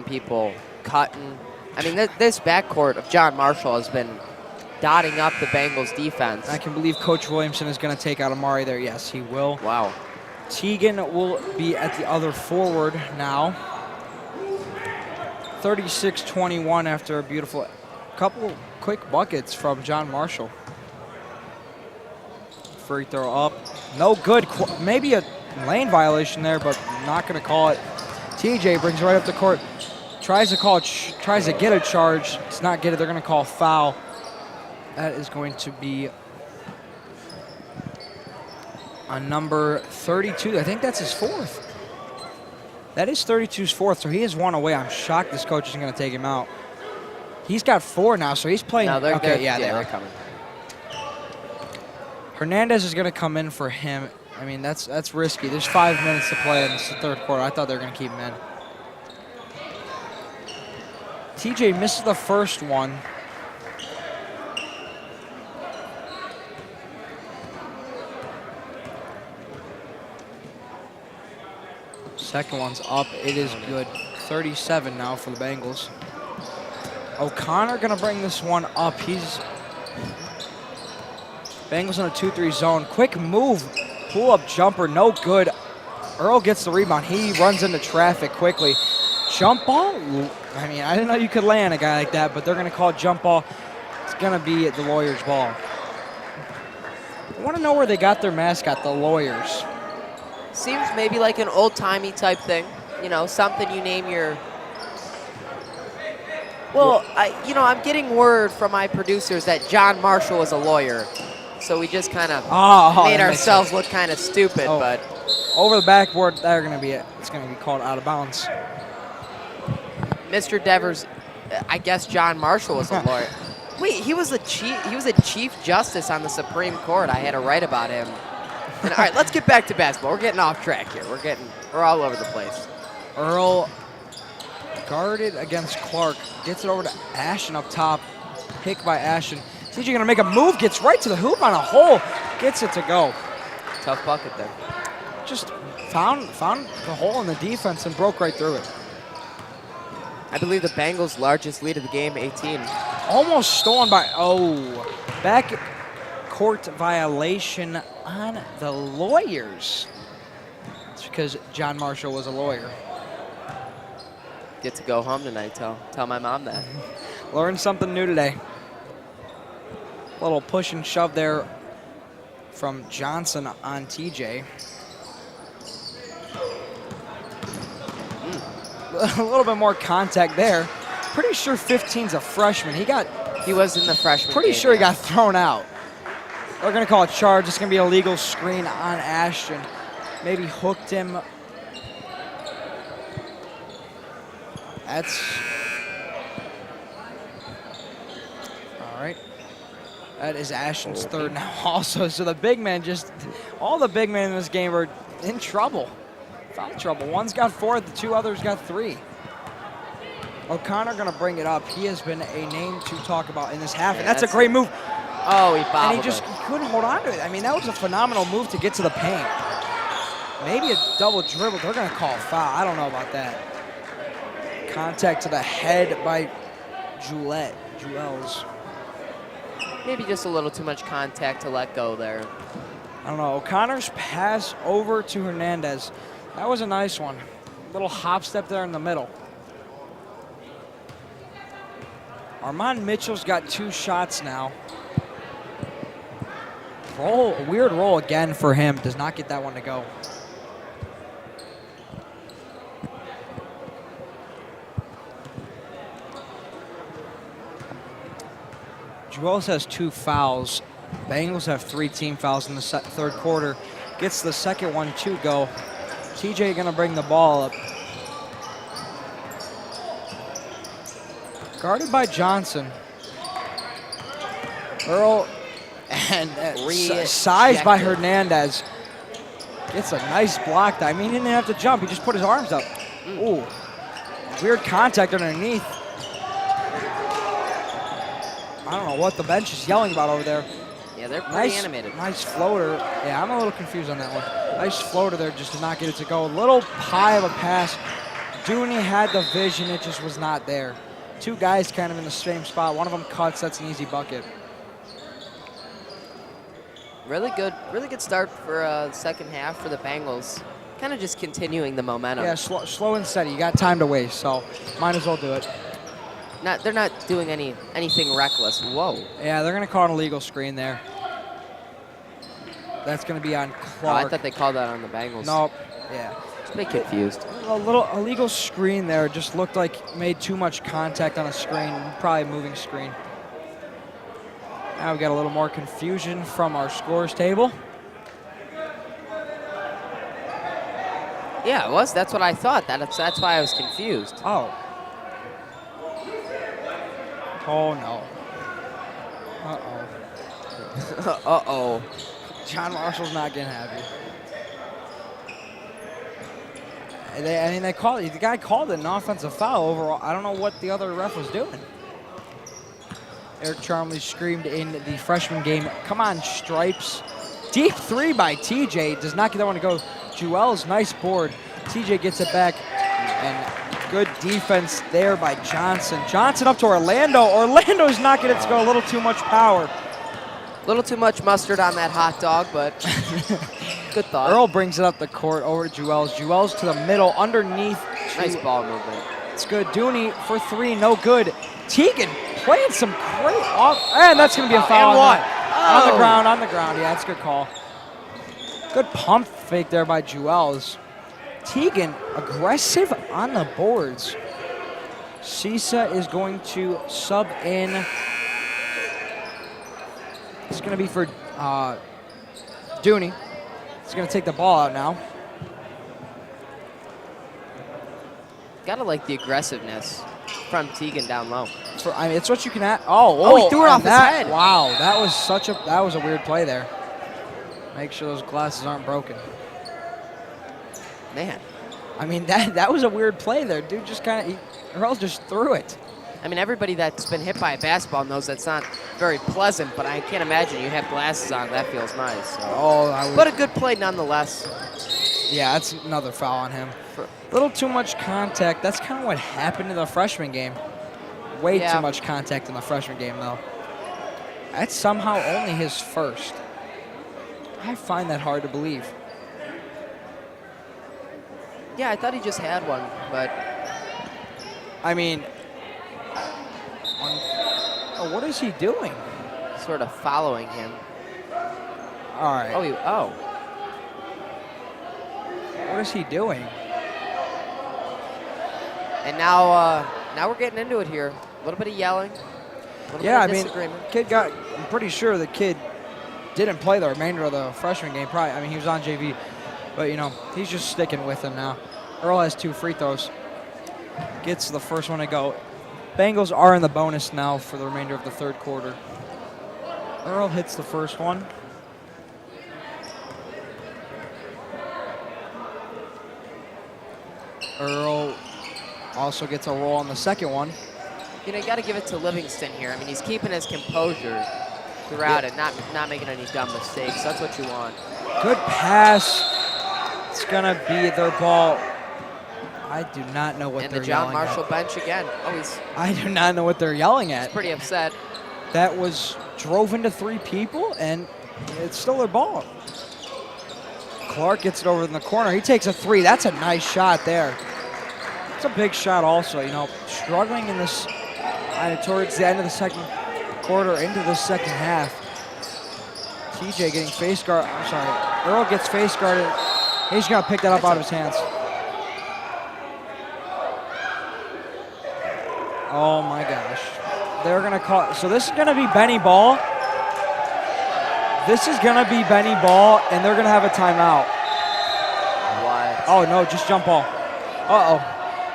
S6: people cutting. I mean, this backcourt of John Marshall has been dotting up the Bengals defense.
S5: I can believe Coach Williamson is going to take out Amari there. Yes, he will.
S6: Wow.
S5: Teagan will be at the other forward now. 36-21 after a beautiful couple quick buckets from John Marshall. Free throw up. No good. Maybe a lane violation there, but not going to call it. TJ brings it right up the court. Tries to get a charge. It's not get it. They're going to call foul. That is going to be on number 32. I think that's his 4th. That is 32's 4th, so he has 1 away. I'm shocked this coach isn't going to take him out. He's got 4 now, so he's playing.
S6: No, they're
S5: coming. Hernandez is going to come in for him. I mean, that's risky. There's 5 minutes to play in the 3rd quarter. I thought they were going to keep him in. TJ misses the first one. Second one's up. It is good. 37 now for the Bengals. O'Connor going to bring this one up. Bengals in a 2-3 zone. Quick move. Pull-up jumper. No good. Earl gets the rebound. He runs into traffic quickly. jump ball? I mean, I didn't know you could land a guy like that, but they're going to call it jump ball. It's going to be the Lawyers' ball. I want to know where they got their mascot, the Lawyers.
S6: Seems maybe like an old-timey type thing. You know, something you name your... Well, I'm getting word from my producers that John Marshall was a lawyer. So we just kind of made ourselves look kind of stupid, but...
S5: Over the backboard, it's going to be called out of bounds.
S6: Mr. Devers, I guess John Marshall was a lawyer. Wait, he was a chief justice on the Supreme Court. I had to write about him. And, all right, let's get back to basketball. We're getting off track here. We're all over the place.
S5: Earl guarded against Clark. Gets it over to Ashton up top. Pick by Ashton. TJ going to make a move. Gets right to the hoop on a hole. Gets it to go.
S6: Tough bucket there.
S5: Just found the hole in the defense and broke right through it.
S6: I believe the Bengals' largest lead of the game, 18.
S5: Almost stolen by, back court violation on the Lawyers. It's because John Marshall was a lawyer.
S6: Get to go home tonight, tell my mom that.
S5: Learned something new today. Little push and shove there from Johnson on TJ. A little bit more contact there. Pretty sure 15's a freshman.
S6: He was in the freshman
S5: Pretty
S6: game,
S5: sure he got thrown out. They're going to call a charge. It's going to be a legal screen on Ashton. Maybe hooked him. That's... All right. That is Ashton's third now also. So the big men all the big men in this game are in trouble. Foul trouble. One's got 4, the 2 others got 3. O'Connor going to bring it up. He has been a name to talk about in this half, and that's a great move.
S6: Oh, he bobbled
S5: And he couldn't hold on to it. I mean, that was a phenomenal move to get to the paint. Maybe a double dribble. They're going to call a foul. I don't know about that. Contact to the head by Juels.
S6: Maybe just a little too much contact to let go there.
S5: I don't know. O'Connor's pass over to Hernandez. That was a nice one. Little hop step there in the middle. Armand Mitchell's got 2 shots now. A weird roll again for him. Does not get that one to go. Juels has 2 fouls. Bengals have 3 team fouls in the third quarter. Gets the second one to go. TJ going to bring the ball up. Guarded by Johnson. Earl and sized by Hernandez. Gets a nice block. I mean, he didn't have to jump. He just put his arms up. Ooh. Weird contact underneath. I don't know what the bench is yelling about over there.
S6: Yeah, they're pretty animated.
S5: Nice floater. Yeah, I'm a little confused on that one. Nice floater there just to not get it to go. A little pie of a pass. Dooney had the vision. It just was not there. 2 guys kind of in the same spot. One of them cuts. That's an easy bucket.
S6: Really good start for the second half for the Bengals. Kind of just continuing the momentum.
S5: Yeah, slow and steady. You got time to waste, so might as well do it.
S6: They're not doing anything reckless. Whoa.
S5: Yeah, they're going to call an illegal screen there. That's going to be on Clark.
S6: Oh, I thought they called that on the Bengals.
S5: Nope. Yeah.
S6: Just a bit confused.
S5: A little illegal screen there. Just looked like made too much contact on a screen. Probably a moving screen. Now we got a little more confusion from our scores table.
S6: Yeah, it was. That's what I thought. That's why I was confused.
S5: Oh. Oh, no. Uh-oh.
S6: Uh-oh.
S5: John Marshall's not getting happy. The guy called it an offensive foul overall. I don't know what the other ref was doing. Eric Charmley screamed in the freshman game, "Come on, Stripes." Deep 3 by TJ. Does not get that one to go. Juels, nice board. TJ gets it back. And good defense there by Johnson. Johnson up to Orlando. Orlando's not getting it to go. A little too much power.
S6: A little too much mustard on that hot dog, but good thought.
S5: Earl brings it up the court over to Juels. Juels to the middle, underneath.
S6: Nice ball movement.
S5: That's good. Dooney for 3, no good. Teagan playing some great off, and that's going to be a foul.
S6: And one.
S5: On the ground, on the ground. Yeah, that's a good call. Good pump fake there by Jewels. Teagan aggressive on the boards. Cisa is going to sub in. It's going to be for Dooney. He's going to take the ball out now.
S6: Gotta like the aggressiveness from Teagan down low.
S5: I mean, it's what you can add.
S6: Oh, he threw it off his head.
S5: Wow, that was a weird play there. Make sure those glasses aren't broken.
S6: Man.
S5: I mean, that was a weird play there. Dude just Earl just threw it.
S6: I mean, everybody that's been hit by a basketball knows that's not very pleasant, but I can't imagine you have glasses on. That feels nice. So. But a good play nonetheless.
S5: Yeah, that's another foul on him. A little too much contact. That's kind of what happened in the freshman game. Way too much contact in the freshman game, though. That's somehow only his first. I find that hard to believe.
S6: Yeah, I thought he just had one, but...
S5: I mean... what is he doing?
S6: Sort of following him.
S5: All right. What is he doing?
S6: And now we're getting into it here. A little bit of yelling. A little bit of disagreement.
S5: I'm pretty sure the kid didn't play the remainder of the freshman game. Probably, I mean, he was on JV. But, he's just sticking with him now. Earl has 2 free throws. Gets the first one to go. Bengals are in the bonus now for the remainder of the third quarter. Earl hits the first one. Earl also gets a roll on the second one.
S6: You got to give it to Livingston here. I mean, he's keeping his composure throughout it, not making any dumb mistakes. That's what you want.
S5: Good pass. It's going to be their ball. I do not know what they're yelling at.
S6: And the John Marshall bench again.
S5: I do not know what they're yelling at.
S6: He's pretty upset.
S5: That was drove into 3 people, and it's still their ball. Clark gets it over in the corner. He takes a 3. That's a nice shot there. It's a big shot also, struggling in this towards the end of the second quarter into the second half. TJ getting face guard. I'm sorry. Earl gets face guarded. He's going to pick that up out of his hands. Oh my gosh. They're going to call. So this is going to be Benny Ball. This is going to be Benny Ball, and they're going to have a timeout.
S6: What?
S5: Oh, no, just jump ball. Uh-oh.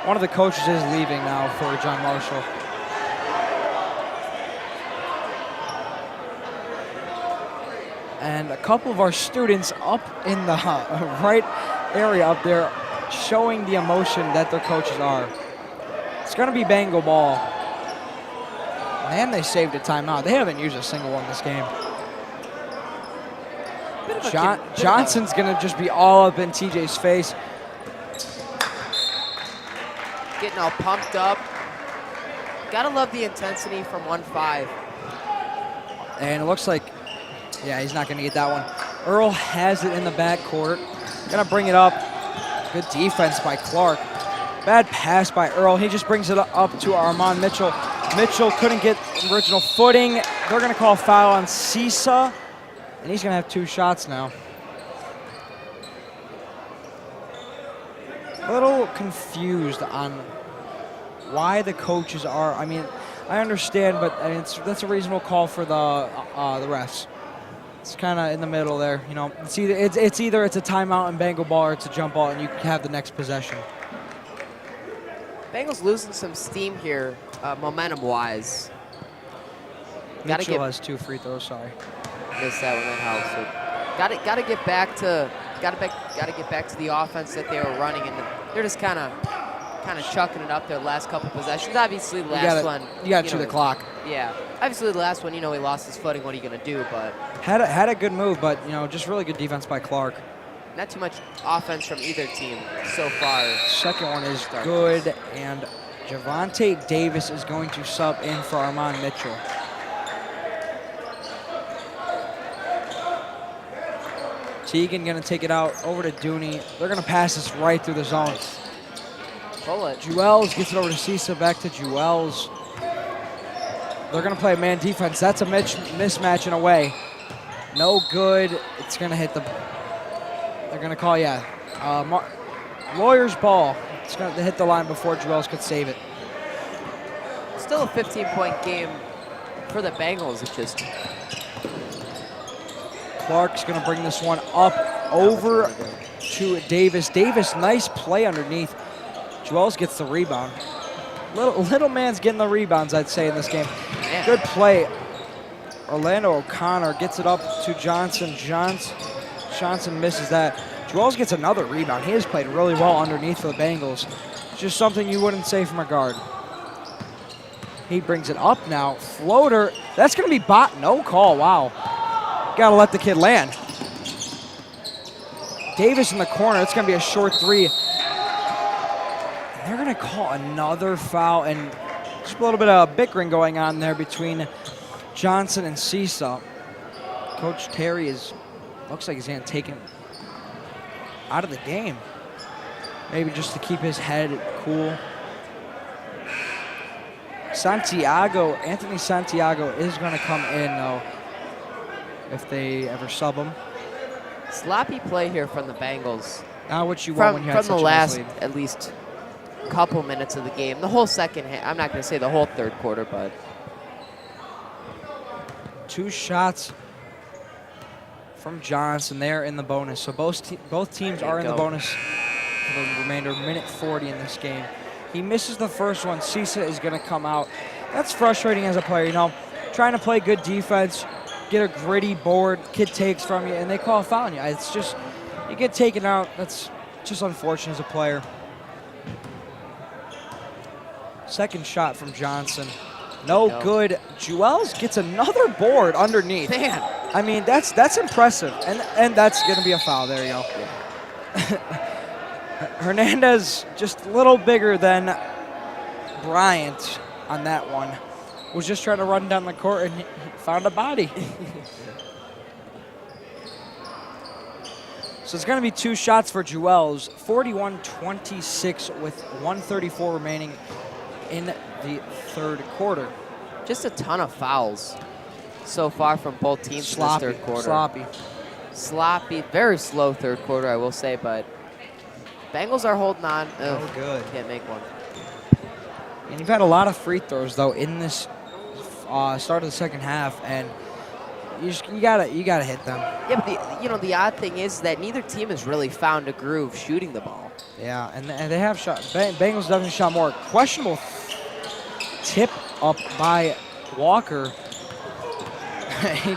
S5: One of the coaches is leaving now for John Marshall. And a couple of our students up in the right area up there showing the emotion that their coaches are. It's going to be Bengal ball. Man, they saved a timeout. They haven't used a single one this game. Johnson's going to just be all up in TJ's face.
S6: Getting all pumped up. Gotta love the intensity from 1-5.
S5: And it looks like, yeah, he's not going to get that one. Earl has it in the backcourt. Going to bring it up. Good defense by Clark. Bad pass by Earl. He just brings it up to Armand Mitchell. Mitchell couldn't get original footing. They're going to call a foul on Cisa, and he's going to have 2 shots now. A little confused on why the coaches are. I mean, I understand, but I mean, that's a reasonable call for the refs. It's kind of in the middle there. It's either it's a timeout and Bengal ball, or it's a jump ball, and you have the next possession.
S6: Bengals losing some steam here, momentum-wise.
S5: Mitchell has 2 free throws. Sorry,
S6: missed that one. That helps. Got to get back to the offense that they were running, and they're just kind of chucking it up their last couple possessions. Obviously, the last one.
S5: You got to chew the clock.
S6: Yeah. Obviously, the last one, he lost his footing. What are you going to do? But
S5: had a good move, but just really good defense by Clark.
S6: Not too much offense from either team so far.
S5: Second one is good, and Javante Davis is going to sub in for Armand Mitchell. Teagan going to take it out over to Dooney. They're going to pass this right through the zone.
S6: Pull it.
S5: Jewels gets it over to Cisa, back to Jewels. They're going to play man defense. That's a mismatch in a way. No good. It's going to hit the, they're going to call, Lawyer's ball. It's going to hit the line before Jewels could save it.
S6: Still a 15-point game for the Bengals. It's just
S5: Clark's going to bring this one up over to Davis. Davis, nice play underneath. Jewels gets the rebound. Little man's getting the rebounds, I'd say, in this game.
S6: Man.
S5: Good play. Orlando O'Connor gets it up to Johnson. Johnson misses that. Jewels gets another rebound. He has played really well underneath for the Bengals. Just something you wouldn't say from a guard. He brings it up now. Floater. That's going to be no call. Wow. Got to let the kid land. Davis in the corner. It's going to be a short three. They're going to call another foul, and just a little bit of bickering going on there between Johnson and Cisa. Coach Terry looks like he's going to take him out of the game. Maybe just to keep his head cool. Anthony Santiago is going to come in, though, if they ever sub him.
S6: sloppy play here from the Bengals.
S5: Not what you want when you have
S6: from
S5: such
S6: the
S5: a
S6: last
S5: lead.
S6: at least couple minutes of the game. The whole second half, I'm not going to say the whole third quarter, but
S5: 2 shots from Johnson there in the bonus. So both teams are in the bonus for the remainder of minute 40 in this game. He misses the first one. Cisa is going to come out. That's frustrating as a player, you know, trying to play good defense, get a gritty board, kid takes from you, and they call a foul on you. It's just, you get taken out. That's just unfortunate as a player. Second shot from Johnson. No good. Jewels gets another board underneath.
S6: Man.
S5: I mean, that's impressive. And that's going to be a foul. There you go. Hernandez just a little bigger than Bryant on that one. Was just trying to run down the court and he found a body. So it's going to be 2 shots for Jewels. 41-26 with 1:34 remaining in the third quarter.
S6: Just a ton of fouls so far from both teams in this third quarter. Sloppy, very slow third quarter, I will say, but Bengals are holding on.
S5: Oh, good.
S6: Can't make one.
S5: And you've had a lot of free throws though in this start of the second half, and you gotta hit them.
S6: Yeah, but the odd thing is that neither team has really found a groove shooting the ball.
S5: Yeah, and they have shot. Bengals definitely shot more. Questionable tip up by Walker. He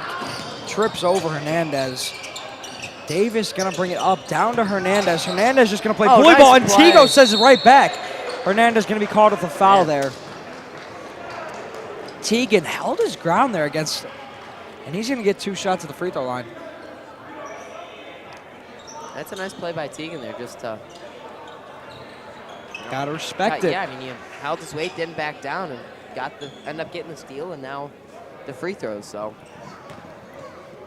S5: trips over Hernandez. Davis gonna bring it up down to Hernandez. Hernandez just gonna play bully ball, and
S6: play.
S5: Tigo says it right back. Hernandez gonna be called with a foul there. Teagan held his ground there against, and he's gonna get 2 shots at the free throw line.
S6: That's a nice play by Teagan there, just to
S5: Gotta respect it.
S6: Yeah, I mean, he held his weight, didn't back down, and ended up getting the steal, and now the free throws. So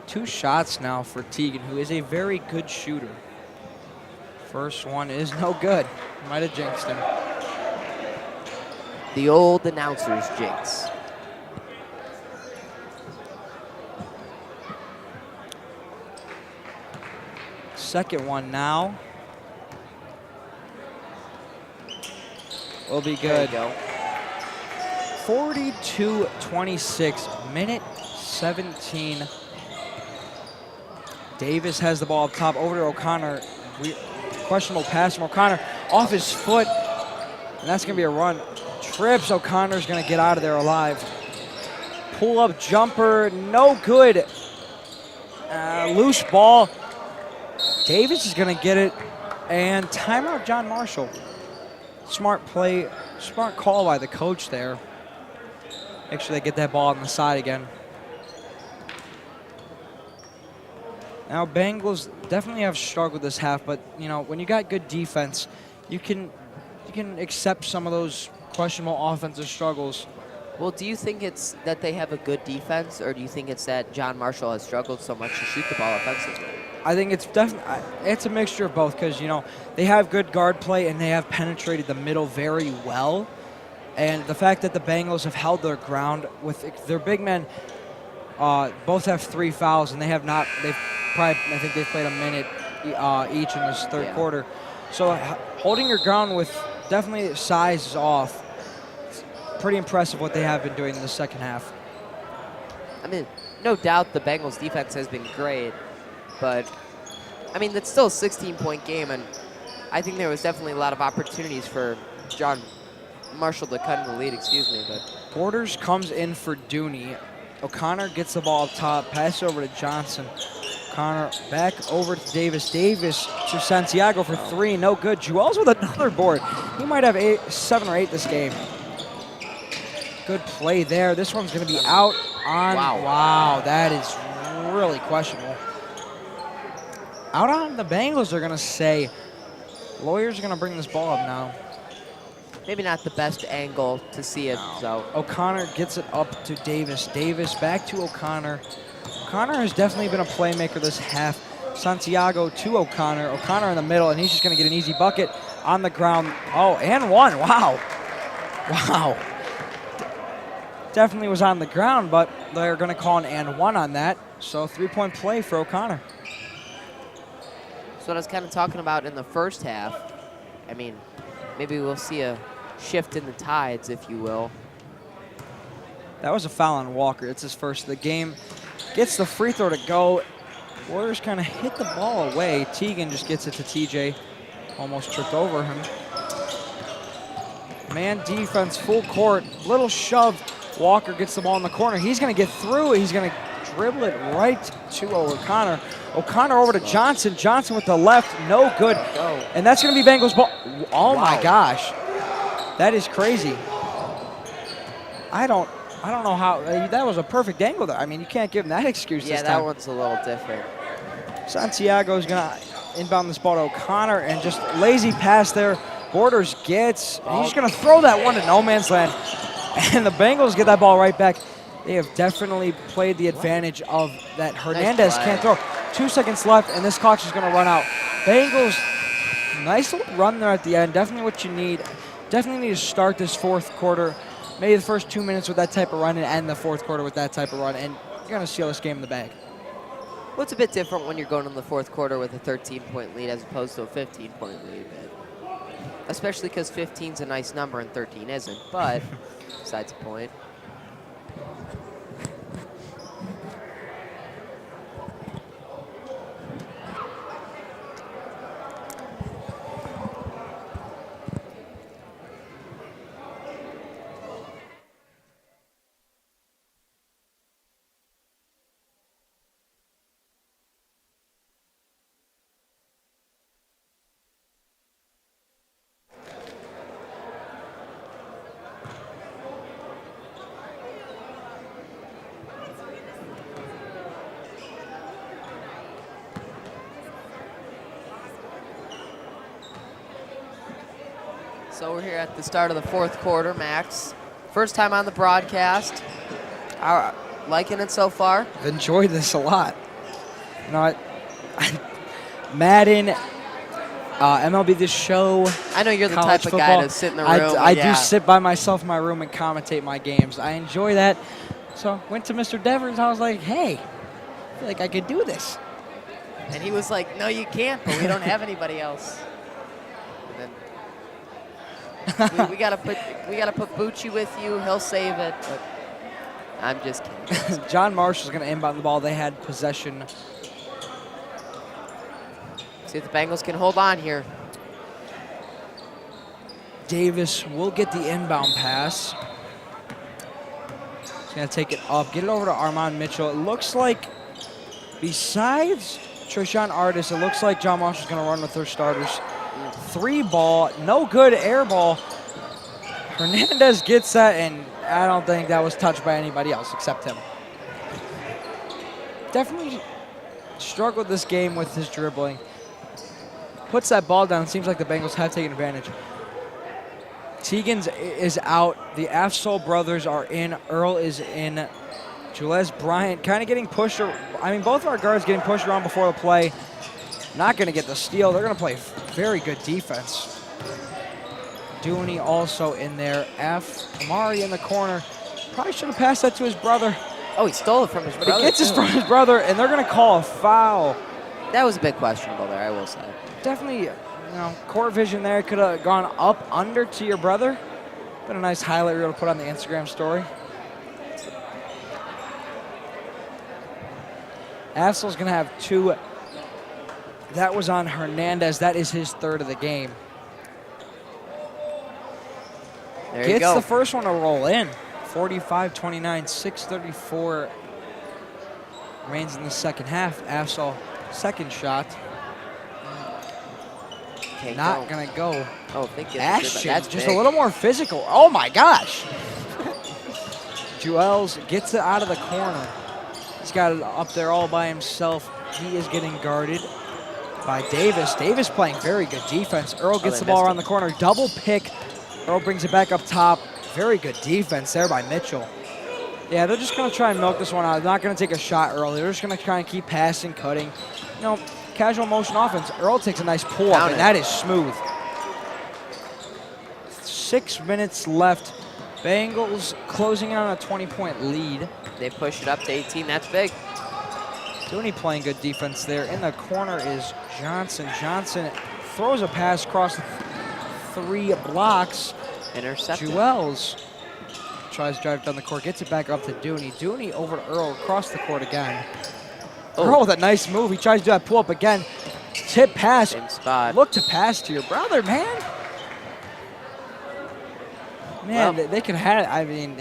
S5: 2 shots now for Teagan, who is a very good shooter. First one is no good. Might have jinxed him.
S6: the old announcer's jinx.
S5: Second one now. Will be good.
S6: There you go.
S5: 42-26, minute 17. Davis has the ball up top, over to O'Connor. Questionable pass from O'Connor, off his foot, and that's gonna be a run. Trips, O'Connor's gonna get out of there alive. Pull up jumper, no good. Loose ball. Davis is gonna get it, and timeout John Marshall. Smart play, smart call by the coach there. Make sure they get that ball on the side again. Now Bengals definitely have struggled this half, but you know, when you got good defense, you can accept some of those questionable offensive struggles.
S6: Well, do you think it's that they have a good defense, or do you think it's that John Marshall has struggled so much to shoot the ball offensively?
S5: I think it's definitely it's a mixture of both because, you know, they have good guard play and they have penetrated the middle very well. And the fact that the Bengals have held their ground with their big men, both have 3 fouls, and they have not. I think they've played a minute each in this third quarter. So holding your ground with definitely size is off. It's pretty impressive what they have been doing in the second half.
S6: I mean, no doubt the Bengals defense has been great, but I mean, that's still a 16-point game, and I think there was definitely a lot of opportunities for John Marshall to cut in the lead, but
S5: Borders comes in for Dooney. O'Connor gets the ball up top, pass over to Johnson. O'Connor back over to Davis. Davis to Santiago for 3, no good. Jewell's with another board. He might have 7 or 8 this game. Good play there. This one's going to be out on. Wow, that is really questionable. Out on the Bengals, they're going to say. Lawyers are going to bring this ball up now.
S6: maybe not the best angle to see it. So
S5: O'Connor gets it up to Davis. Davis back to O'Connor. O'Connor has definitely been a playmaker this half. Santiago to O'Connor. O'Connor in the middle, and he's just going to get an easy bucket on the ground. Oh, and one. Wow. Wow. Definitely was on the ground, but they're going to call an and one on that. So 3-point play for O'Connor.
S6: So what I was kind of talking about in the first half. I mean, maybe we'll see a shift in the tides, if you will.
S5: That was a foul on Walker. It's his first of the game. Gets the free throw to go. Warriors kind of hit the ball away. Teagan just gets it to TJ. Almost tripped over him. Man defense, full court. Little shove. Walker gets the ball in the corner. He's going to get through. He's going to dribble it right to O'Connor. O'Connor over to Johnson. Johnson with the left. No good. And that's going to be Bengals ball. Oh, my gosh. That is crazy. I don't know how. That was a perfect angle there. I mean, you can't give him that excuse this time.
S6: Yeah, that one's a little different.
S5: Santiago's going to inbound this ball to O'Connor, and just lazy pass there. Borders gets. And he's going to throw that one to no man's land. And the Bengals get that ball right back. They have definitely played the advantage of that. Hernandez can't throw. 2 seconds left, and this clock's just going to run out. Bengals, nice little run there at the end. Definitely what you need. Definitely need to start this fourth quarter. Maybe the first 2 minutes with that type of run and end the fourth quarter with that type of run, and you're going to seal this game in the bag.
S6: Well, it's a bit different when you're going in the fourth quarter with a 13-point lead as opposed to a 15-point lead. Especially because 15's a nice number and 13 isn't, but besides the point. So we're here at the start of the fourth quarter, Max. First time on the broadcast. Liking it so far?
S5: I've enjoyed this a lot. You know, Madden, MLB The Show.
S6: I know you're the
S5: college
S6: type of
S5: football.
S6: guy to sit in the room.
S5: I do sit by myself in my room and commentate my games. I enjoy that. So went to Mr. Devers. I was like, hey, I feel like I could do this.
S6: And he was like, no, you can't, but we don't have anybody else. And then we gotta put Bucci with you. He'll save it. But I'm just kidding.
S5: John Marshall's going to inbound the ball. They had possession.
S6: See if the Bengals can hold on here.
S5: Davis will get the inbound pass. He's going to take it up, get it over to Armand Mitchell. It looks like, besides Trishawn Artis, it looks like John Marshall's going to run with their starters. 3 ball, no good, air ball. Hernandez gets that, and I don't think that was touched by anybody else except him. Definitely struggled this game with his dribbling. Puts that ball down. Seems like the Bengals have taken advantage. Teagan is out. The Afsol brothers are in. Earl is in. Jules Bryant kind of getting pushed. I mean, both of our guards getting pushed around before the play. Not going to get the steal. They're going to play very good defense. Dooney also in there. Amari in the corner. Probably should have passed that to his brother.
S6: Oh, he stole it from his
S5: But
S6: brother.
S5: he gets it
S6: too.
S5: from his brother, and they're going to call a foul.
S6: That was a bit questionable there, I will say.
S5: Definitely, court vision there. Could have gone up, under to your brother. Been a nice highlight reel to put on the Instagram story. Afzel's going to have 2. That was on Hernandez. That is his 3rd of the game.
S6: There you
S5: Gets
S6: go.
S5: the first one to roll in. 45-29, 6:34 remains in the second half. Afzel, second shot.
S6: Can't
S5: Not
S6: go.
S5: going to go.
S6: Oh, thank you.
S5: Ashton,
S6: That's
S5: just
S6: big.
S5: a little more physical. Oh my gosh. Juels gets it out of the corner. He's got it up there all by himself. He is getting guarded by Davis. Davis playing very good defense. Earl gets
S6: they
S5: the ball
S6: missed
S5: around
S6: him.
S5: the corner. Double pick. Earl brings it back up top. Very good defense there by Mitchell. Yeah, they're just going to try and milk this one out. They're not going to take a shot early. They're just going to try and keep passing, cutting. Casual motion offense. Earl takes a nice pull-up,
S6: Count
S5: and
S6: it.
S5: that is smooth. 6 minutes left. Bengals closing in on a 20-point lead.
S6: They push it up to 18. That's big.
S5: Dooney playing good defense there. In the corner is Johnson. Johnson throws a pass across 3 blocks.
S6: Intercepted.
S5: Juels tries to drive down the court, gets it back up to Dooney. Dooney over to Earl, across the court again.
S6: Oh.
S5: Earl with a nice move. He tries to do that pull-up again. Tip pass.
S6: Same spot.
S5: Look to pass to your brother, man. Man,
S6: Well.
S5: they can have. I mean,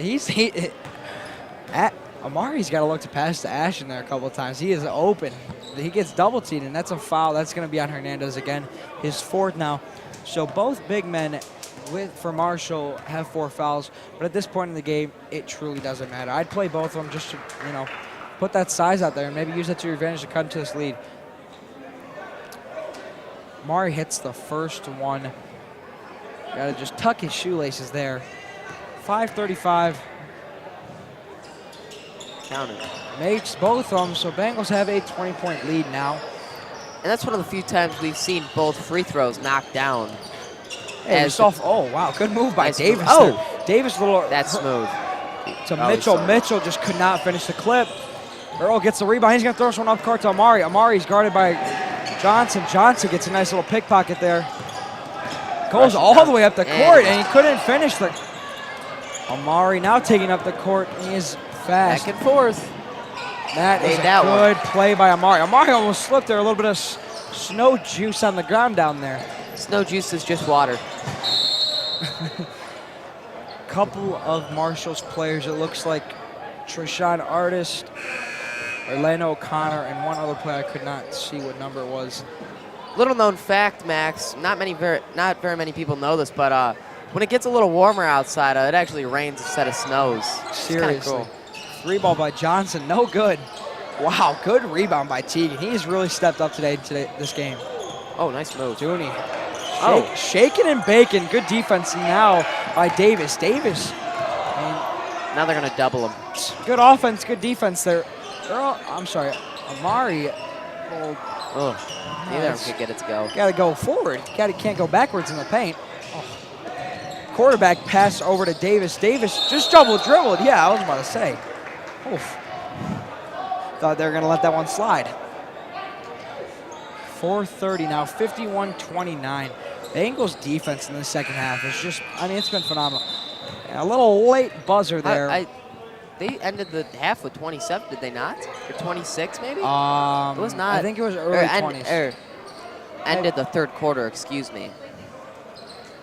S5: Amari's got to look to pass to Ashton there a couple of times. He is open. He gets double teamed, and that's a foul. That's going to be on Hernandez again. His 4th now. So both big men for Marshall have 4 fouls. But at this point in the game, it truly doesn't matter. I'd play both of them just to, put that size out there and maybe use that to your advantage to cut into this lead. Amari hits the first one. Got to just tuck his shoelaces there. 5:35.
S6: Count it.
S5: Makes both of them, so Bengals have a 20-point lead now.
S6: And that's one of the few times we've seen both free throws knocked down.
S5: Hey,
S6: As
S5: oh, wow, good move by
S6: Nice
S5: Davis.
S6: move. Oh.
S5: there. Davis, little
S6: That's smooth.
S5: to
S6: Oh, he
S5: Mitchell.
S6: saw it.
S5: Mitchell just could not finish the clip. Earl gets the rebound. He's going to throw this one up court to Amari. Amari's guarded by Johnson. Johnson gets a nice little pickpocket there. Goes all the way up the court, and he couldn't finish the. Amari now taking up the court. He is fast.
S6: Back and forth.
S5: That is
S6: Made
S5: a
S6: that
S5: good play by Amari. Amari almost slipped there. A little bit of snow juice on the ground down there.
S6: Snow juice is just water.
S5: Couple of Marshall's players, it looks like Treshawn Artist, Orlando O'Connor, and one other player I could not see what number it was.
S6: Little known fact, Max. Not very many people know this, but when it gets a little warmer outside, it actually rains instead of snows. It's kinda
S5: Seriously.
S6: cool.
S5: 3 ball by Johnson, no good. Wow, good rebound by Teagan. He's really stepped up today this game.
S6: Oh, nice move.
S5: Dooney.
S6: Oh.
S5: Shaking and baking. Good defense now by Davis. Davis. And
S6: Now they're gonna double him.
S5: good offense, good defense there. Amari.
S6: Oh, neither of
S5: Nice.
S6: them could get it to go.
S5: Got to go forward. Can't go backwards in the paint. Oh. Quarterback pass over to Davis. Davis just double dribbled. Yeah, I was about to say. Oof. Thought they were going to let that one slide. 4:30 now, 51-29. Bengals defense in the second half is just, it's been phenomenal. And a little late buzzer there.
S6: They ended the half with 27, did they not? Or 26 maybe?
S5: It
S6: was not.
S5: I think it was early 20s.
S6: Ended the third quarter, excuse me.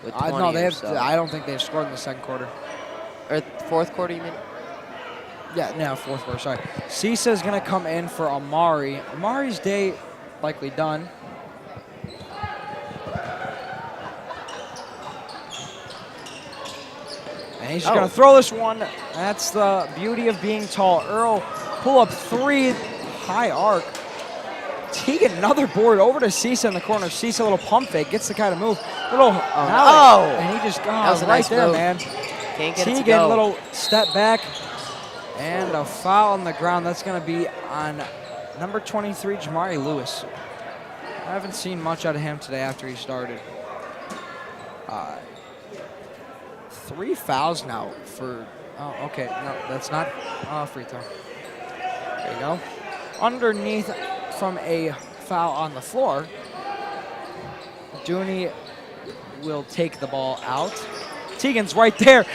S6: With 20
S5: No,
S6: or so.
S5: I don't think they've scored in the second quarter.
S6: Or fourth quarter, you mean?
S5: Yeah, no, fourth quarter, sorry. Cisa's going to come in for Amari. Amari's day likely done. And he's just going to throw this one. That's the beauty of being tall. Earl, pull up 3, high arc. Teagan, another board over to Cisa in the corner. Cisa, a little pump fake, gets the kind of move. And he just
S6: That was a
S5: right
S6: nice
S5: there,
S6: move.
S5: man.
S6: Can't get it to
S5: Teagan,
S6: go.
S5: little step back. And a foul on the ground. That's going to be on number 23, Jamari Lewis. Haven't seen much out of him today after he started. 3 fouls now for, oh, okay, no, that's not a free throw. There you go. Underneath from a foul on the floor, Dooney will take the ball out. Teagan's right there.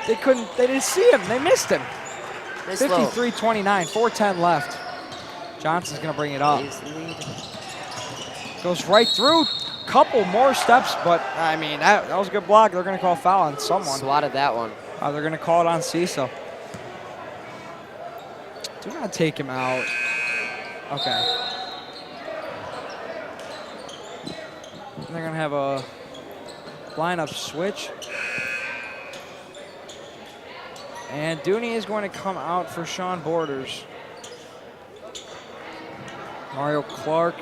S5: They didn't see him. They missed him. 53-29, 4:10 left. Johnson's gonna bring it up. Goes right through. Couple more steps, but I mean, that was a good block. They're gonna call foul on someone.
S6: Swatted that one.
S5: They're gonna call it on Cecil. Do not take him out. Okay. And they're gonna have a lineup switch. And Dooney is going to come out for Sean Borders. Mario Clark,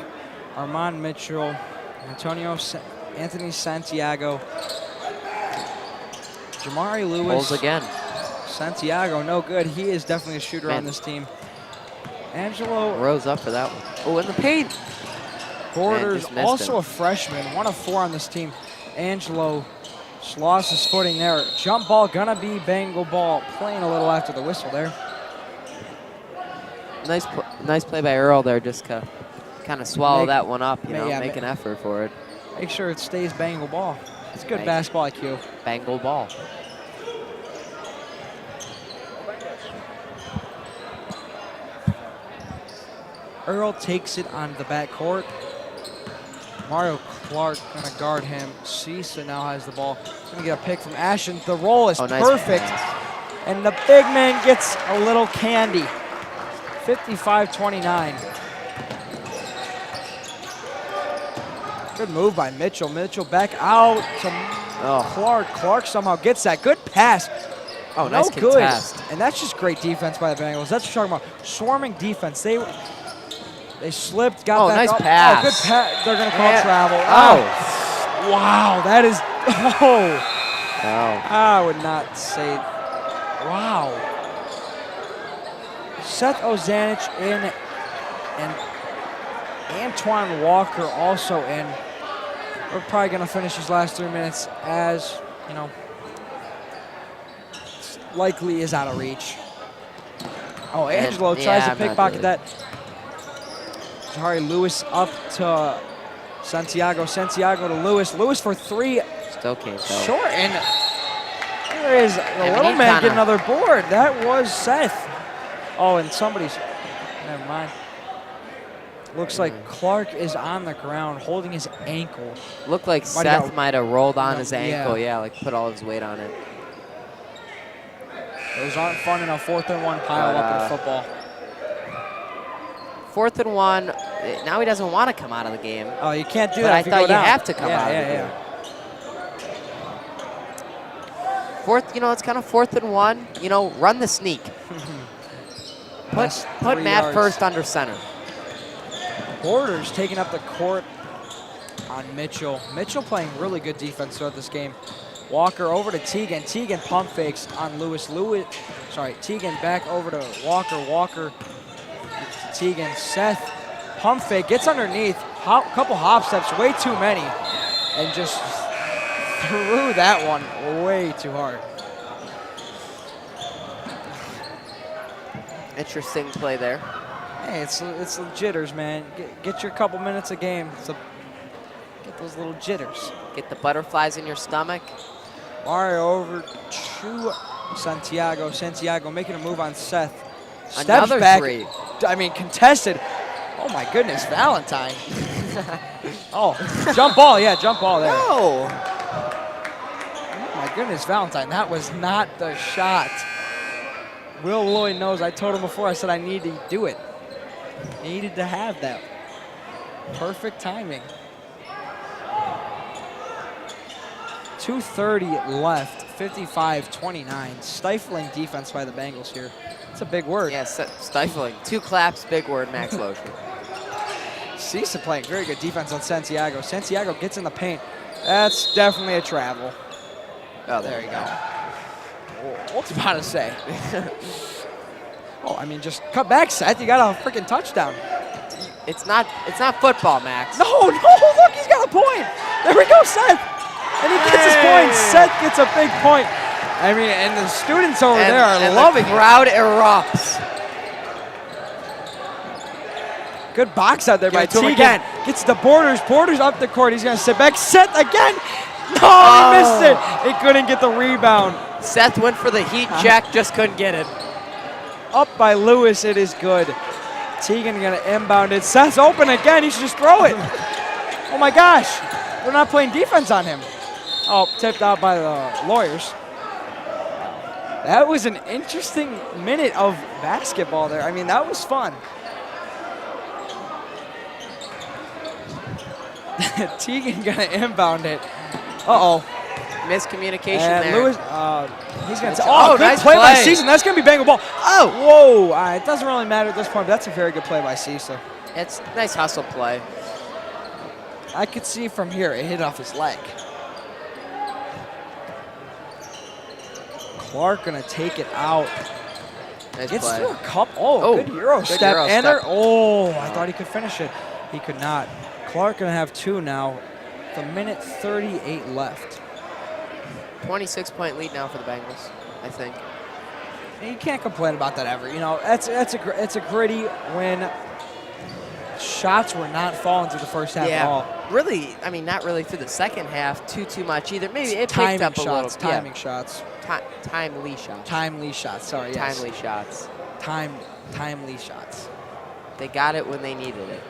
S5: Armand Mitchell, Anthony Santiago, Jamari Lewis.
S6: Pulls again.
S5: Santiago, no good. He is definitely a shooter on this team. Angelo
S6: Rose up for that one. Oh, in the paint.
S5: Borders,
S6: Man,
S5: also a freshman, 1 of 4 on this team. Angelo lost his footing there. Jump ball, gonna be Bengal ball. Playing a little after the whistle there.
S6: Nice play by Earl there, just to kind of swallow that one up, make an effort for it.
S5: Make sure it stays Bengal ball. It's good basketball IQ.
S6: Bengal ball.
S5: Earl takes it on the backcourt. Mario Clark gonna guard him. Cisa now has the ball. Gonna get a pick from Ashton. The roll is perfect. And the big man gets a little candy. 55-29. Good move by Mitchell. Mitchell back out to Clark. Clark somehow gets that. Good pass.
S6: Oh, nice contest.
S5: And that's just great defense by the Bengals. That's what I'm talking about. Swarming defense. They slipped, got back
S6: nice
S5: up.
S6: pass.
S5: Oh, good pass. They're going to call travel.
S6: Oh.
S5: Wow, that is,
S6: Wow.
S5: I would not say, wow. Seth Ozanich in, and Antoine Walker also in. We're probably going to finish these last 3 minutes as, likely is out of reach. Oh, Angelo tries to pickpocket that. Jahari Lewis up to Santiago. Santiago to Lewis. Lewis for 3.
S6: Still can't tell.
S5: Short, and there is the little man get another board. That was Seth. Oh, and somebody's, never mind. Looks like Clark is on the ground holding his ankle.
S6: Looked like Seth might have rolled on his ankle. Yeah, like put all his weight on it.
S5: Those aren't fun in a 4th and 1 pile up in football.
S6: 4th and 1. Now he doesn't want to come out of the game.
S5: Oh, you can't do
S6: but
S5: that.
S6: I thought you have to come out of the game. Fourth, it's kind of 4th and 1. Run the sneak. Put Matt first under center.
S5: Borders taking up the court on Mitchell. Mitchell playing really good defense throughout this game. Walker over to Teagan. Teagan pump fakes on Lewis. Teagan back over to Walker. Walker to Teagan. Seth pump fake, gets underneath. Couple hop steps, way too many. And just threw that one way too hard.
S6: Interesting play there.
S5: Hey, it's the jitters, man. Get your couple minutes a game. Get those little jitters.
S6: Get the butterflies in your stomach.
S5: Mario over to Santiago. Santiago making a move on Seth. Steps
S6: Another
S5: back.
S6: 3.
S5: I mean, contested. Oh my goodness, Valentine. Oh, jump ball. Yeah, jump ball there.
S6: No.
S5: Oh my goodness, Valentine. That was not the shot. Will Lloyd knows. I told him before. I said I need to do it. Needed to have that. Perfect timing. 2:30 left. 55-29. Stifling defense by the Bengals here. It's a big word.
S6: Yes, stifling. 2 claps, big word, Max Lotion.
S5: Cisa playing very good defense on Santiago. Santiago gets in the paint. That's definitely a travel. Oh, there you go. What's about to say? Oh, I mean, just cut back, Seth. You got a freaking touchdown.
S6: It's not football, Max.
S5: No, look, he's got a point. There we go, Seth. And he gets his point. Seth gets a big point. I mean, and the students over there are loving
S6: the crowd erupts.
S5: Good box out there by
S6: Give it to him
S5: Teagan.
S6: again.
S5: Gets the Borders. Borders up the court. He's going to sit back. Seth again. No, he missed it. He couldn't get the rebound.
S6: Seth went for the heat check, just couldn't get it.
S5: Up by Lewis. It is good. Teagan going to inbound it. Seth's open again. He should just throw it. Oh, my gosh. They're not playing defense on him. Oh, tipped out by the lawyers. That was an interesting minute of basketball there. I mean, that was fun. Teagan going to inbound it. Uh-oh.
S6: Miscommunication
S5: And
S6: there.
S5: Lewis, he's going to good
S6: nice
S5: play by
S6: play.
S5: Cisa. That's going to be Bengal ball.
S6: Oh!
S5: Whoa. It doesn't really matter at this point, but that's a very good play by Cisa.
S6: It's a nice hustle play.
S5: I could see from here it hit off his leg. Clark going to take it out.
S6: Nice
S5: Gets
S6: play.
S5: through a cup. Oh, good Euro
S6: good
S5: step.
S6: Euro
S5: And
S6: step.
S5: I thought he could finish it. He could not. Clark going to have two now. The minute 38 left.
S6: 26-point lead now for the Bengals, I think.
S5: And you can't complain about that ever. You know, it's a gritty win. Shots were not falling through the first half at all.
S6: Really, I mean, not really through the second half too much either. Maybe it picked
S5: Timing
S6: up a
S5: shots,
S6: little.
S5: timing shots.
S6: Timely shots.
S5: Timely shots, sorry, yes.
S6: Timely shots.
S5: Timely shots.
S6: They got it when they needed it.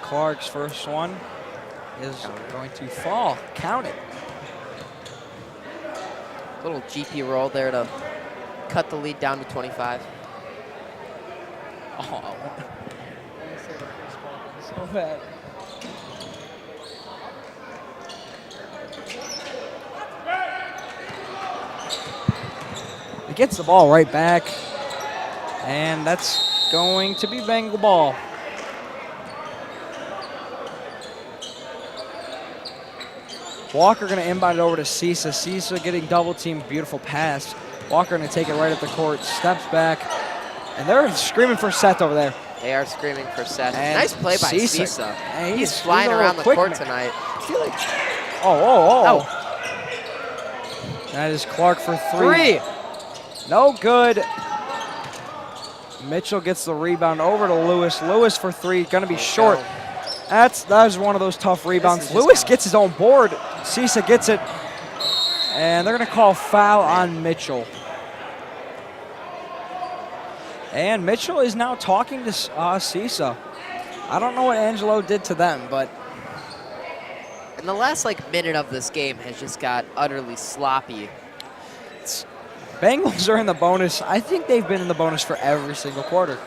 S5: Clark's first one is going to fall. Count it.
S6: Little GP roll there to cut the lead down to 25.
S5: Oh, so bad. He gets the ball right back, and that's going to be Bengal ball. Walker going to inbound it over to Cisa. Cisa getting double teamed, beautiful pass. Walker going to take it right up the court, steps back, and they're screaming for Seth over there.
S6: They are screaming for Seth.
S5: And
S6: Nice play by
S5: Cisa.
S6: Cisa.
S5: Hey,
S6: He's flying
S5: a
S6: around the
S5: quick
S6: court
S5: man.
S6: tonight.
S5: I feel like, oh. That is Clark for three. No good. Mitchell gets the rebound over to Lewis. Lewis for three, going to be short. That was one of those tough rebounds. Lewis gets his own board. Cisa gets it. And they're going to call foul on Mitchell. And Mitchell is now talking to Cisa. I don't know what Angelo did to them, but
S6: And the last minute of this game has just got utterly sloppy.
S5: Bengals are in the bonus. I think they've been in the bonus for every single quarter.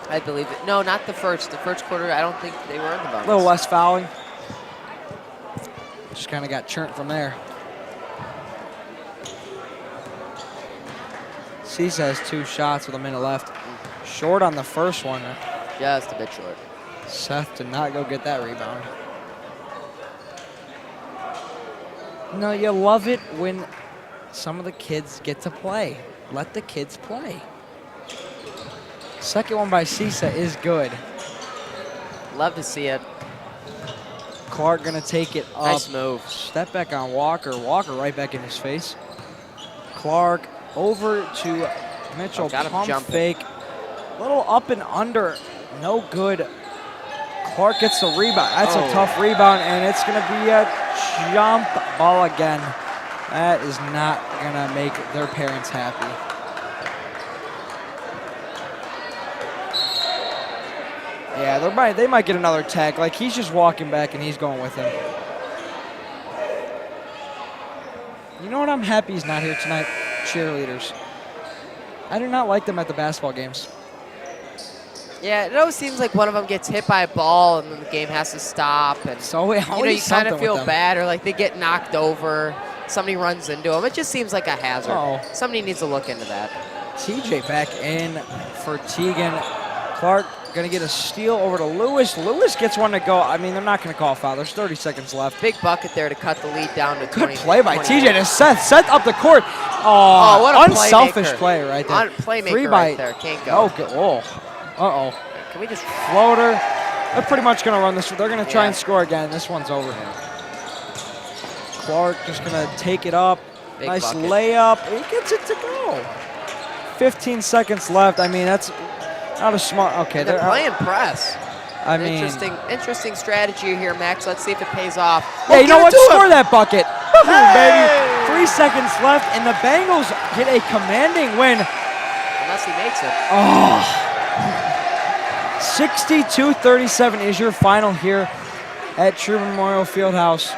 S6: I believe it. No, not the first. The first quarter, I don't think they were in the bonus.
S5: A little less fouling. Just kind of got churned from there. Cisa has two shots with a minute left. Short on the first one.
S6: Just a bit short.
S5: Seth did not go get that rebound. No, you love it when some of the kids get to play. Let the kids play. Second one by Cisa is good.
S6: Love to see it.
S5: Clark gonna take it up.
S6: Nice move.
S5: Step back on Walker. Walker right back in his face. Clark over to Mitchell.
S6: Got him
S5: Pump
S6: jumping.
S5: fake. Little up and under. No good. Clark gets the rebound. That's a tough rebound, and it's going to be a jump ball again. That is not going to make their parents happy. Yeah, they might get another tag. Like, he's just walking back, and he's going with him. You know what? I'm happy he's not here tonight? Cheerleaders. I do not like them at the basketball games.
S6: Yeah, it always seems like one of them gets hit by a ball and then the game has to stop. And
S5: So
S6: you kind of feel bad, or like they get knocked over. Somebody runs into them. It just seems like a hazard.
S5: Uh-oh.
S6: Somebody needs to look into that.
S5: TJ back in for Teagan. Clark going to get a steal over to Lewis. Lewis gets one to go. I mean, they're not going to call a foul. There's 30 seconds left.
S6: Big bucket there to cut the lead down to 20.
S5: Good play by
S6: 20.
S5: TJ to Seth. Seth up the court.
S6: Oh, what a
S5: unselfish
S6: playmaker.
S5: play right there.
S6: Playmaker
S5: Three
S6: right there. Can't go.
S5: Okay. Oh. Uh-oh.
S6: Can we just...
S5: Floater. They're pretty much going to run this. They're going to try
S6: Yeah.
S5: and score again. This one's over. Clark just going to take it up.
S6: Big
S5: Nice
S6: bucket.
S5: layup. He gets it to go. 15 seconds left. I mean, that's not a smart. Okay,
S6: They're playing press.
S5: I mean,
S6: Interesting strategy here, Max. Let's see if it pays off.
S5: yeah, you know what?
S6: Give it to
S5: Score
S6: him.
S5: that bucket. Boom, baby. 3 seconds left, and the Bengals get a commanding win.
S6: Unless he makes it.
S5: Oh. 62-37 is your final here at Trueman Memorial Field House.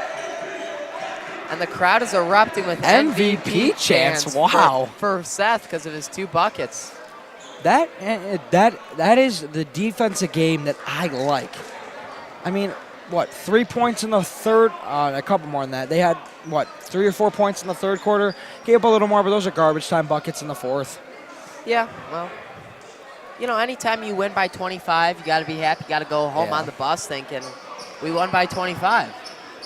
S6: And the crowd is erupting with
S5: MVP chants. Wow.
S6: For Seth because of his 2 buckets.
S5: That is the defensive game that I like. I mean, what, 3 points in the third? A couple more than that. They had, what, 3 or 4 points in the third quarter? Gave up a little more, but those are garbage time buckets in the fourth.
S6: Yeah, well, you know, anytime you win by 25, you got to be happy. You got to go home on the bus thinking, we won by 25.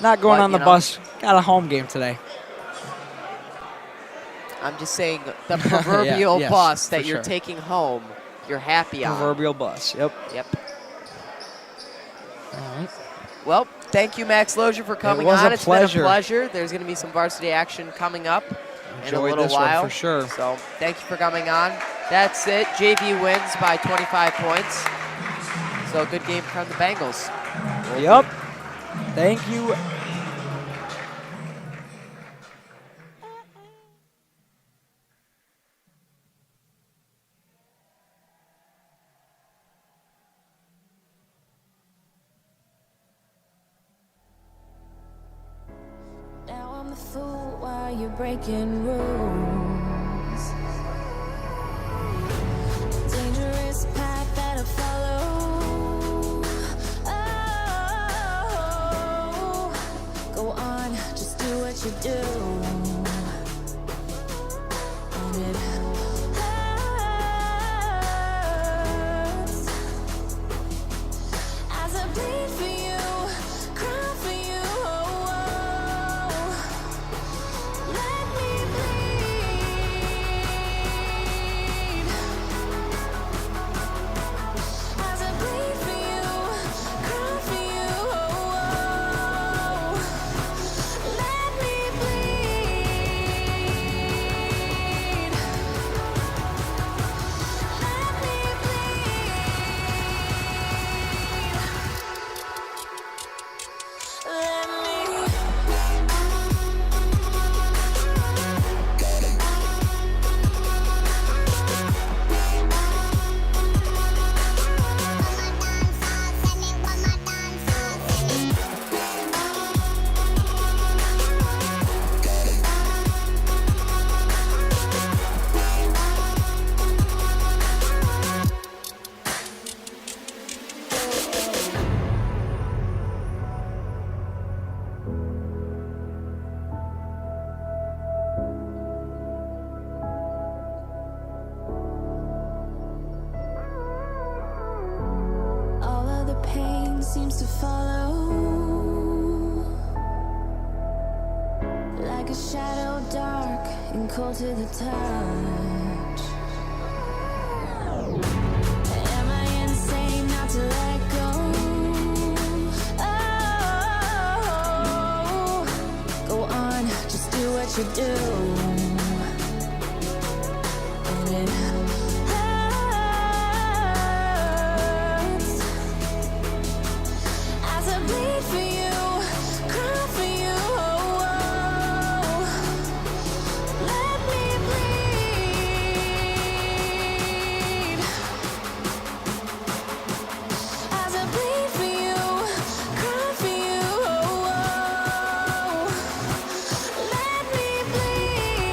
S5: Not going
S6: But,
S5: on the
S6: you know,
S5: bus. Got a home game today.
S6: I'm just saying the proverbial
S5: yes,
S6: bus that
S5: for
S6: you're
S5: sure.
S6: taking home, you're happy on.
S5: Proverbial bus. Yep.
S6: Yep.
S5: All right.
S6: Well, thank you, Max Lozier, for coming
S5: was
S6: on.
S5: a
S6: It's been a
S5: pleasure.
S6: pleasure. There's going to be some varsity action coming up in a
S5: Enjoyed
S6: little
S5: this one
S6: while.
S5: for sure.
S6: So thank you for coming on. That's it. JV wins by 25 points. So good game from the Bengals.
S5: Yep. Thank you.
S4: Now I'm the fool while you're breaking rules. Dangerous path that I follow. Oh, go on, just do what you do. And it hurts as I bleed for you, cry for you. Let me bleed as I bleed for you, cry for you. Let me bleed. Let me bleed. Let me. All of the pain seems to follow like a shadow, dark and cold to the touch. Am I insane not to let go? Oh, go on, just do what you do. And it hurts as I bleed for you, cry for you. Let me bleed as I bleed for you, cry for you. Let me bleed.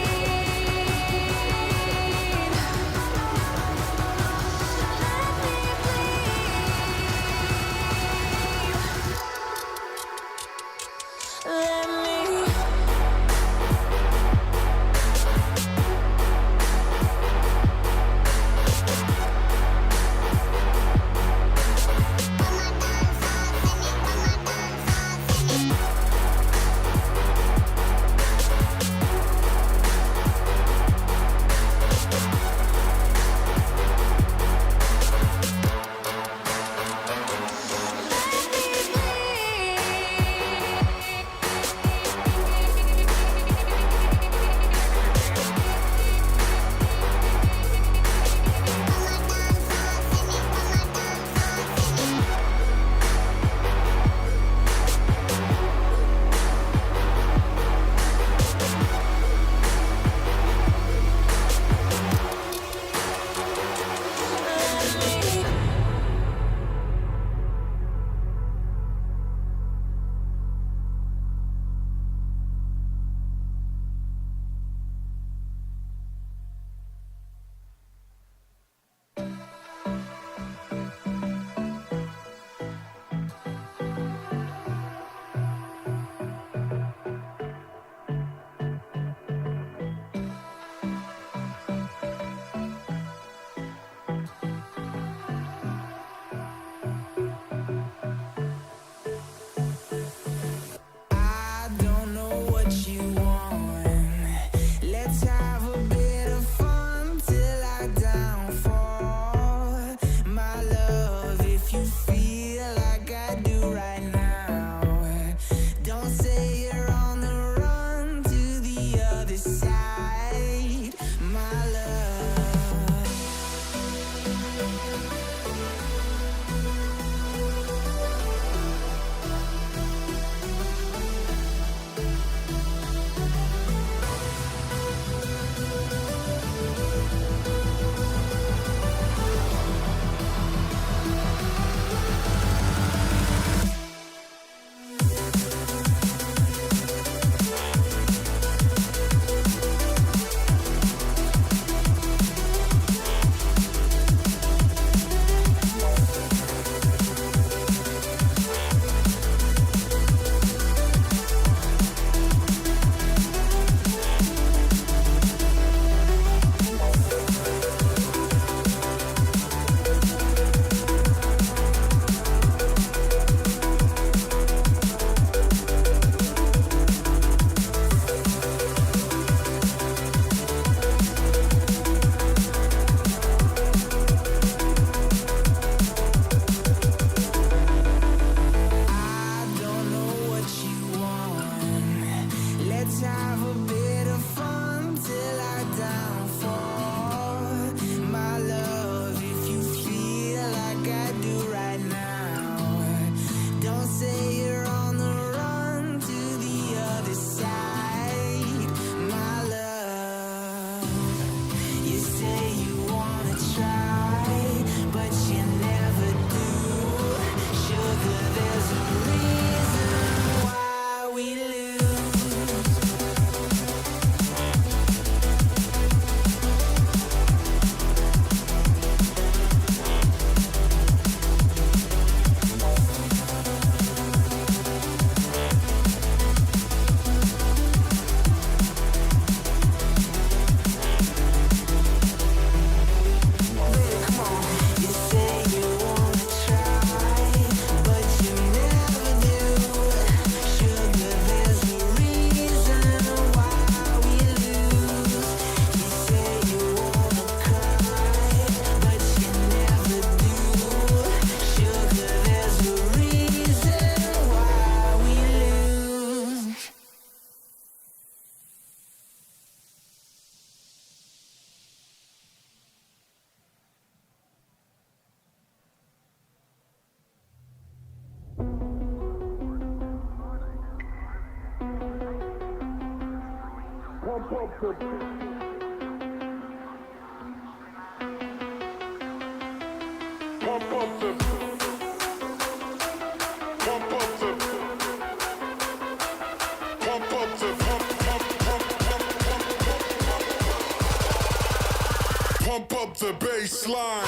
S3: Pump up the bass line.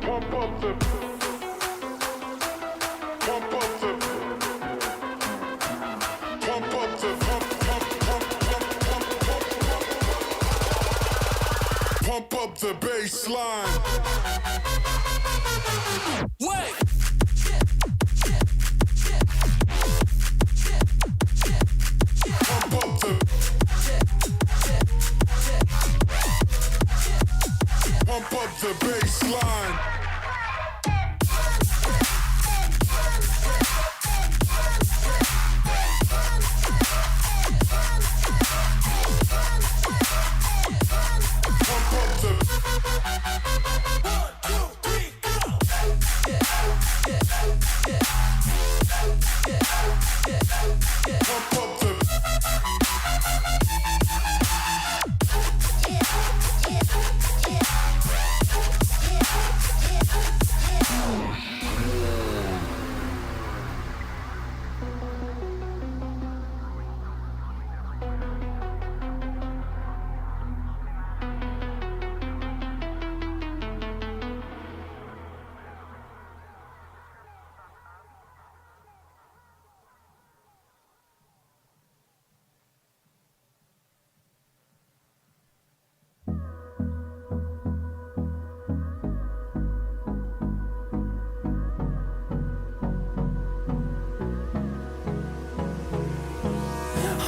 S3: Pump up the pump the pump up the pump up the pump up the pump up the bass line. Wait. Pump up the pump up the bass line.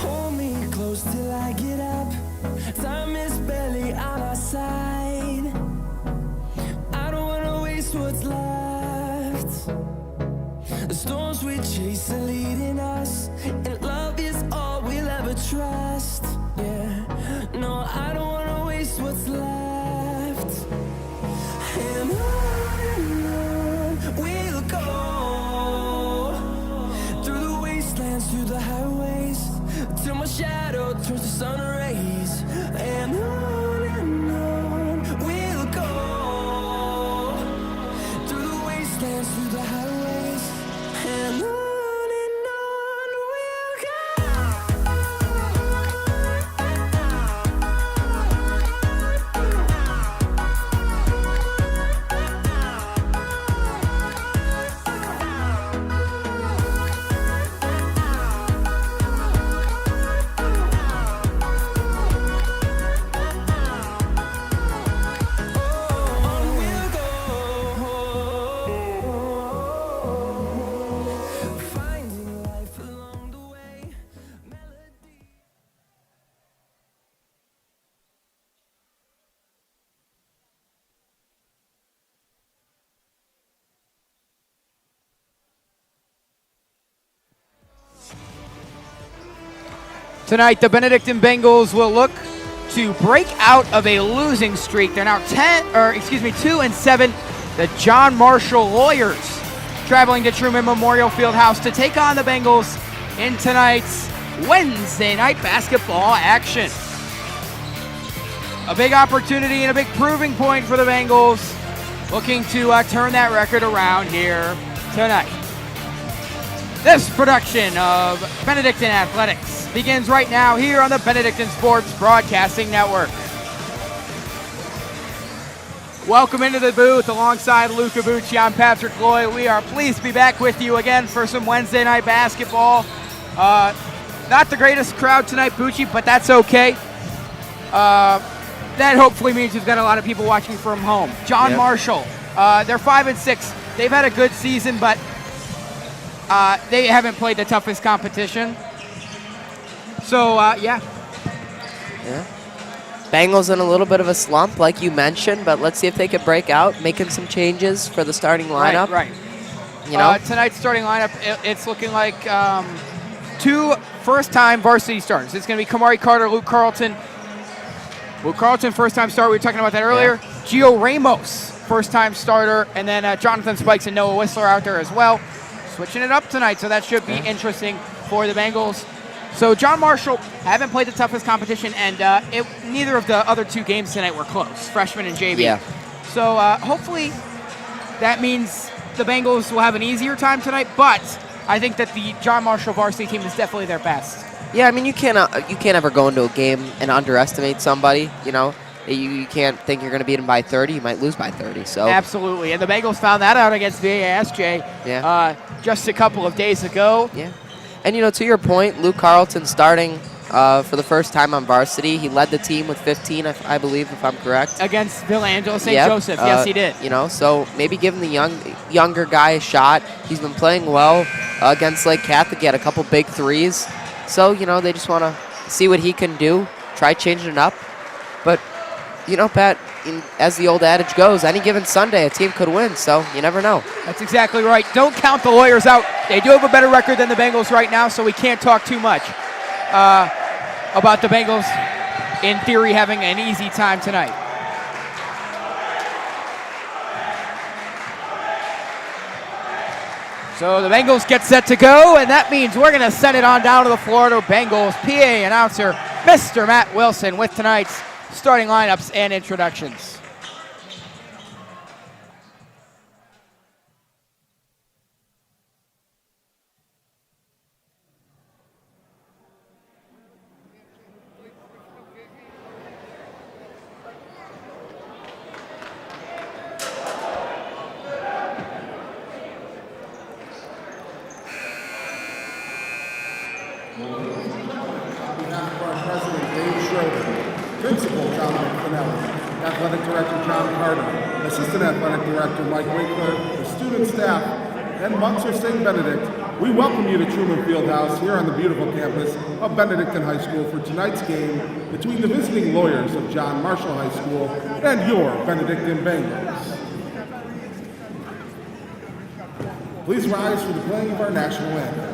S7: Hold me close till I get up. Time is barely on our side. I don't wanna waste what's left. The storms we chase are leading us, and love is all we'll ever trust. Yeah, no, I don't wanna waste what's left. And on we'll go, through the wastelands, through the highways, till my shadow turns to sun rays. And on we'll go, through the wastelands, through the highways, and on we'll
S8: Tonight, the Benedictine Bengals will look to break out of a losing streak. They're now 2-7. The John Marshall Lawyers traveling to Trueman Memorial Field House to take on the Bengals in tonight's Wednesday night basketball action. A big opportunity and a big proving point for the Bengals, looking to turn that record around here tonight. This production of Benedictine Athletics begins right now here on the Benedictine Sports Broadcasting Network. Welcome into the booth alongside Luca Bucci. I'm Patrick Loy. We are pleased to be back with you again for some Wednesday night basketball. Not the greatest crowd tonight, Bucci, but that's okay. That hopefully means we've got a lot of people watching from home. John Marshall, they're 5-6. They've had a good season, but they haven't played the toughest competition. So, yeah.
S6: Bengals in a little bit of a slump, like you mentioned, but let's see if they can break out, making some changes for the starting lineup.
S8: Right.
S6: You know,
S8: Tonight's starting lineup, it's looking like 2 first-time varsity starters. It's going to be Kamari Carter, Luke Carlton. Luke Carlton, first-time starter. We were talking about that earlier. Gio Ramos, first-time starter. And then Jonathan Spikes and Noah Whistler out there as well. Switching it up tonight, so that should be interesting for the Bengals. So John Marshall haven't played the toughest competition, and neither of the other 2 games tonight were close, freshman and JV.
S6: Yeah.
S8: So hopefully that means the Bengals will have an easier time tonight, but I think that the John Marshall varsity team is definitely their best.
S6: Yeah, I mean, you can't ever go into a game and underestimate somebody. You know, you can't think you're going to beat them by 30. You might lose by 30. So
S8: Absolutely, and the Bengals found that out against VASJ just a couple of days ago.
S6: Yeah. And, you know, to your point, Luke Carlton starting for the first time on varsity. He led the team with 15, I believe, if I'm correct.
S8: Against Villangelo St. Joseph. Yes, he did.
S6: You know, so maybe give him the younger guy a shot. He's been playing well against Lake Catholic. He had a couple big threes. So, you know, they just want to see what he can do, try changing it up. But, you know, Pat, as the old adage goes, any given Sunday, a team could win, so you never know.
S8: That's exactly right. Don't count the Lawyers out. They do have a better record than the Bengals right now, so we can't talk too much about the Bengals, in theory, having an easy time tonight. So the Bengals get set to go, and that means we're going to send it on down to the Florida Bengals PA announcer, Mr. Matt Wilson, with tonight's starting lineups and introductions.
S9: Principal John Finelli, Athletic Director John Carter, Assistant Athletic Director Mike Winkler, the student staff, and Munster St. Benedict, we welcome you to Trueman Field House here on the beautiful campus of Benedictine High School for tonight's game between the visiting Lawyers of John Marshall High School and your Benedictine Bengals. Please rise for the playing of our national anthem.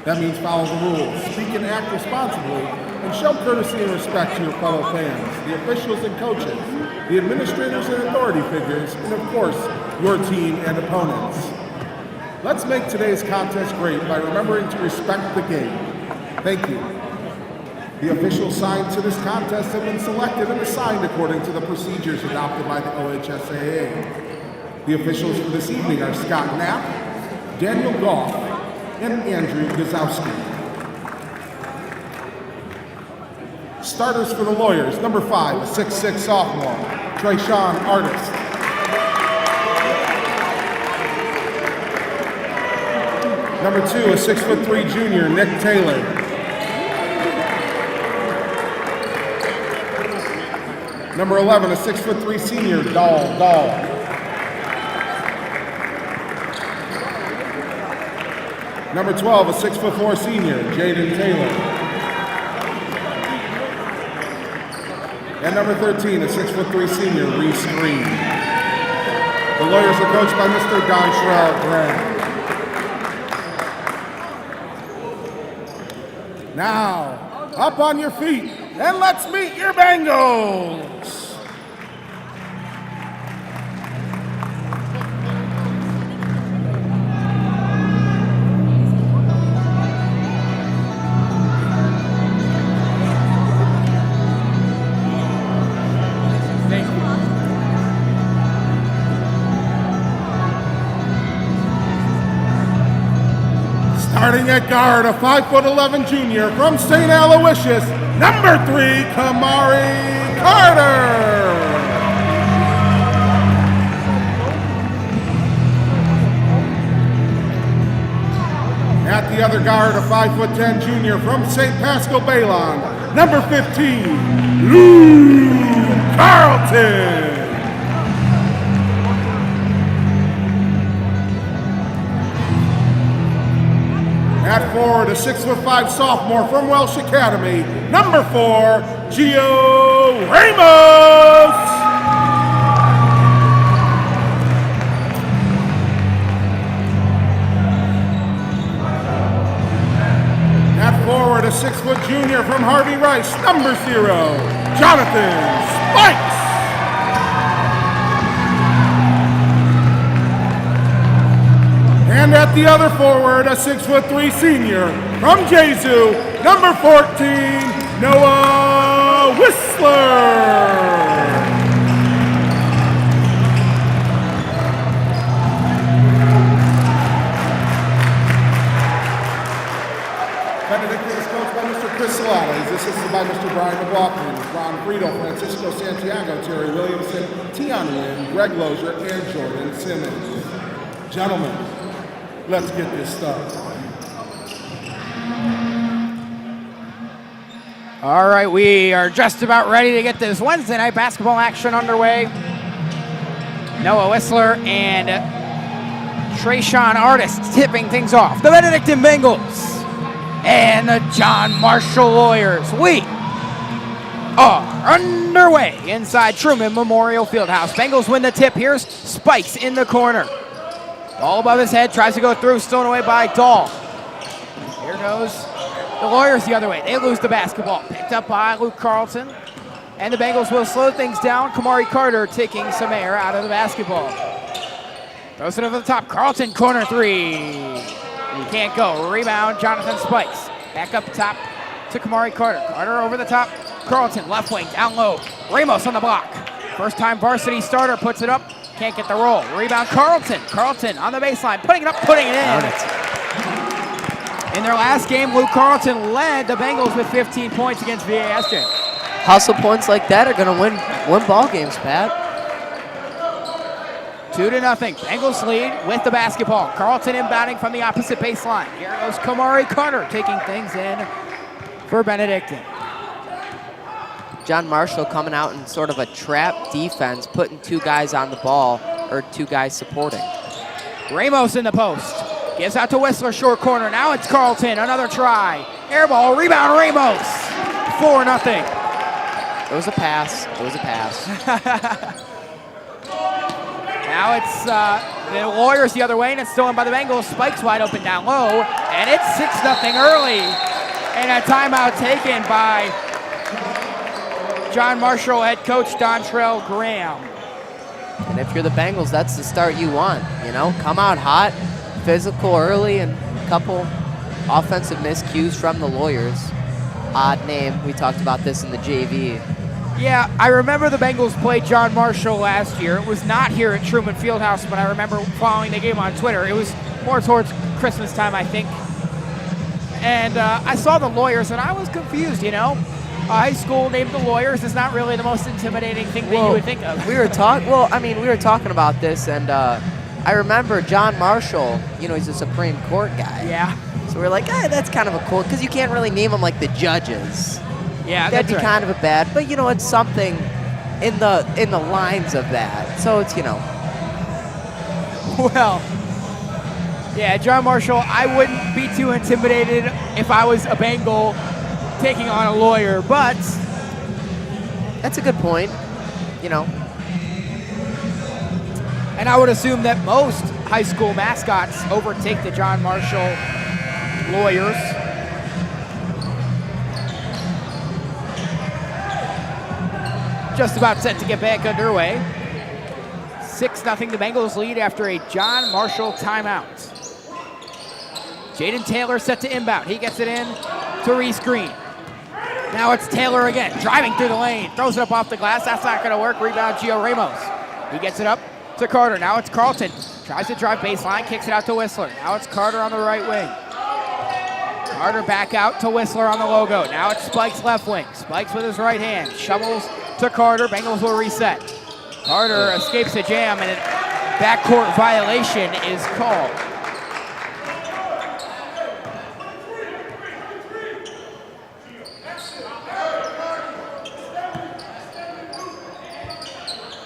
S9: That means follow the rules, speak and act responsibly, and show courtesy and respect to your fellow fans, the officials and coaches, the administrators and authority figures, and of course, your team and opponents. Let's make today's contest great by remembering to respect the game. Thank you. The officials assigned to this contest have been selected and assigned according to the procedures adopted by the OHSAA. The officials for this evening are Scott Knapp, Daniel Goff, and Andrew Gazowski. Starters for the Lawyers, number 5, a 6'6" sophomore, Trayshawn Artist. Number 2, a 6'3" junior, Nick Taylor. Number 11, a 6'3" senior, Dahl. Number 12, a 6'4" senior, Jaden Taylor. And number 13, a 6'3" senior, Reese Green. The Lawyers are coached by Mr. Dontrell Graham. Now, up on your feet, and let's meet your Bengals. Starting at guard, a 5'11" junior from St. Aloysius, number 3, Kamari Carter. At the other guard, a 5'10" junior from St. Pascal Baylon, number 15, Lou Carlton. At forward, a 6'5" sophomore from Welsh Academy, number 4, Gio Ramos. At forward, a 6' junior from Harvey Rice, number 0, Jonathan Spikes. And at the other forward, a 6'3" senior from Jesu, number 14, Noah Whistler. Benedictine is coached by Mr. Chris Salata. He's assisted by Mr. Brian McLaughlin, Ron Friedel, Francisco Santiago, Terry Williamson, Tion Wynn, Greg Lozier, and Jordan Simmons. Gentlemen, let's get this started.
S8: All right, we are just about ready to get this Wednesday night basketball action underway. Noah Whistler and Trayshawn Artist tipping things off. The Benedictine Bengals and the John Marshall Lawyers. We are underway inside Trueman Memorial Field House. Bengals win the tip. Here's Spikes in the corner. Ball above his head, tries to go through, stolen away by Dahl. Here goes the Lawyers the other way. They lose the basketball. Picked up by Luke Carlton. And the Bengals will slow things down. Kamari Carter taking some air out of the basketball. Throws it over the top. Carlton, corner 3. He can't go. Rebound, Jonathan Spikes. Back up top to Kamari Carter. Carter over the top. Carlton, left wing, down low. Ramos on the block. First time varsity starter puts it up. Can't get the roll. Rebound, Carlton. Carlton on the baseline, putting it up, putting it in. In their last game, Luke Carlton led the Bengals with 15 points against VASJ.
S6: Hustle points like that are going to win ball games, Pat.
S8: 2-0. Bengals lead with the basketball. Carlton inbounding from the opposite baseline. Here goes Kamari Carter taking things in for Benedictine.
S6: John Marshall coming out in sort of a trap defense, putting 2 guys on the ball, or 2 guys supporting.
S8: Ramos in the post. Gives out to Whistler, short corner. Now it's Carlton, another try. Air ball, rebound, Ramos. 4-0.
S6: It was a pass. It was a pass.
S8: Now it's the Lawyers the other way, and it's stolen by the Bengals. Spikes wide open down low, and it's 6-0 early. And a timeout taken by John Marshall head coach Dontrell Graham.
S6: And if you're the Bengals, that's the start you want. You know, come out hot, physical early, and a couple offensive miscues from the Lawyers. odd name. We talked about this in the JV.
S8: Yeah, I remember the Bengals played John Marshall last year. It was not here at Trueman Field House, but I remember following the game on Twitter. It was more towards Christmas time, I think. And I saw the Lawyers, and I was confused, you know. A high school named the Lawyers is not really the most intimidating thing that you would think of.
S6: We were talking about this, and I remember John Marshall, you know, he's a Supreme Court guy.
S8: Yeah.
S6: So we're like, that's kind of a cool, because you can't really name them like the judges.
S8: Yeah,
S6: That'd
S8: that's
S6: be
S8: right.
S6: kind of a bad, but you know, it's something in the lines of that. So it's, you know.
S8: Well, yeah, John Marshall, I wouldn't be too intimidated if I was a Bengal taking on a Lawyer, but
S6: That's a good point, you know.
S8: And I would assume that most high school mascots overtake the John Marshall Lawyers. Just about set to get back underway. 6-0 the Bengals lead after a John Marshall timeout. Jaden Taylor set to inbound. He gets it in to Reese Green. Now it's Taylor again, driving through the lane. Throws it up off the glass. That's not going to work. Rebound, Gio Ramos. He gets it up to Carter. Now it's Carlton. Tries to drive baseline, kicks it out to Whistler. Now it's Carter on the right wing. Carter back out to Whistler on the logo. Now it's Spikes left wing. Spikes with his right hand. Shovels to Carter. Bengals will reset. Carter escapes a jam, and a backcourt violation is called.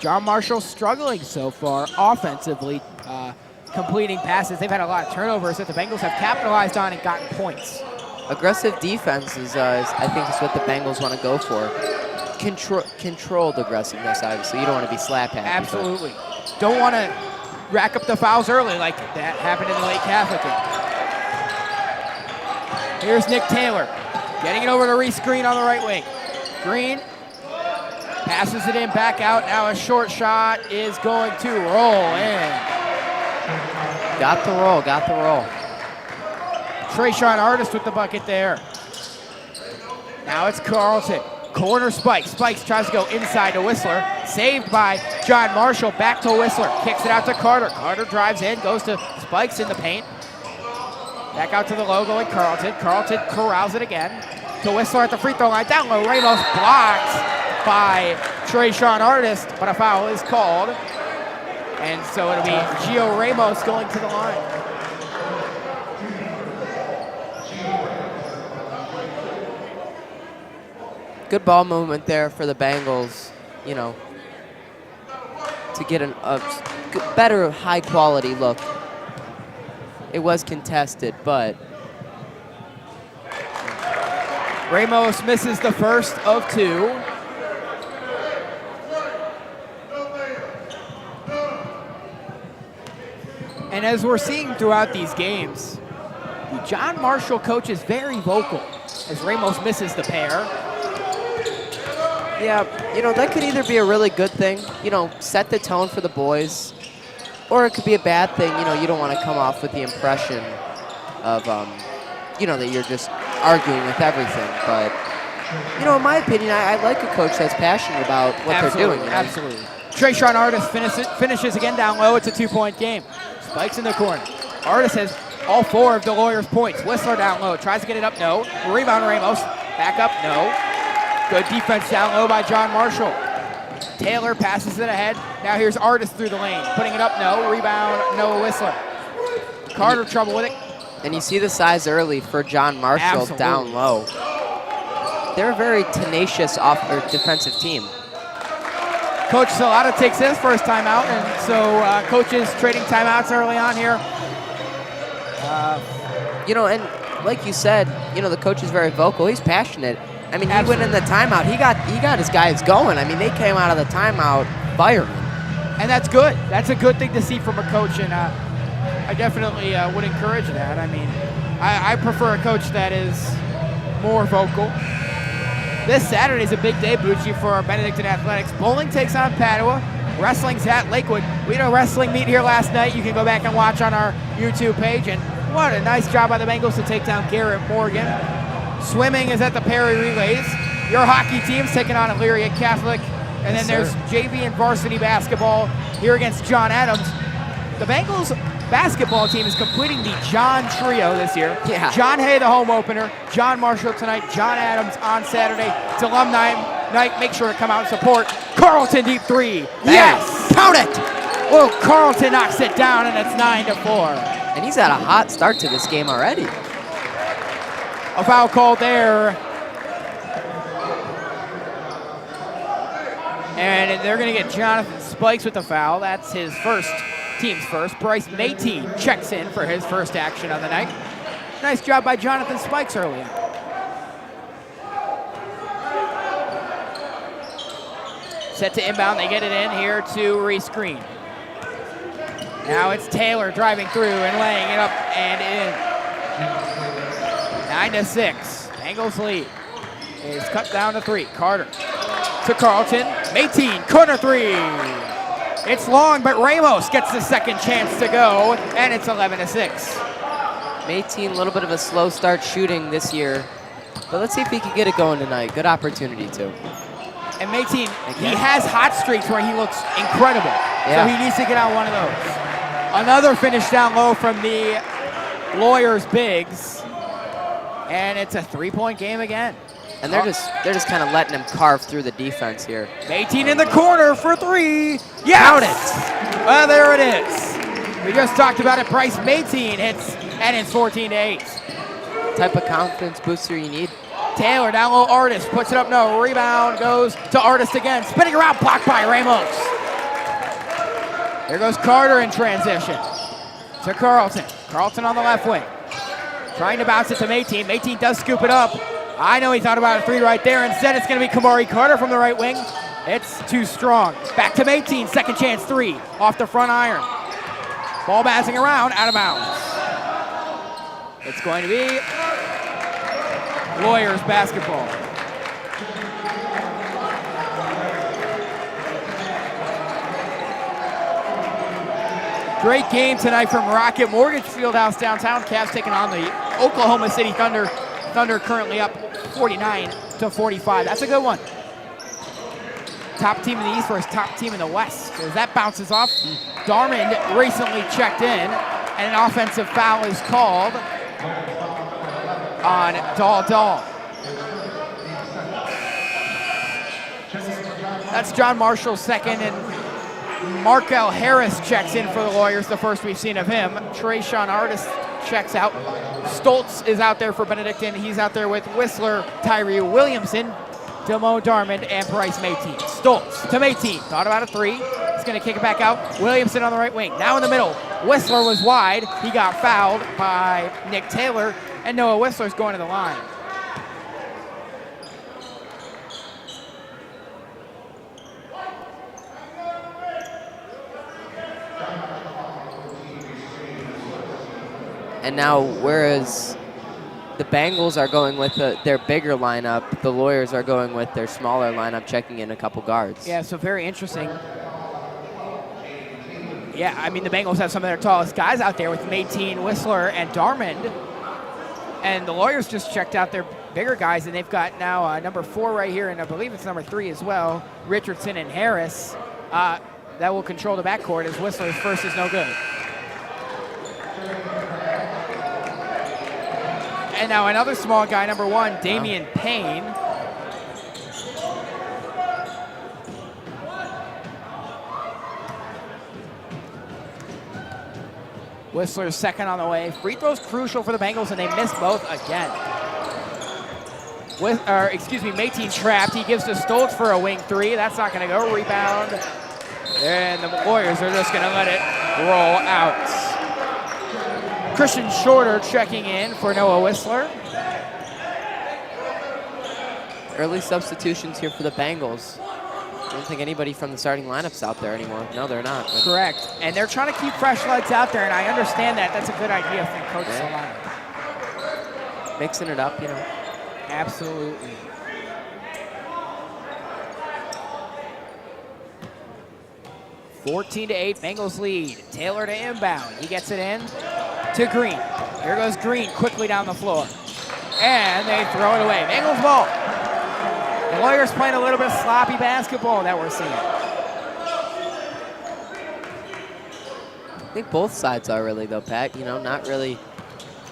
S8: John Marshall struggling so far offensively, completing passes. They've had a lot of turnovers that the Bengals have capitalized on and gotten points.
S6: Aggressive defense is I think is what the Bengals want to go for. Controlled aggressiveness, obviously. You don't want to be slap happy.
S8: Absolutely. Don't want to rack up the fouls early like that happened in the late Catholic game. Here's Nick Taylor getting it over to Reese Green on the right wing. Green passes it in, back out. Now a short shot is going to roll in.
S6: Got the roll.
S8: Trayshawn Artist with the bucket there. Now it's Carlton. Corner Spikes. Spikes tries to go inside to Whistler. Saved by John Marshall. Back to Whistler. Kicks it out to Carter. Carter drives in. Goes to Spikes in the paint. Back out to the logo and Carlton. Carlton corrals it again. To Whistler at the free throw line. Down low. Ramos blocked by Trayshawn Artist. But a foul is called. And so it'll be Gio Ramos going to the line.
S6: Good ball movement there for the Bengals, you know, to get a better high-quality look. It was contested, but
S8: Ramos misses the first of two. And as we're seeing throughout these games, the John Marshall coach is very vocal as Ramos misses the pair.
S6: yeah, you know, that could either be a really good thing, you know, set the tone for the boys, or it could be a bad thing, you know, you don't want to come off with the impression of, you know, that you're just arguing with everything. But, you know, in my opinion, I like a coach that's passionate about what they're doing. You know?
S8: Absolutely. Trayshawn Artist finishes again down low. It's a two-point game. Spikes in the corner. Artist has all four of the Lawyers' points. Whistler down low. Tries to get it up. No. Rebound Ramos. Back up. No. Good defense down low by John Marshall. Taylor passes it ahead. Now here's Artist through the lane. Putting it up. No. Rebound. Noah Whistler. Carter trouble with it.
S6: And you see the size early for John Marshall.
S8: Absolutely.
S6: Down low. They're a very tenacious defensive team.
S8: Coach Salata takes his first timeout, and so coaches trading timeouts early on here.
S6: You know, and like you said, you know, the coach is very vocal. He's passionate. I mean, he went in the timeout. He got his guys going. I mean, they came out of the timeout firing.
S8: And that's good. That's a good thing to see from a coach, and I definitely would encourage that. I mean, I prefer a coach that is more vocal. This Saturday is a big day, Bucci, for our Benedictine Athletics. Bowling takes on Padua. Wrestling's at Lakewood. We had a wrestling meet here last night. You can go back and watch on our YouTube page. And what a nice job by the Bengals to take down Garrett Morgan. Swimming is at the Perry Relays. Your hockey team's taking on Elyria Catholic. And then there's JV and varsity basketball here against John Adams. The Bengals basketball team is completing the John trio this year.
S6: Yeah.
S8: John Hay, the home opener. John Marshall tonight. John Adams on Saturday. It's alumni night. Make sure to come out and support. Carlton deep three. Yes!
S6: Count it!
S8: Well, Carlton knocks it down, and it's 9-4.
S6: And he's had a hot start to this game already.
S8: A foul called there. And they're going to get Jonathan Spikes with the foul. That's his team's first. Bryce Mayteen checks in for his first action of the night. Nice job by Jonathan Spikes early. Set to inbound. They get it in here to Reese Green. Now it's Taylor driving through and laying it up and in. 9-6. Bengals lead. It's cut down to 3. Carter to Carlton. Mayteen, corner 3. It's long, but Ramos gets the second chance to go, and it's 11-6.
S6: Mayteen, a little bit of a slow start shooting this year, but let's see if he can get it going tonight. Good opportunity too.
S8: And Mayteen, he has hot streaks where he looks incredible, so he needs to get on one of those. Another finish down low from the Lawyers bigs, and it's a 3-point game again.
S6: And they're just kind of letting him carve through the defense here.
S8: Mayteen in the corner for 3. Yes!
S6: Count it.
S8: Well, there it is. We just talked about it. Bryce Mayteen hits, and it's 14-8.
S6: Type of confidence booster you need.
S8: Taylor down low, Artist puts it up, no. Rebound goes to Artist again. Spinning around, blocked by Ramos. There goes Carter in transition to Carlton. Carlton on the left wing. Trying to bounce it to Mayteen. Mayteen does scoop it up. I know he thought about a 3 right there. Instead, it's going to be Kamari Carter from the right wing. It's too strong. Back to Mayteen. Second chance 3 off the front iron. Ball bouncing around, out of bounds. It's going to be Lawyers basketball. Great game tonight from Rocket Mortgage Field House downtown. Cavs taking on the Oklahoma City Thunder. Thunder currently up 49-45. That's a good one. Top team in the East versus top team in the West. As that bounces off, Darmond recently checked in, and an offensive foul is called on Dahl. That's John Marshall's second, and Markel Harris checks in for the Lawyers, the first we've seen of him. Trayshawn Artist checks out. Stoltz is out there for Benedictine. He's out there with Whistler, Tyree Williamson, Demo Darmond, and Bryce Mayteen. Stoltz to Mayteen. Thought about a 3. He's going to kick it back out. Williamson on the right wing. Now in the middle. Whistler was wide. He got fouled by Nick Taylor, and Noah Whistler's going to the line.
S6: And now, whereas the Bengals are going with their bigger lineup, the Lawyers are going with their smaller lineup, checking in a couple guards.
S8: Yeah, so very interesting. Yeah, I mean, the Bengals have some of their tallest guys out there with Mayteen, Whistler, and Darmond. And the Lawyers just checked out their bigger guys, and they've got now number 4 right here, and I believe it's number 3 as well, Richardson and Harris. That will control the backcourt as Whistler's first is no good. And now another small guy, number 1, Damian Payne. Whistler's second on the way. Free throws crucial for the Bengals, and they missed both again. Mayteen trapped. He gives to Stoltz for a wing 3. That's not going to go. Rebound. And the Warriors are just going to let it roll out. Christian Shorter checking in for Noah Whistler.
S6: Early substitutions here for the Bengals. I don't think anybody from the starting lineup's out there anymore. No, they're not.
S8: Correct. And they're trying to keep fresh legs out there, and I understand that. That's a good idea from Coach Solano.
S6: Mixing it up, you know.
S8: Absolutely. (14-8), Bengals lead. Taylor to inbound. He gets it in to Green. Here goes Green quickly down the floor. and they throw it away. Bengals ball. The Lawyers playing a little bit of sloppy basketball that we're seeing.
S6: I think both sides are really, though, Pat. You know, not really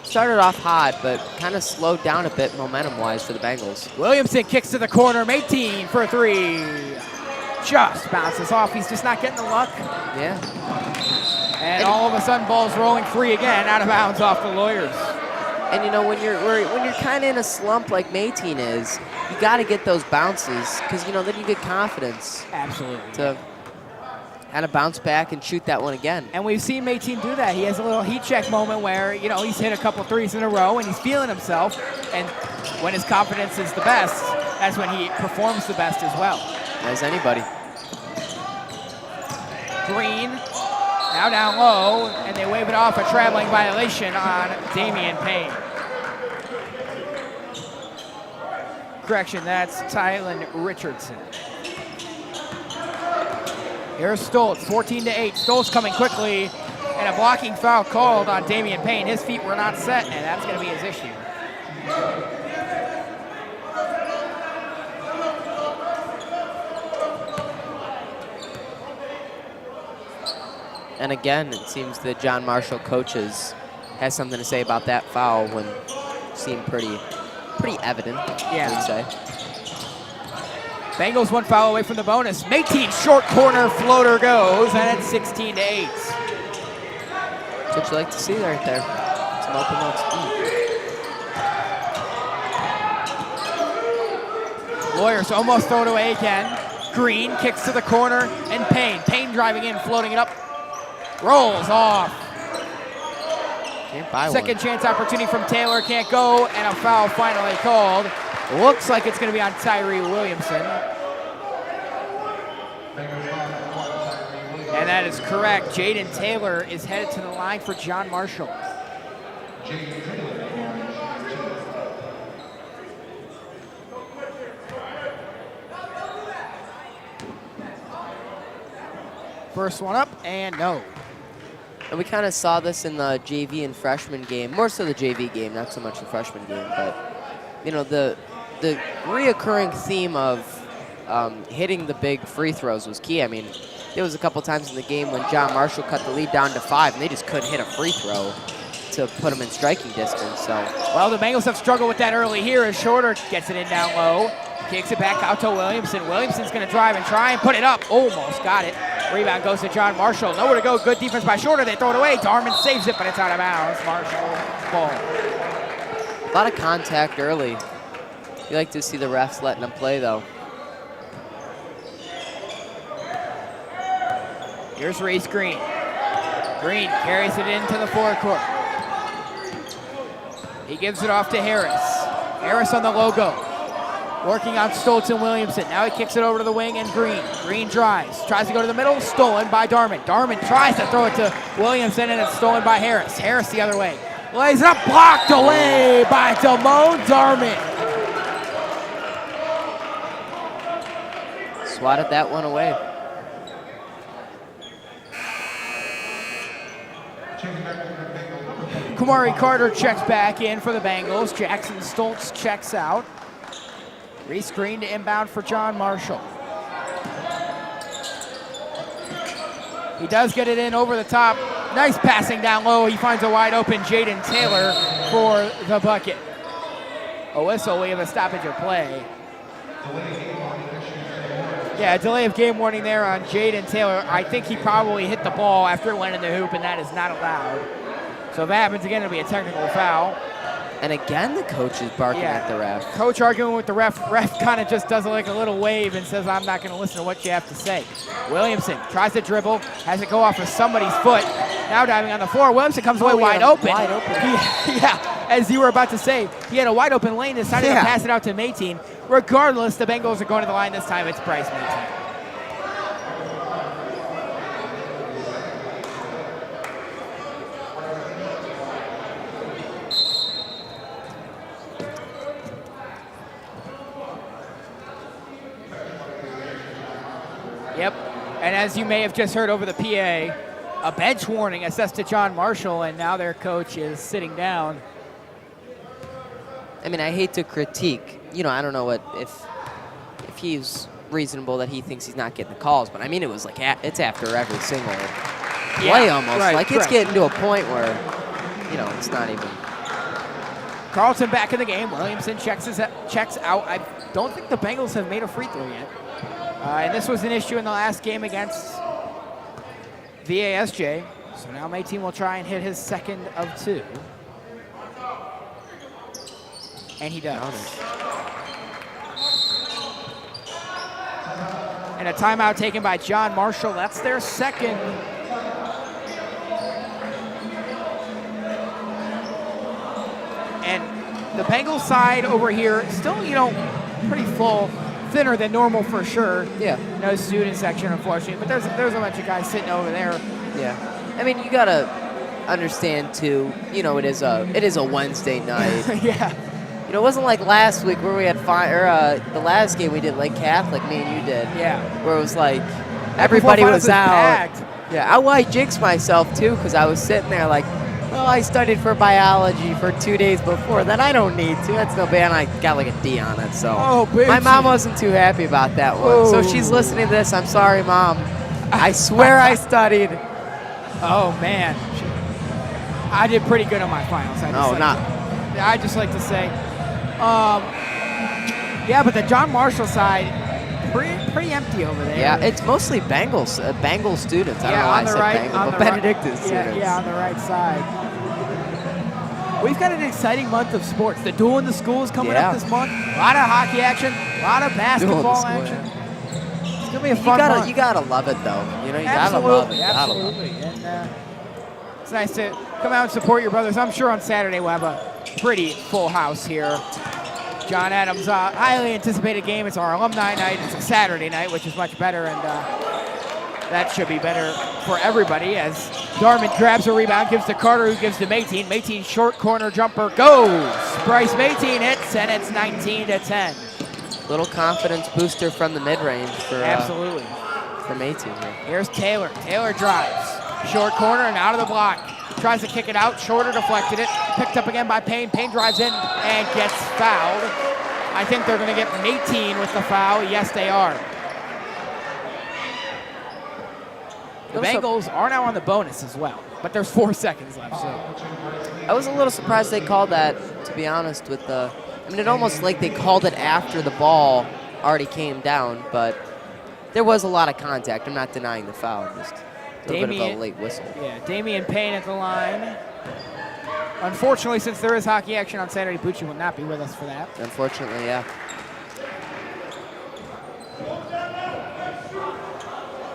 S6: started off hot, but kind of slowed down a bit momentum-wise for the Bengals.
S8: Williamson kicks to the corner. 18 for three. Just bounces off. He's just not getting the luck.
S6: Yeah.
S8: And all of a sudden, ball's rolling free again, out of bounds off the Lawyers.
S6: And you know, when you're kind of in a slump like Mayteen is, you got to get those bounces because you know then you get confidence.
S8: Absolutely.
S6: To kind of bounce back and shoot that one again.
S8: And we've seen Mayteen do that. He has a little heat check moment where you know he's hit a couple threes in a row and he's feeling himself. And when his confidence is the best, that's when he performs the best as well.
S6: As anybody.
S8: Green. Now down low, and they wave it off, a traveling violation on Damian Payne. Correction, that's Tylen Richardson. Here's Stoltz, 14-8. Stoltz coming quickly, and a blocking foul called on Damian Payne. His feet were not set, and that's going to be his issue.
S6: And again, it seems the John Marshall coaches has something to say about that foul when it seemed pretty evident, I would say.
S8: Bengals one foul away from the bonus. Mayteen short corner floater goes, and it's 16-8.
S6: That's what you like to see right there. Some open up speed.
S8: Lawyers almost throw it away again. Green kicks to the corner, and Payne. Payne driving in, floating it up. Rolls off.
S6: Can't buy
S8: Second
S6: one.
S8: chance opportunity from Taylor, can't go, and a foul finally called. Looks like it's going to be on Tyree Williamson. And that is correct. Jaden Taylor is headed to the line for John Marshall. First one up, and no.
S6: And we kind of saw this in the JV and freshman game, more so the JV game, not so much the freshman game. But you know, the reoccurring theme of hitting the big free throws was key. I mean, there was a couple times in the game when John Marshall cut the lead down to 5, and they just couldn't hit a free throw to put them in striking distance. So,
S8: well, the Bengals have struggled with that early here as Shorter gets it in down low, kicks it back out to Williamson. Williamson's going to drive and try and put it up. Almost got it. Rebound goes to John Marshall. Nowhere to go. Good defense by Shorter. They throw it away. Darman saves it, but it's out of bounds. Marshall ball.
S6: a lot of contact early. You like to see the refs letting them play, though.
S8: Here's Reese Green. Green carries it into the forecourt. He gives it off to Harris. Harris on the logo. Working on Stoltz and Williamson. Now he kicks it over to the wing and Green. Green drives. Tries to go to the middle. Stolen by Darman. Darman tries to throw it to Williamson and it's stolen by Harris. Harris the other way. Lays it up. Blocked away by Damone Darman.
S6: Swatted that one away.
S8: Kamari Carter checks back in for the Bengals. Jackson Stoltz checks out. Reese Green to inbound for John Marshall. He does get it in over the top. Nice passing down low. He finds a wide open Jaden Taylor for the bucket. A whistle, we have a stoppage of play. Yeah, delay of game warning there on Jaden Taylor. I think he probably hit the ball after it went in the hoop, and that is not allowed. So if that happens again, it'll be a technical foul.
S6: And again, the coach is barking at the ref.
S8: Coach arguing with the ref. Ref kind of just does like a little wave and says, I'm not going to listen to what you have to say. Williamson tries to dribble, has it go off of somebody's foot. Now diving on the floor. Williamson comes away wide open.
S6: Wide open.
S8: Yeah, as you were about to say, he had a wide open lane, decided to pass it out to Mayteen. Regardless, the Bengals are going to the line this time. It's Bryce Mayteen. Yep, and as you may have just heard over the PA, a bench warning assessed to John Marshall, and now their coach is sitting down.
S6: I mean, I hate to critique. You know, I don't know what if he's reasonable that he thinks he's not getting the calls, but I mean, it was like it's after every single play almost.
S8: Right,
S6: like it's getting to a point where, you know, it's not even.
S8: Carlton back in the game. Williamson checks out. I don't think the Bengals have made a free throw yet. And this was an issue in the last game against VASJ. So now Mayteen will try and hit his second of 2. And he does. And a timeout taken by John Marshall. That's their second. And the Bengals side over here still, you know, pretty full. Thinner than normal for sure.
S6: Yeah.
S8: No student section, unfortunately. But there's a bunch of guys sitting over there.
S6: Yeah. I mean, you gotta understand too. You know, it is a Wednesday night.
S8: Yeah.
S6: You know, it wasn't like last week where we had the last game we did like Catholic, me and you did.
S8: Yeah.
S6: Where it was like everybody was out.
S8: Packed.
S6: Yeah. I jinxed myself too because I was sitting there like, oh, I studied for biology for 2 days before. Then I don't need to. That's no bad. And I got like a D on it. So my mom wasn't too happy about that one. So she's listening to this. I'm sorry, Mom. I swear I studied.
S8: Oh man, I did pretty good on my finals. I just like to say, yeah, but the John Marshall side, pretty empty over there.
S6: Yeah, it's mostly Bengal students. I don't know why I said Bengal, but Benedictine students.
S8: Yeah, on the right side. We've got an exciting month of sports. The duel in the school is coming up this month. A lot of hockey action, a lot of basketball action. It's gonna be a fun month.
S6: You gotta love it though. You know, you gotta love it.
S8: Absolutely. And it's nice to come out and support your brothers. I'm sure on Saturday we'll have a pretty full house here. John Adams' highly anticipated game. It's our alumni night. It's a Saturday night, which is much better, and that should be better for everybody as Darman grabs a rebound, gives to Carter, who gives to Mayteen. Mayteen short corner jumper goes. Bryce Mayteen hits, and it's 19-10.
S6: Little confidence booster from the mid-range for
S8: absolutely
S6: for Mayteen here.
S8: Here's Taylor. Taylor drives. Short corner and out of the block. Tries to kick it out. Shorter deflected it. Picked up again by Payne. Payne drives in and gets fouled. I think they're going to get Mayteen with the foul. Yes, they are. The Bengals are now on the bonus as well, but there's 4 seconds left. So
S6: I was a little surprised they called that, to be honest, with the. I mean, it almost like they called it after the ball already came down, but there was a lot of contact. I'm not denying the foul. Just a little bit of a late whistle.
S8: Yeah, Damian Payne at the line. Unfortunately, since there is hockey action on Saturday, Bucci will not be with us for that.
S6: Unfortunately, yeah.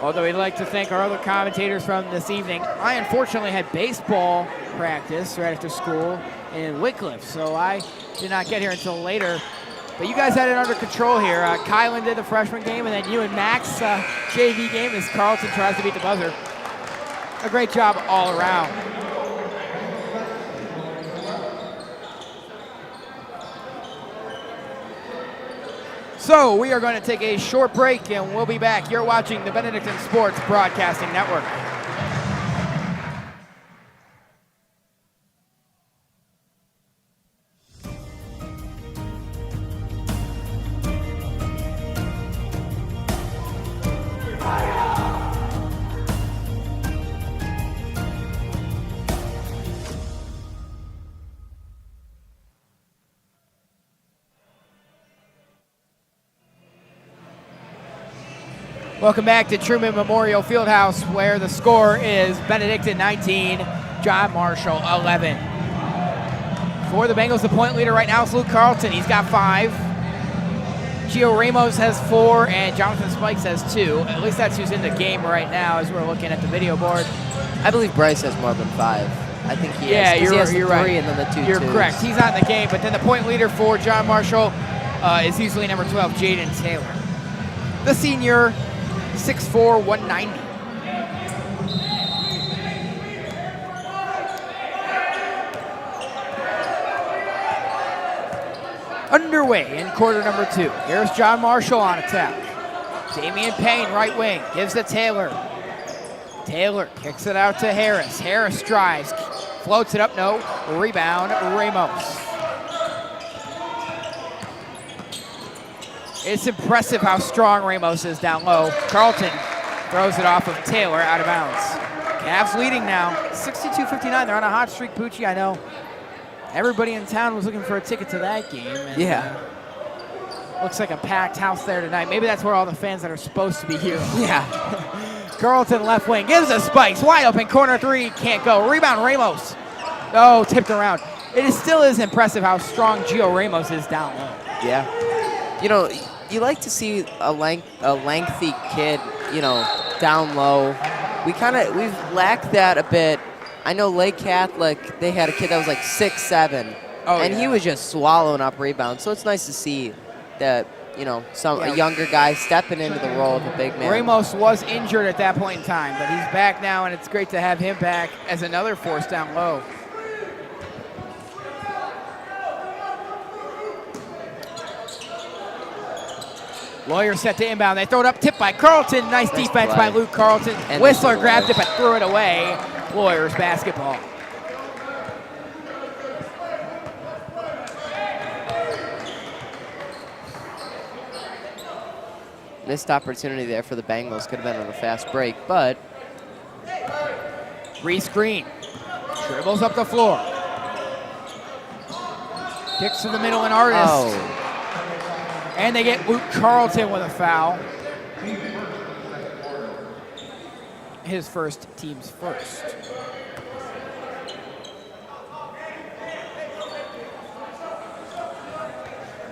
S8: Although we'd like to thank our other commentators from this evening. I unfortunately had baseball practice right after school in Wycliffe, so I did not get here until later. But you guys had it under control here. Kylan did the freshman game, and then you and Max JV game as Carlton tries to beat the buzzer. A great job all around. So we are going to take a short break, and we'll be back. You're watching the Benedictine Sports Broadcasting Network. Welcome back to Trueman Memorial Field House, where the score is Benedictine 19, John Marshall 11. For the Bengals, the point leader right now is Luke Carlton. He's got 5. Gio Ramos has 4, and Jonathan Spikes has 2. At least that's who's in the game right now as we're looking at the video board.
S6: I believe Bryce has more than 5. I think he
S8: has.
S6: He has
S8: you're
S6: 3
S8: right.
S6: And then the 2
S8: You're
S6: twos.
S8: correct. He's not in the game, but then the point leader for John Marshall is easily number 12, Jaden Taylor. The senior, 6'4", 190. Underway in quarter number 2. Here's John Marshall on attack. Damian Payne, right wing, gives to Taylor. Taylor kicks it out to Harris. Harris drives, floats it up, no. Rebound, Ramos. It's impressive how strong Ramos is down low. Carlton throws it off of Taylor out of bounds. Cavs leading now, 62-59. They're on a hot streak, Pucci. I know everybody in town was looking for a ticket to that game. And,
S6: Yeah.
S8: Looks like a packed house there tonight. Maybe that's where all the fans that are supposed to be here.
S6: Yeah.
S8: Carlton left wing gives a spikes. Wide open corner three. Can't go. Rebound Ramos. Oh, tipped around. It still is impressive how strong Gio Ramos is down low.
S6: Yeah. You know, you like to see a lengthy kid, you know, down low. We've lacked that a bit. I know Lake Catholic, they had a kid that was like 6'7", and he was just swallowing up rebounds. So it's nice to see that, you know, a younger guy stepping into the role of a big man.
S8: Ramos was injured at that point in time, but he's back now, and it's great to have him back as another force down low. Lawyer set to inbound. They throw it up, tipped by Carlton. Nice defense by Luke Carlton.
S6: And
S8: Whistler grabbed it but threw it away. Lawyers basketball.
S6: Missed opportunity there for the Bengals. Could have been on a fast break, but
S8: Reese Green dribbles up the floor. Kicks to the middle and Artist.
S6: oh,
S8: And they get Luke Carlton with a foul. His first, team's first.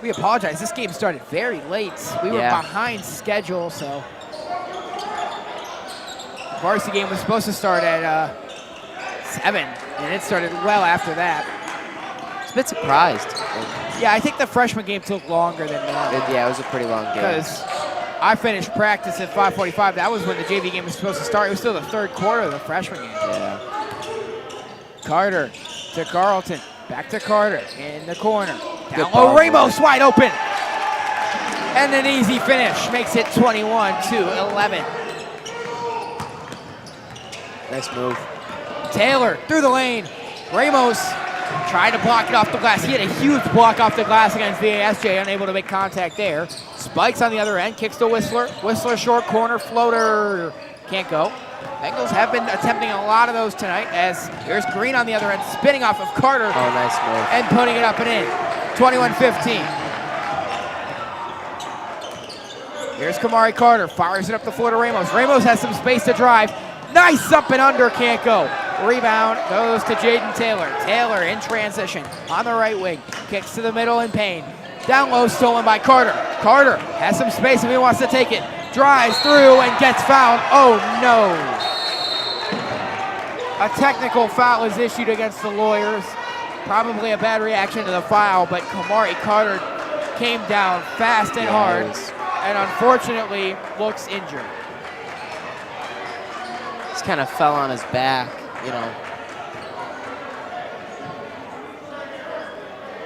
S8: We apologize. This game started very late. We were behind schedule, so the varsity game was supposed to start at 7, and it started well after that.
S6: I was a bit surprised.
S8: Yeah, I think the freshman game took longer than normal.
S6: Yeah, it was a pretty long game.
S8: Because I finished practice at 5:45. That was when the JV game was supposed to start. It was still the third quarter of the freshman game.
S6: Yeah.
S8: Carter to Carlton. Back to Carter in the corner.
S6: Good
S8: Down
S6: ball.
S8: low, Ramos wide open. And an easy finish makes it 21-11.
S6: Nice move.
S8: Taylor through the lane. Ramos tried to block it off the glass. He had a huge block off the glass against VASJ, unable to make contact there. Spikes on the other end, kicks to Whistler. Whistler short corner, floater, can't go. Bengals have been attempting a lot of those tonight as here's Green on the other end, spinning off of Carter.
S6: Oh, nice move.
S8: And putting it up and in. 21-15. Here's Kamari Carter, fires it up the floor to Ramos. Ramos has some space to drive. Nice up and under, can't go. Rebound goes to Jaden Taylor. Taylor in transition on the right wing. Kicks to the middle in pain. Down low, stolen by Carter. Carter has some space if he wants to take it. Drives through and gets fouled. Oh no. A technical foul is issued against the Lawyers. Probably a bad reaction to the foul, but Kamari Carter came down fast and hard and unfortunately looks injured.
S6: Just kind of fell on his back, you know.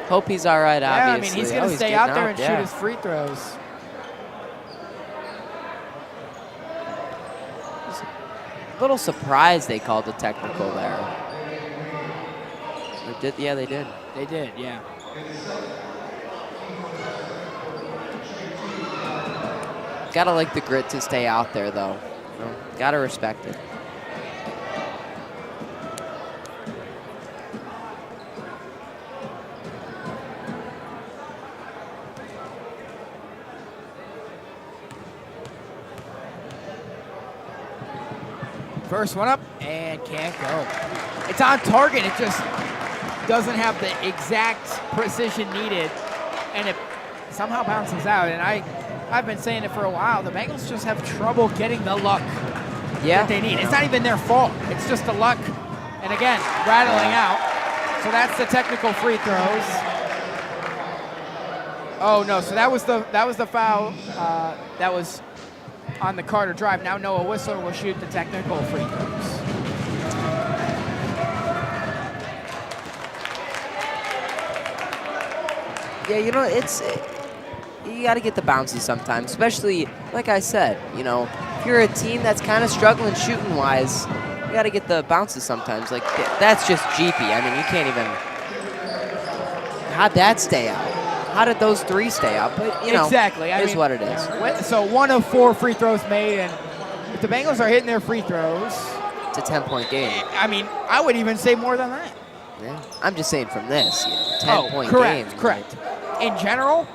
S6: Hope he's all right, obviously.
S8: Yeah, I mean, he's going to stay out there and shoot his free throws.
S6: A little surprised they called the technical there. They did, yeah, they did.
S8: They did, yeah.
S6: Gotta like the grit to stay out there, though. You know, gotta respect it.
S8: First one up and can't go. It's on target. It just doesn't have the exact precision needed, and it somehow bounces out. And I've been saying it for a while. The Bengals just have trouble getting the luck that they need. It's not even their fault. It's just the luck. And again, rattling out. So that's the technical free throws. Oh no! So that was the foul. That was on the Carter drive. Now Noah Whistler will shoot the technical free throws.
S6: Yeah, you know, you got to get the bounces sometimes, especially, like I said, you know, if you're a team that's kind of struggling shooting-wise, you got to get the bounces sometimes. Like, that's just jeepy. I mean, you can't even... How'd that stay out? how did those 3 stay up? But, you know,
S8: exactly.
S6: it is what it is.
S8: So 1 of 4 free throws made, and if the Bengals are hitting their free throws,
S6: It's a 10-point game.
S8: I mean, I would even say more than that.
S6: Yeah. I'm just saying from this, 10-point
S8: correct,
S6: game.
S8: correct. In general,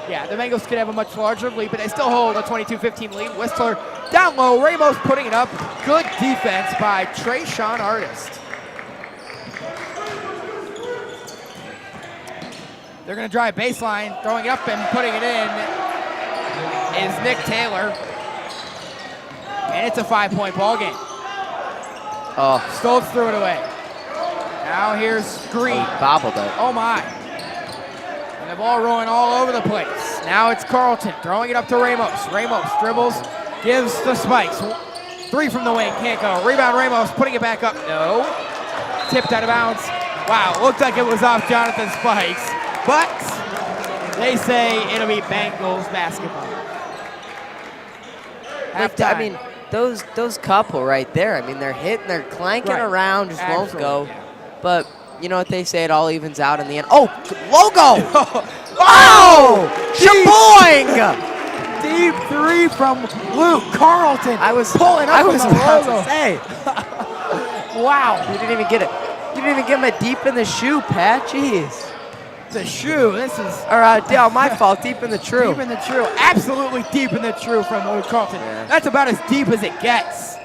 S8: yeah, the Bengals could have a much larger lead, but they still hold a 22-15 lead. Whistler down low, Ramos putting it up. Good defense by Trayshawn Artist. They're going to drive baseline, throwing it up and putting it in is Nick Taylor. And it's a 5-point ball game.
S6: Oh,
S8: Stoltz threw it away. Now here's Green.
S6: bobbled it.
S8: Oh my. And the ball rolling all over the place. Now it's Carlton throwing it up to Ramos. Ramos dribbles, gives the Spikes. 3 from the wing, can't go. Rebound Ramos, putting it back up. No. Tipped out of bounds. Wow, looked like it was off Jonathan Spikes. But they say it'll be Bengals basketball.
S6: I mean, those couple right there, I mean, they're hitting, they're clanking around, just won't go. But you know what they say, it all evens out in the end. Oh, logo! Oh! Shaboing!
S8: Deep 3 from Luke Carlton.
S6: I was
S8: pulling up
S6: about
S8: logo.
S6: to say.
S8: Wow.
S6: You didn't even get it. You didn't even get him a deep in the shoe, Pat. Jeez.
S8: The shoe. This is.
S6: Or, Dale, my fault. Deep in the true.
S8: Deep in the true. Absolutely deep in the true from Luke Carlton.
S6: Yeah.
S8: That's about as deep as it gets.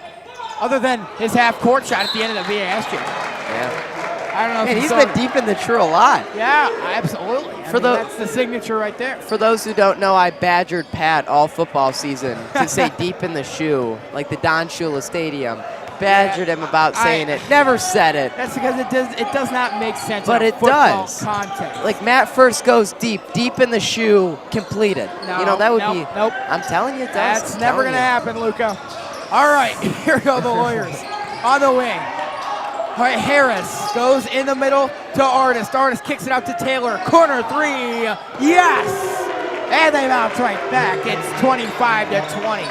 S8: Other than his half-court shot at the end of the VAS game.
S6: Yeah.
S8: I don't know if
S6: Man,
S8: you
S6: he's
S8: saw
S6: been deep in the true a lot.
S8: Yeah, absolutely. I mean, that's the signature right there.
S6: For those who don't know, I badgered Pat all football season to say deep in the shoe, like the Don Shula Stadium. Badgered him about saying it. Never said it.
S8: That's because it does not make sense.
S6: But
S8: in
S6: it
S8: football
S6: does.
S8: Context.
S6: Like Matt first goes deep in the shoe, completed.
S8: No,
S6: you know, that would
S8: nope,
S6: be.
S8: Nope.
S6: I'm telling you, it does.
S8: That's
S6: I'm
S8: never
S6: telling
S8: going to happen, Luca. All right, here go the Lawyers on the wing. All right, Harris goes in the middle to Artist. Artist kicks it out to Taylor. Corner 3. Yes! And they bounce right back. It's 25-20.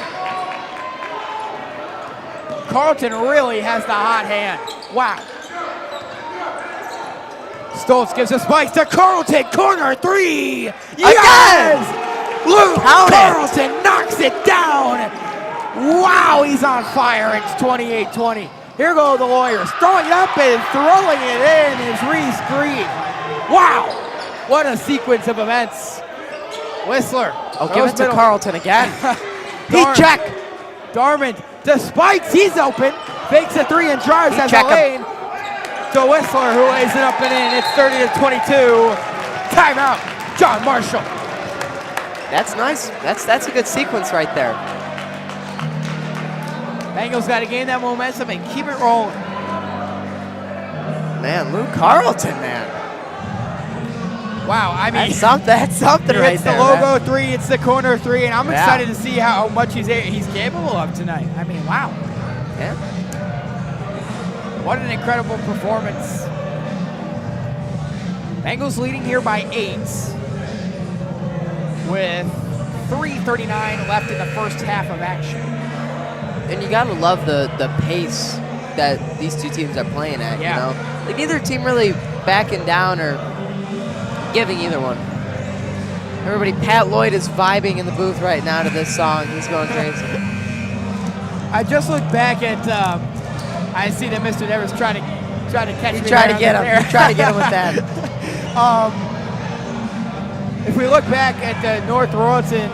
S8: Carlton really has the hot hand. Wow. Stoltz gives the Spikes to Carlton. Corner 3. Yes! Luke Carlton knocks it down. Wow, he's on fire. It's 28-20. Here go the Lawyers. Throwing it up and throwing it in is Reese Green. Wow. What a sequence of events. Whistler.
S6: Oh, give it to Carlton again.
S8: Heat check. Darmond to Spikes. He's open. Fakes a 3 and drives as a lane. To Whistler, who lays it up and in. It's 30-22. Timeout. John Marshall.
S6: That's nice. That's a good sequence right there.
S8: Bengals got to gain that momentum and keep it rolling.
S6: Man, Luke Carlton, man.
S8: Wow, I mean,
S6: that's something right
S8: it's
S6: there.
S8: It's the logo
S6: man.
S8: 3, it's the corner 3, and I'm excited to see how much he's capable of tonight. I mean, wow.
S6: Yeah.
S8: What an incredible performance. Bengals leading here by 8 with 3:39 left in the first half of action.
S6: And you gotta love the pace that these two teams are playing at.
S8: Yeah.
S6: You know, like neither team really backing down or giving either one. Everybody, Pat Lloyd is vibing in the booth right now to this song. He's going crazy.
S8: I just looked back at. I see that Mr. Devers trying to catch me.
S6: He tried to get him. He tried to get him with that.
S8: If we look back at the North Royalton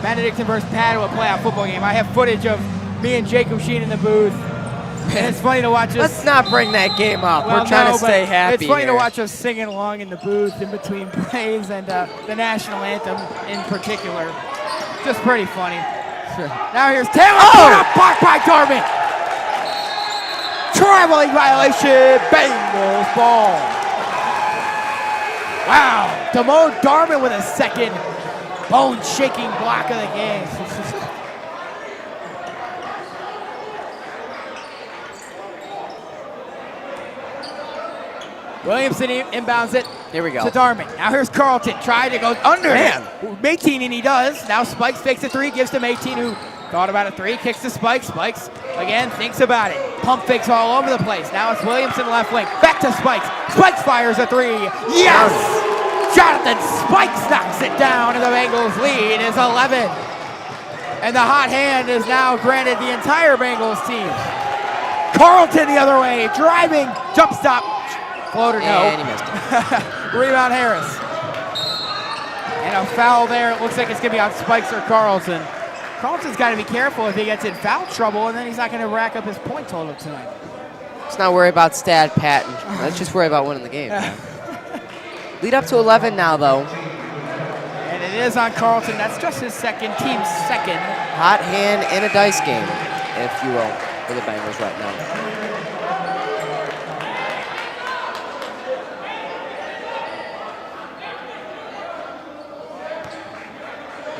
S8: Benedictine versus Padua playoff football game, I have footage of me and Jacob Sheen in the booth. And it's funny to watch us.
S6: Let's not bring that game up.
S8: Well,
S6: we're trying to stay happy.
S8: It's funny
S6: here.
S8: to watch us singing along in the booth in between plays and the national anthem in particular. Just pretty funny. Now here's Taylor. Blocked by Darman. Traveling violation. Bengals ball. Wow. Damone Darman with a second bone-shaking block of the game. Williamson inbounds it.
S6: Here we go.
S8: To Darman. Now here's Carlton. Trying to go under.
S6: Man.
S8: Mayteen, and he does. Now Spikes fakes a 3, gives to Mayteen, who thought about a 3, kicks to Spikes. Spikes, again, thinks about it. Pump fakes all over the place. Now it's Williamson left wing. Back to Spikes. Spikes fires a 3. Yes! Jonathan Spikes knocks it down, and the Bengals lead is 11. And the hot hand is now granted the entire Bengals team. Carlton the other way, driving, jump stop, floater, no.
S6: And he missed it.
S8: Rebound Harris. And a foul there. It looks like it's going to be on Spikes or Carlton. Carlton's got to be careful if he gets in foul trouble, and then he's not going to rack up his point total tonight.
S6: Let's not worry about stat pattern. Let's just worry about winning the game. Lead up to 11 now, though.
S8: And it is on Carlton. That's just his team's second.
S6: Hot hand in a dice game, if you will, for the Bengals right now.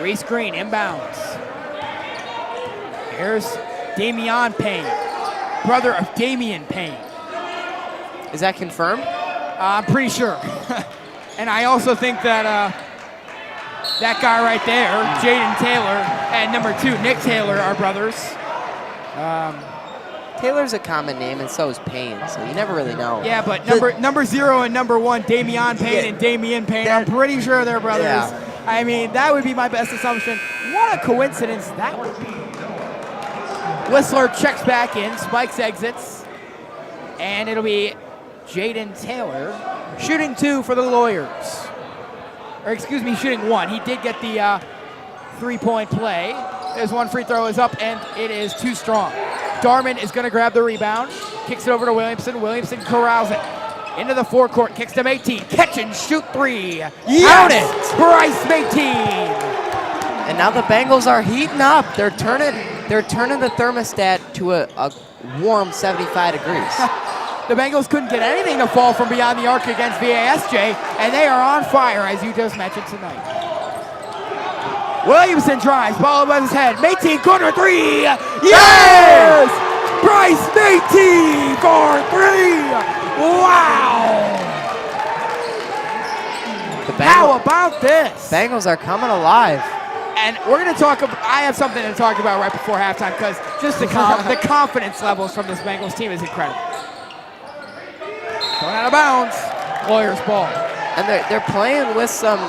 S8: Reese Green inbounds. Here's Damian Payne, brother of Damian Payne.
S6: Is that confirmed?
S8: I'm pretty sure. And I also think that that guy right there, Jaden Taylor, and number 2, Nick Taylor, are brothers.
S6: Taylor's a common name, and so is Payne, so you never really know.
S8: Yeah, but number 0 and number 1, Damian Payne and Damian Payne, I'm pretty sure they're brothers.
S6: Yeah.
S8: I mean, that would be my best assumption. What a coincidence that would be. Whistler checks back in, Spikes exits, and it'll be Jaden Taylor shooting 2 for the Lawyers. Or excuse me, shooting 1. He did get the 3-point play. His 1 free throw is up, and it is too strong. Darman is going to grab the rebound, kicks it over to Williamson. Williamson corrals it into the forecourt, kicks to Mayteen. Catch and shoot 3. Count it! Bryce Mayteen.
S6: And now the Bengals are heating up. They're turning the thermostat to a warm 75 degrees.
S8: The Bengals couldn't get anything to fall from beyond the arc against VASJ, and they are on fire, as you just mentioned tonight. Williamson drives, ball above his head. Mayteen, corner 3. Yes! Bryce Mayteen for 3. Wow! How about this?
S6: Bengals are coming alive.
S8: And we're going to talk about, I have something to talk about right before halftime, because just the confidence levels from this Bengals team is incredible. Going out of bounds, Lawyers ball.
S6: And they're playing with some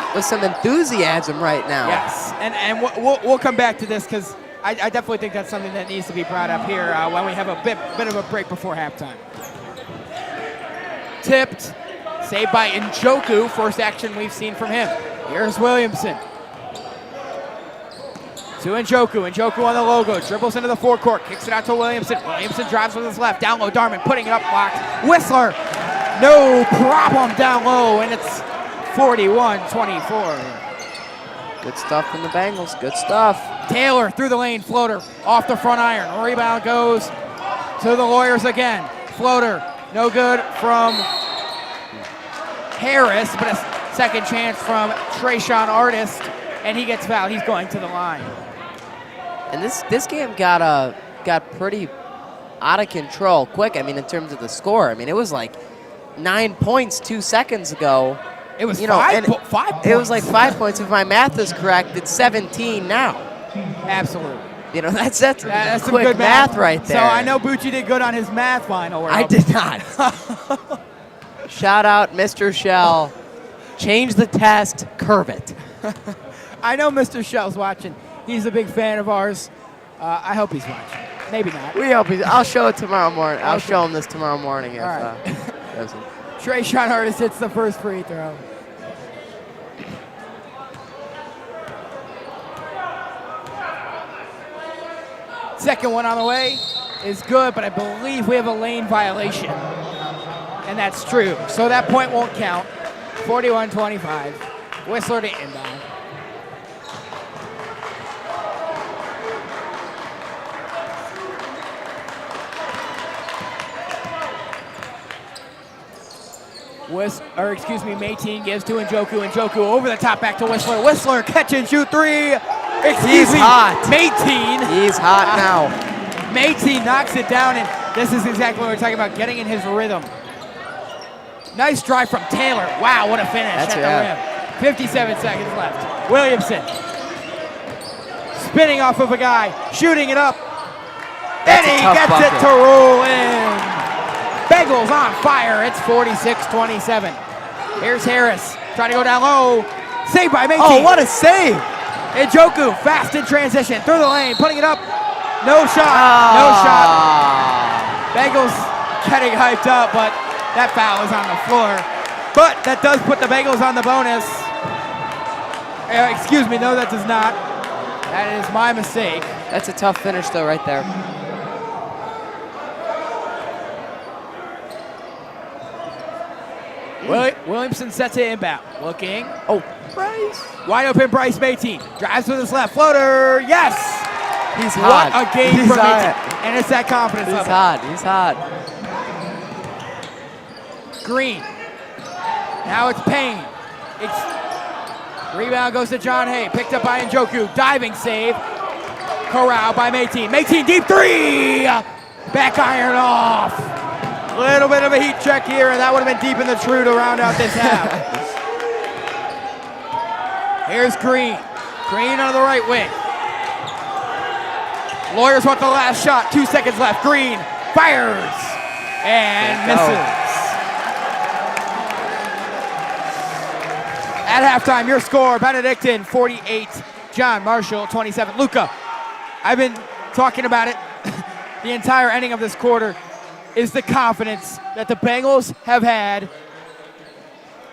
S6: enthusiasm right now.
S8: Yes, and we'll come back to this, because I definitely think that's something that needs to be brought up here when we have a bit of a break before halftime. Tipped, saved by Njoku, first action we've seen from him. Here's Williamson. To Njoku. Njoku on the logo, dribbles into the forecourt, kicks it out to Williamson. Williamson drives with his left, down low, Darman putting it up, blocked. Whistler, no problem down low, and it's 41-24.
S6: Good stuff from the Bengals, good stuff.
S8: Taylor through the lane, floater, off the front iron. Rebound goes to the Lawyers again. Floater, no good from Harris, but a second chance from Trayshawn Artist, and he gets fouled. He's going to the line.
S6: And this game got pretty out of control quick. I mean, in terms of the score. I mean, it was like 9 points 2 seconds ago.
S8: It was 5 points.
S6: It was like 5 points. If my math is correct, it's 17 now.
S8: Absolutely.
S6: You know, that's some
S8: quick
S6: good math right there.
S8: So I know Bucci did good on his math final.
S6: I did not. Shout out Mr. Shell. Change the test, curve it.
S8: I know Mr. Shell's watching. He's a big fan of ours. I hope he's watching. Maybe not.
S6: We hope I'll show it tomorrow morning. I'll show him this tomorrow morning.
S8: All right. Trayshawn Artist hits the first free throw. Second one on the way is good, but I believe we have a lane violation. And that's true. So that point won't count. 41-25. Whistler to inbound. Mayteen gives to Njoku. Njoku over the top back to Whistler. Whistler catch and shoot 3.
S6: He's hot.
S8: Mayteen.
S6: He's hot now.
S8: Mayteen knocks it down, and this is exactly what we're talking about, getting in his rhythm. Nice drive from Taylor. Wow, what a finish at the rim. 57 seconds left. Williamson spinning off of a guy, shooting it up, and he gets it to roll in. Bengals on fire. It's 46-27. Here's Harris. Trying to go down low. Saved by Métis.
S6: Oh, what a save!
S8: Njoku, fast in transition, through the lane, putting it up. No shot, no shot. Bengals getting hyped up, but that foul is on the floor. But that does put the Bengals on the bonus. Excuse me, no, that does not. That is my mistake.
S6: That's a tough finish, though, right there.
S8: Williamson sets it inbound. Looking.
S6: Oh, Bryce.
S8: Wide open Bryce Métis. Drives with his left floater. Yes!
S6: He's hot.
S8: What a game
S6: He's
S8: from
S6: hot.
S8: Métis. And it's that confidence
S6: He's
S8: level.
S6: hot. He's hot.
S8: Green. Now it's Payne. Rebound goes to John Hay. Picked up by Njoku. Diving save. Corralled by Métis. Métis deep three. Back iron off. Little bit of a heat check here, and that would have been deep in the true to round out this half. Here's Green. Green on the right wing. Lawyers want the last shot. 2 seconds left. Green fires and misses. At halftime, your score, Benedictine 48, John Marshall 27. Luca, I've been talking about it the entire ending of this quarter, is the confidence that the Bengals have had.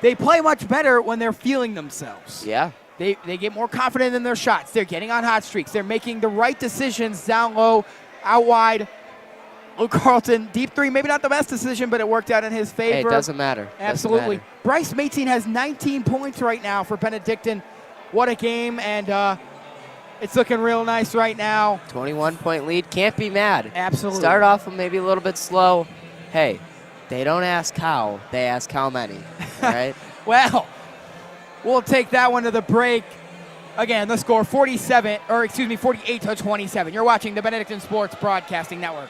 S8: They play much better when they're feeling themselves.
S6: Yeah.
S8: They get more confident in their shots. They're getting on hot streaks. They're making the right decisions down low, out wide. Luke Carlton, deep three, maybe not the best decision, but it worked out in his favor.
S6: Hey, it doesn't matter.
S8: Absolutely.
S6: Doesn't matter.
S8: Bryce Métis has 19 points right now for Benedictine. What a game, and it's looking real nice right now.
S6: 21-point lead. Can't be mad.
S8: Absolutely.
S6: Start off maybe a little bit slow. Hey, they don't ask how, they ask how many. All right?
S8: Well, we'll take that one to the break. Again, the score 48 to 27. You're watching the Benedictine Sports Broadcasting Network.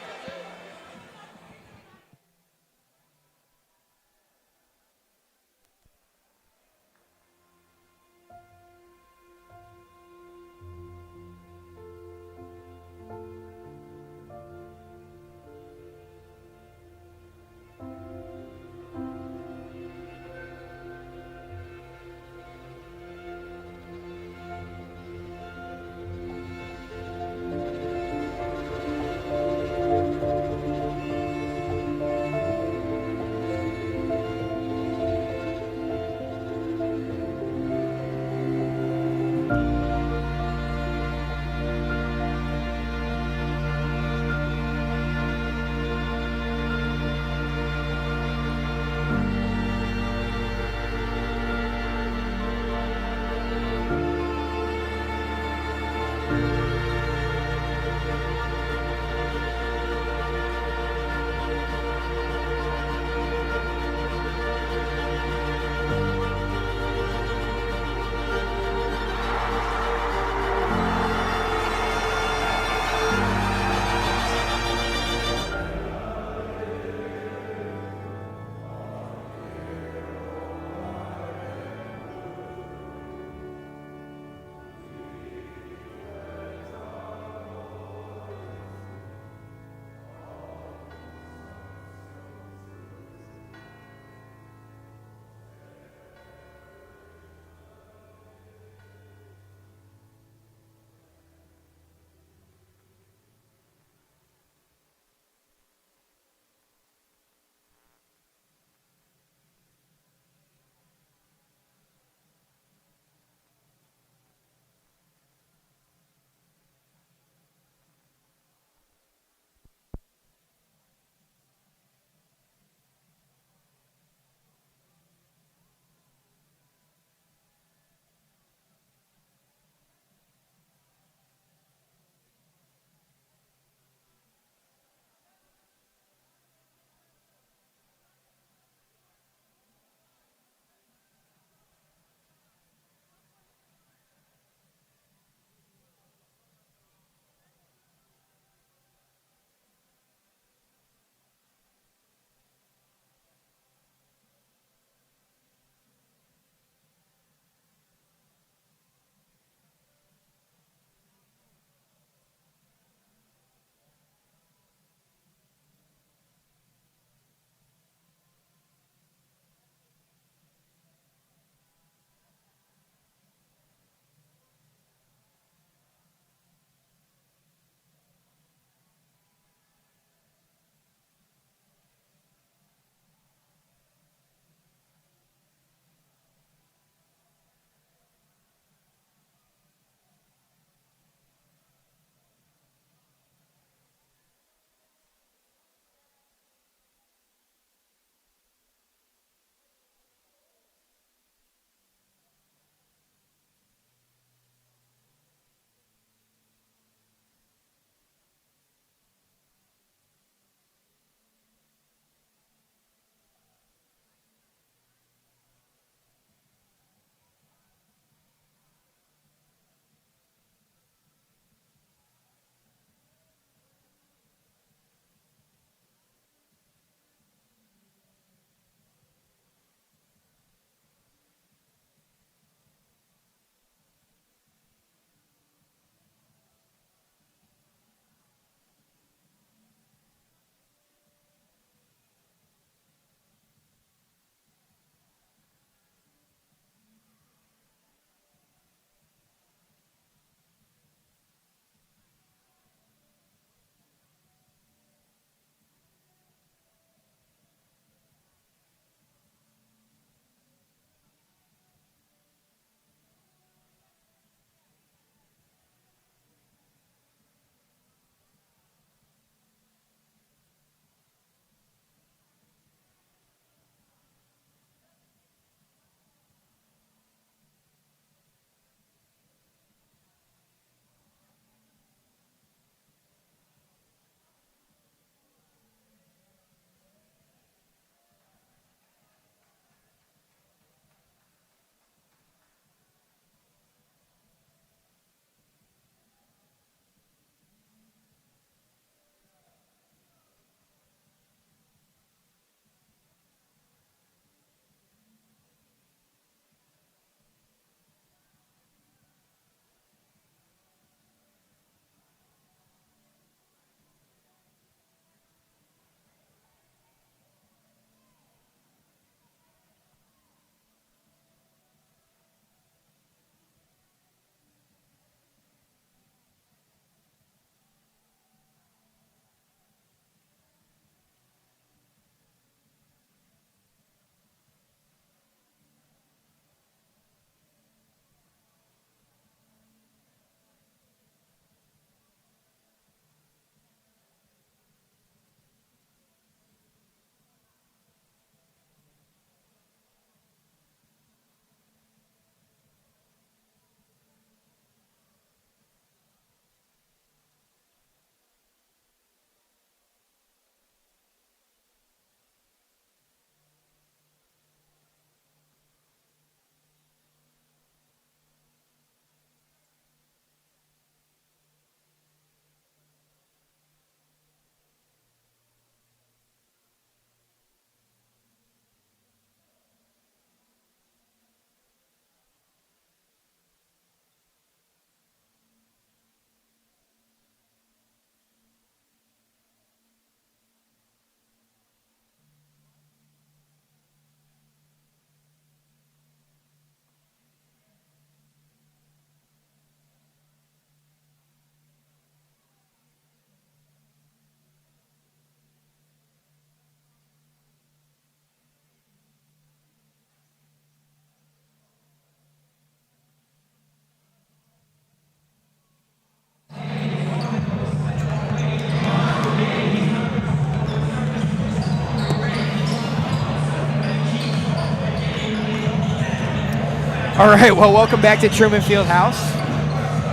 S8: All right, well, welcome back to Trueman Field House.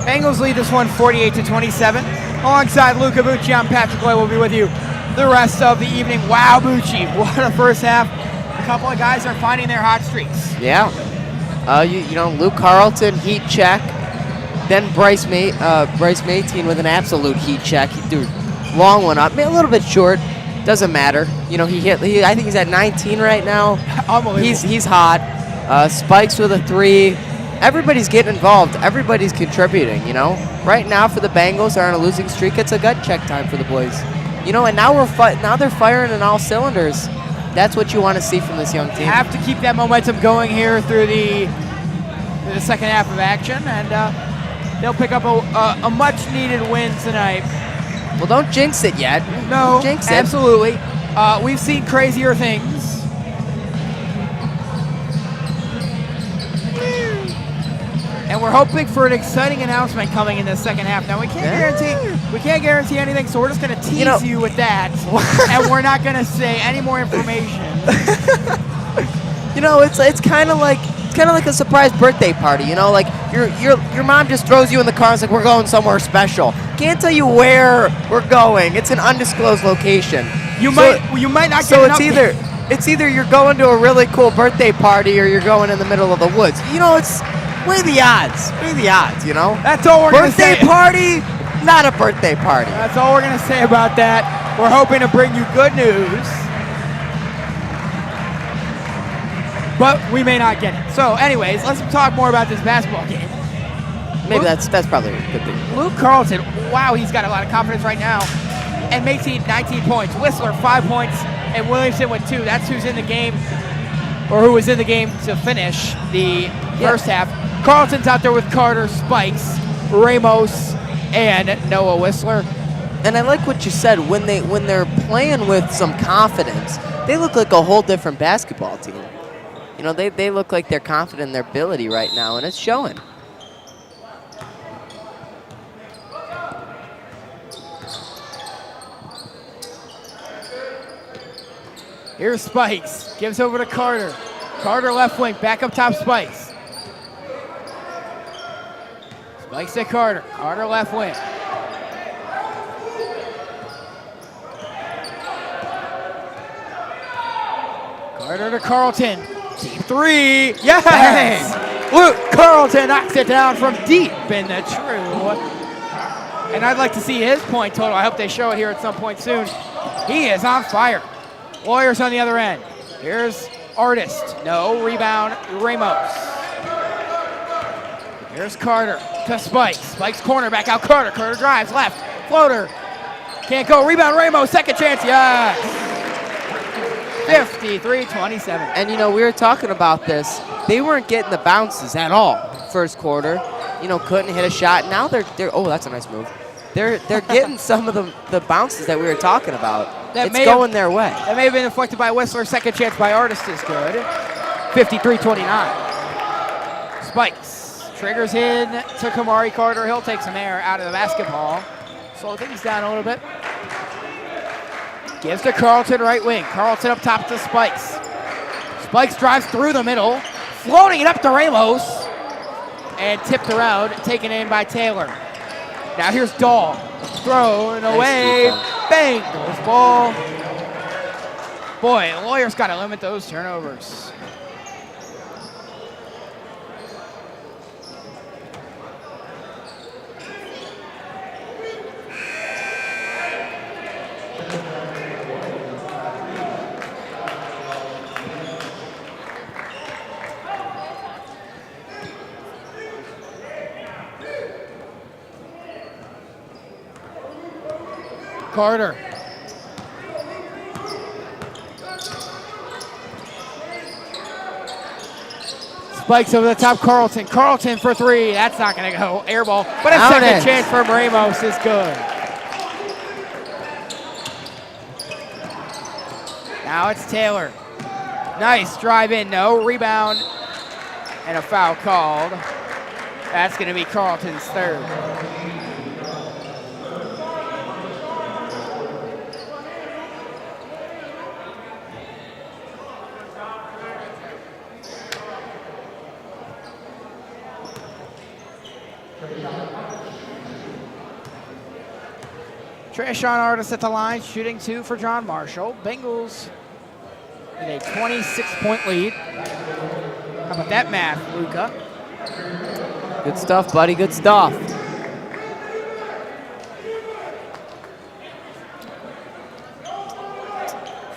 S8: Bengals lead this one 48-27. Alongside Luca Bucci, I'm Patrick Loy. We'll be with you the rest of the evening. Wow, Bucci, what a first half. A couple of guys are finding their hot streaks.
S6: Yeah. You know, Luke Carlton, heat check. Then Bryce Mayteen with an absolute heat check. He threw a long one up. A little bit short. Doesn't matter. You know, I think he's at 19 right now.
S8: Unbelievable.
S6: He's hot. Spikes with a 3. Everybody's getting involved. Everybody's contributing, you know. Right now for the Bengals, they're on a losing streak. It's a gut check time for the boys. You know, and now now they're firing on all cylinders. That's what you want to see from this young team.
S8: Have to keep that momentum going here through the second half of action, and they'll pick up a much-needed win tonight.
S6: Well, don't jinx it yet.
S8: No,
S6: Don't jinx it.
S8: absolutely. We've seen crazier things. And we're hoping for an exciting announcement coming in the second half. Now we can't guarantee anything, so we're just going to tease you with that, and we're not going to say any more information.
S6: You know, it's kind of like a surprise birthday party. You know, like your mom just throws you in the car and is like, we're going somewhere special. Can't tell you where we're going. It's an undisclosed location.
S8: You might not.
S6: So it's either you're going to a really cool birthday party or you're going in the middle of the woods. You know, it's weigh the odds. Weigh the odds. You know.
S8: That's all we're going to say.
S6: Birthday party, not a birthday party.
S8: That's all we're going to say about that. We're hoping to bring you good news, but we may not get it. So, anyways, let's talk more about this basketball game.
S6: Maybe that's probably a good thing.
S8: Luke Carlton, wow, he's got a lot of confidence right now, and makes 19 points. Whistler 5 points, and Williamson with 2. That's who's in the game, or who was in the game to finish the first half. Carlton's out there with Carter, Spikes, Ramos, and Noah Whistler.
S6: And I like what you said. When they're playing with some confidence, they look like a whole different basketball team. You know, they look like they're confident in their ability right now, and it's showing.
S8: Here's Spikes. Gives over to Carter. Carter left wing. Back up top, Spikes. Spikes to Carter. Carter left wing. Carter to Carlton. Deep 3. Yes! Bang. Luke Carlton knocks it down from deep in the true. And I'd like to see his point total. I hope they show it here at some point soon. He is on fire. Lawyers on the other end. Here's Artist. No. Rebound, Ramos. Here's Carter to Spikes. Spikes corner, back out Carter. Carter drives, left, floater. Can't go. Rebound, Ramos. Second chance, yes. 53-27.
S6: And, you know, we were talking about this. They weren't getting the bounces at all first quarter. You know, couldn't hit a shot. Now they're oh, that's a nice move. They're getting some of the bounces that we were talking about. It's going their way.
S8: That may have been deflected by Whistler. Second chance by Artist is good. 53-29. Spikes. Triggers in to Kamari Carter. He'll take some air out of the basketball. Slow things down a little bit. Gives to Carlton, right wing. Carlton up top to Spikes. Spikes drives through the middle. Floating it up to Ramos. And tipped around, taken in by Taylor. Now here's Dahl. Thrown away. Bang! Goes ball. Boy, Lawyer's got to limit those turnovers. Carter. Spikes over the top, Carlton. Carlton for 3. That's not going to go. Air ball. But a second chance from Ramos is good. Now it's Taylor. Nice drive in. No. Rebound. And a foul called. That's going to be Carlton's third. Trayshawn Artis at the line, shooting 2 for John Marshall. Bengals with a 26-point lead. How about that math, Luca?
S6: Good stuff, buddy. Good stuff.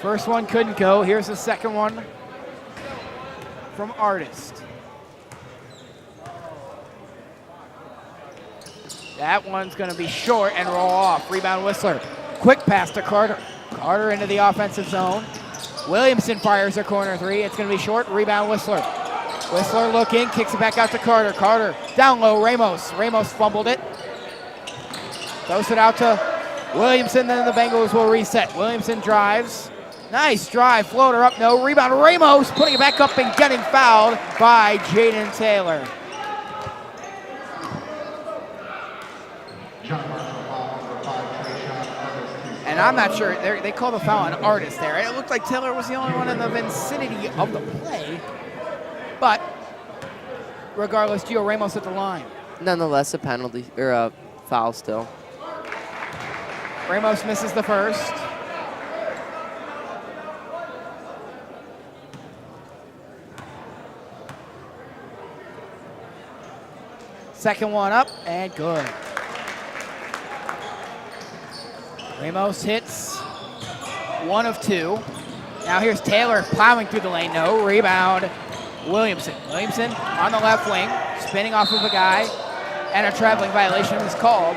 S8: First one couldn't go. Here's the second one from Artist. That one's going to be short and roll off. Rebound Whistler. Quick pass to Carter. Carter into the offensive zone. Williamson fires a corner 3. It's going to be short. Rebound Whistler. Whistler looking, kicks it back out to Carter. Carter down low, Ramos. Ramos fumbled it. Throws it out to Williamson, then the Bengals will reset. Williamson drives. Nice drive, floater up, no. Rebound, Ramos putting it back up and getting fouled by Jaden Taylor. And I'm not sure, they called the foul on Artist there. It looked like Taylor was the only one in the vicinity of the play. But regardless, Gio Ramos at the line.
S6: Nonetheless, a penalty, or a foul still.
S8: Ramos misses the first. Second one up, and good. Ramos hits 1 of 2. Now here's Taylor plowing through the lane. No, rebound. Williamson. Williamson on the left wing, spinning off of a guy, and a traveling violation is called.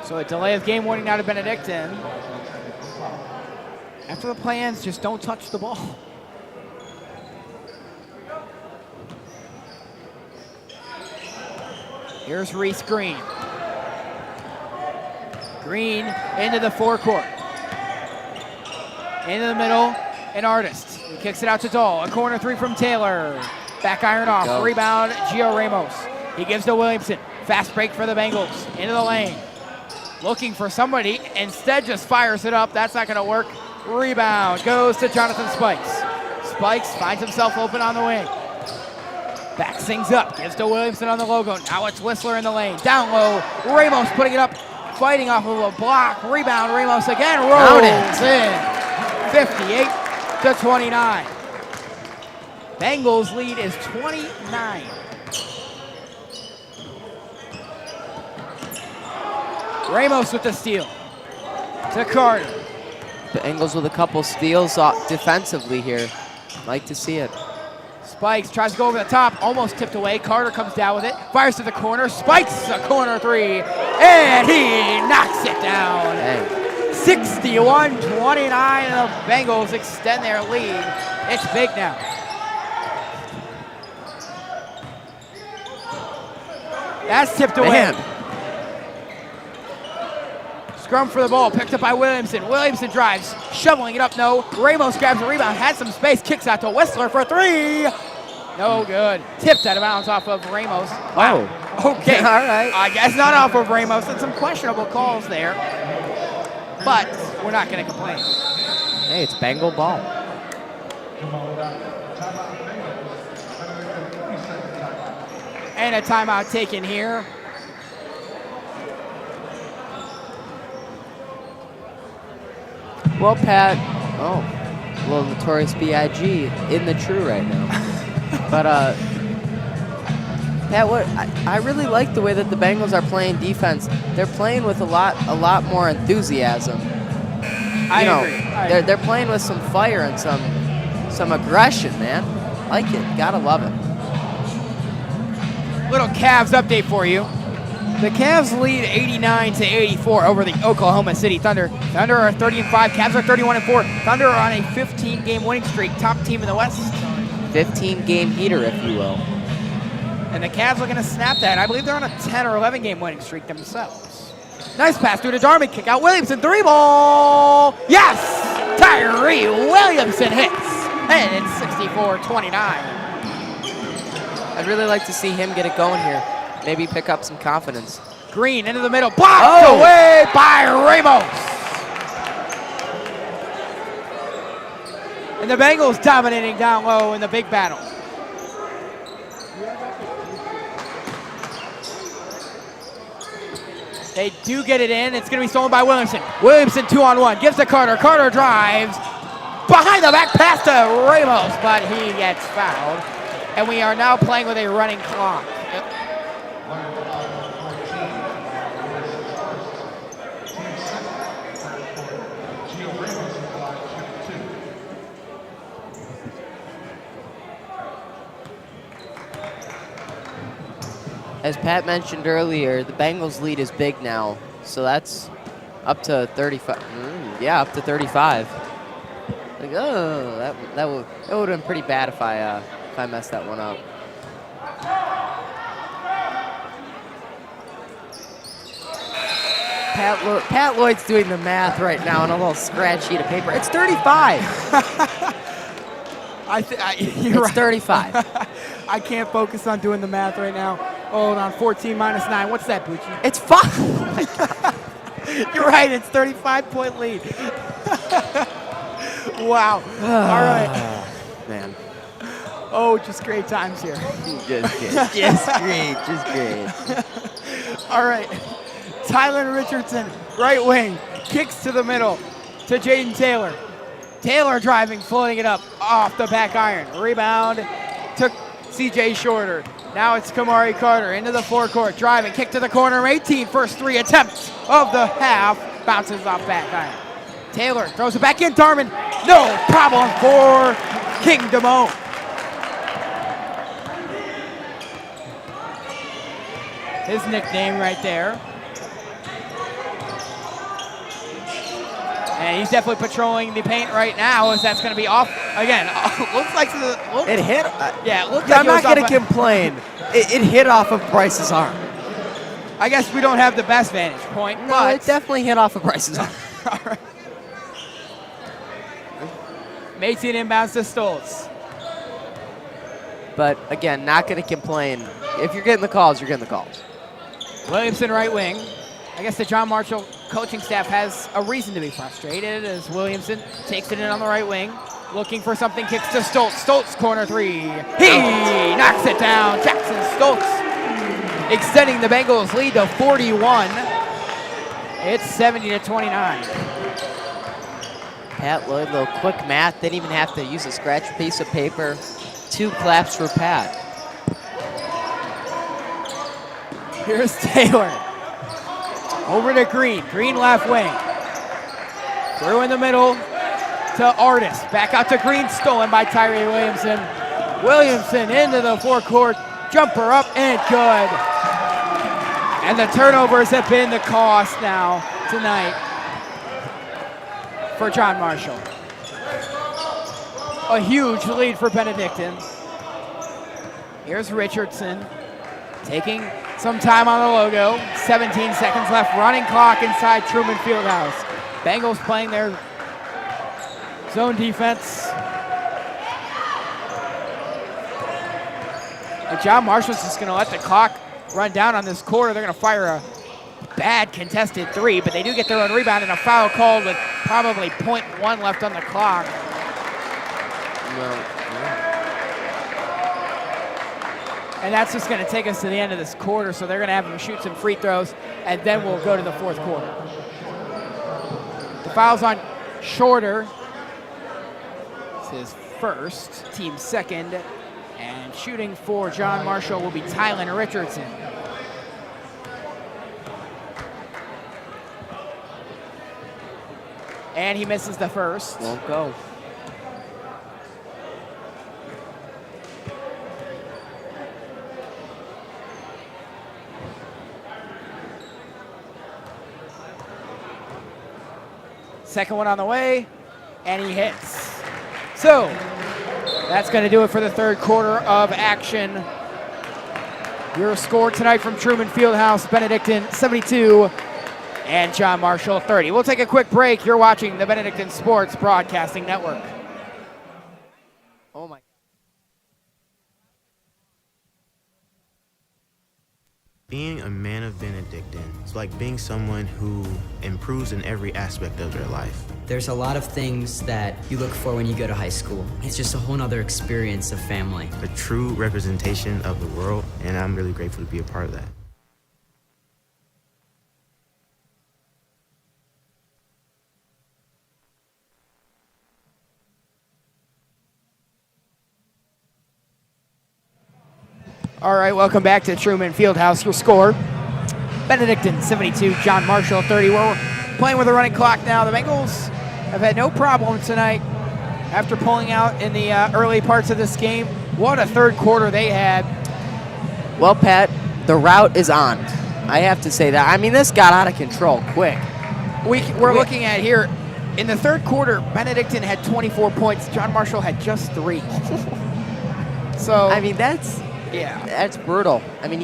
S8: So a delay of game warning now to Benedictine. After the plans, just don't touch the ball. Here's Reese Green. Green into the forecourt. Into the middle, an Artist. He kicks it out to Dahl. A corner 3 from Taylor. Back iron off.
S6: Go.
S8: Rebound, Gio Ramos. He gives to Williamson. Fast break for the Bengals. Into the lane. Looking for somebody. Instead just fires it up. That's not going to work. Rebound goes to Jonathan Spikes. Spikes finds himself open on the wing. Backs things up. Gives to Williamson on the logo. Now it's Whistler in the lane. Down low. Ramos putting it up. Fighting off of a block. Rebound. Ramos again. Rolls in. 58-29. Bengals lead is 29. Ramos with the steal. To Carter.
S6: Bengals with a couple steals defensively here. Like to see it.
S8: Spikes tries to go over the top, almost tipped away. Carter comes down with it, fires to the corner. Spikes a corner 3, and he knocks it down.
S6: Dang.
S8: 61-29, and the Bengals extend their lead. It's big now. That's tipped away.
S6: Man.
S8: Scrum for the ball, picked up by Williamson. Williamson drives, shoveling it up, no. Ramos grabs the rebound, had some space, kicks out to Whistler for 3. No good. Tipped out of bounds off of Ramos. Wow.
S6: Oh.
S8: Okay.
S6: All right.
S8: I guess not off of Ramos. And some questionable calls there. But we're not going to complain.
S6: Hey, it's Bengal ball.
S8: And a timeout taken here.
S6: Well, Pat, little Notorious B.I.G. in the true right now. But, Pat, I really like the way that the Bengals are playing defense. They're playing with a lot more enthusiasm.
S8: I agree.
S6: They're playing with some fire and some aggression, man. Like it. Gotta love it.
S8: Little Cavs update for you. The Cavs lead 89-84 over the Oklahoma City Thunder. Thunder are 30-5. Cavs are 31-4. Thunder are on a 15-game winning streak. Top team in the West.
S6: 15-game heater, if you will.
S8: And the Cavs are going to snap that. I believe they're on a 10 or 11-game winning streak themselves. Nice pass through to Darman. Kick out Williamson. 3-ball. Yes! Tyree Williamson hits. And it's 64-29.
S6: I'd really like to see him get it going here. Maybe pick up some confidence.
S8: Green into the middle. Blocked away by Ramos. And the Bengals dominating down low in the big battle. They do get it in. It's going to be stolen by Williamson. Williamson 2-on-1. Gives to Carter. Carter drives. Behind the back pass to Ramos, but he gets fouled. And we are now playing with a running clock.
S6: As Pat mentioned earlier, the Bengals lead is big now, so that's up to 35. Yeah, up to 35. Like, oh, that would have been pretty bad if I messed that one up. Pat Lloyd's doing the math right now on a little scratch sheet of paper. It's 35.
S8: You're
S6: It's 35.
S8: I can't focus on doing the math right now. Hold on, 14 minus 9. What's that, Bucci?
S6: It's 5. Oh my God.
S8: You're right, it's 35-point lead. Wow. All right.
S6: Man.
S8: Oh, just great times here.
S6: Just great.
S8: All right. Tyler Richardson, right wing, kicks to the middle to Jaden Taylor. Taylor driving, floating it up off the back iron. Rebound to CJ Shorter. Now it's Kamari Carter into the forecourt, driving, kick to the corner, 18, first 3 attempts of the half, bounces off back iron. Taylor throws it back in, Darman, no problem for King Damone. His nickname right there. And he's definitely patrolling the paint right now, as that's going to be off again. Looks like
S6: It hit.
S8: Yeah, it looked
S6: I'm
S8: like
S6: not going to complain. It hit off of Bryce's arm.
S8: I guess we don't have the best vantage point,
S6: No,
S8: but
S6: it definitely hit off of Bryce's arm.
S8: all right. Makes it inbounds to Stoltz.
S6: But again, not going to complain. If you're getting the calls, you're getting the calls.
S8: Williamson right wing. I guess the John Marshall coaching staff has a reason to be frustrated as Williamson takes it in on the right wing. Looking for something, kicks to Stoltz. Stoltz, corner 3. He knocks it down. Jackson Stoltz extending the Bengals lead to 41. It's 70-29.
S6: Pat Lloyd, little quick math. Didn't even have to use a scratch piece of paper. 2 claps for Pat.
S8: Here's Taylor. Over to Green. Green left wing. Through in the middle to Artis. Back out to Green. Stolen by Tyree Williamson. Williamson into the forecourt. Jumper up and good. And the turnovers have been the cost now tonight for John Marshall. A huge lead for Benedictine. Here's Richardson taking some time on the logo. 17 seconds left. Running clock inside Trueman Field House. Bengals playing their zone defense. And John Marshall's just going to let the clock run down on this quarter. They're going to fire a bad contested 3, but they do get their own rebound and a foul called with probably 0.1 left on the clock. And that's just going to take us to the end of this quarter, so they're going to have him shoot some free throws, and then we'll go to the fourth quarter. The foul's on Shorter. It's his first, team second, and shooting for John Marshall will be Tylen Richardson. And he misses the first.
S6: Won't go.
S8: Second one on the way, and he hits. So that's going to do it for the third quarter of action. Your score tonight from Trueman Field House, Benedictine 72 and John Marshall 30. We'll take a quick break. You're watching the Benedictine Sports Broadcasting Network.
S6: Oh my.
S10: Being a man of Benedictine is like being someone who improves in every aspect of their life.
S11: There's a lot of things that you look for when you go to high school. It's just a whole nother experience of family.
S10: A true representation of the world, and I'm really grateful to be a part of that.
S8: All right, welcome back to Trueman Field House. Your score, Benedictine 72, John Marshall 30. We're playing with a running clock now. The Bengals have had no problem tonight after pulling out in the early parts of this game. What a third quarter they had.
S6: Well, Pat, the route is on. I have to say that. I mean, this got out of control quick.
S8: We're looking at here, in the third quarter, Benedictine had 24 points. John Marshall had just 3. So
S6: I mean, that's brutal. I mean,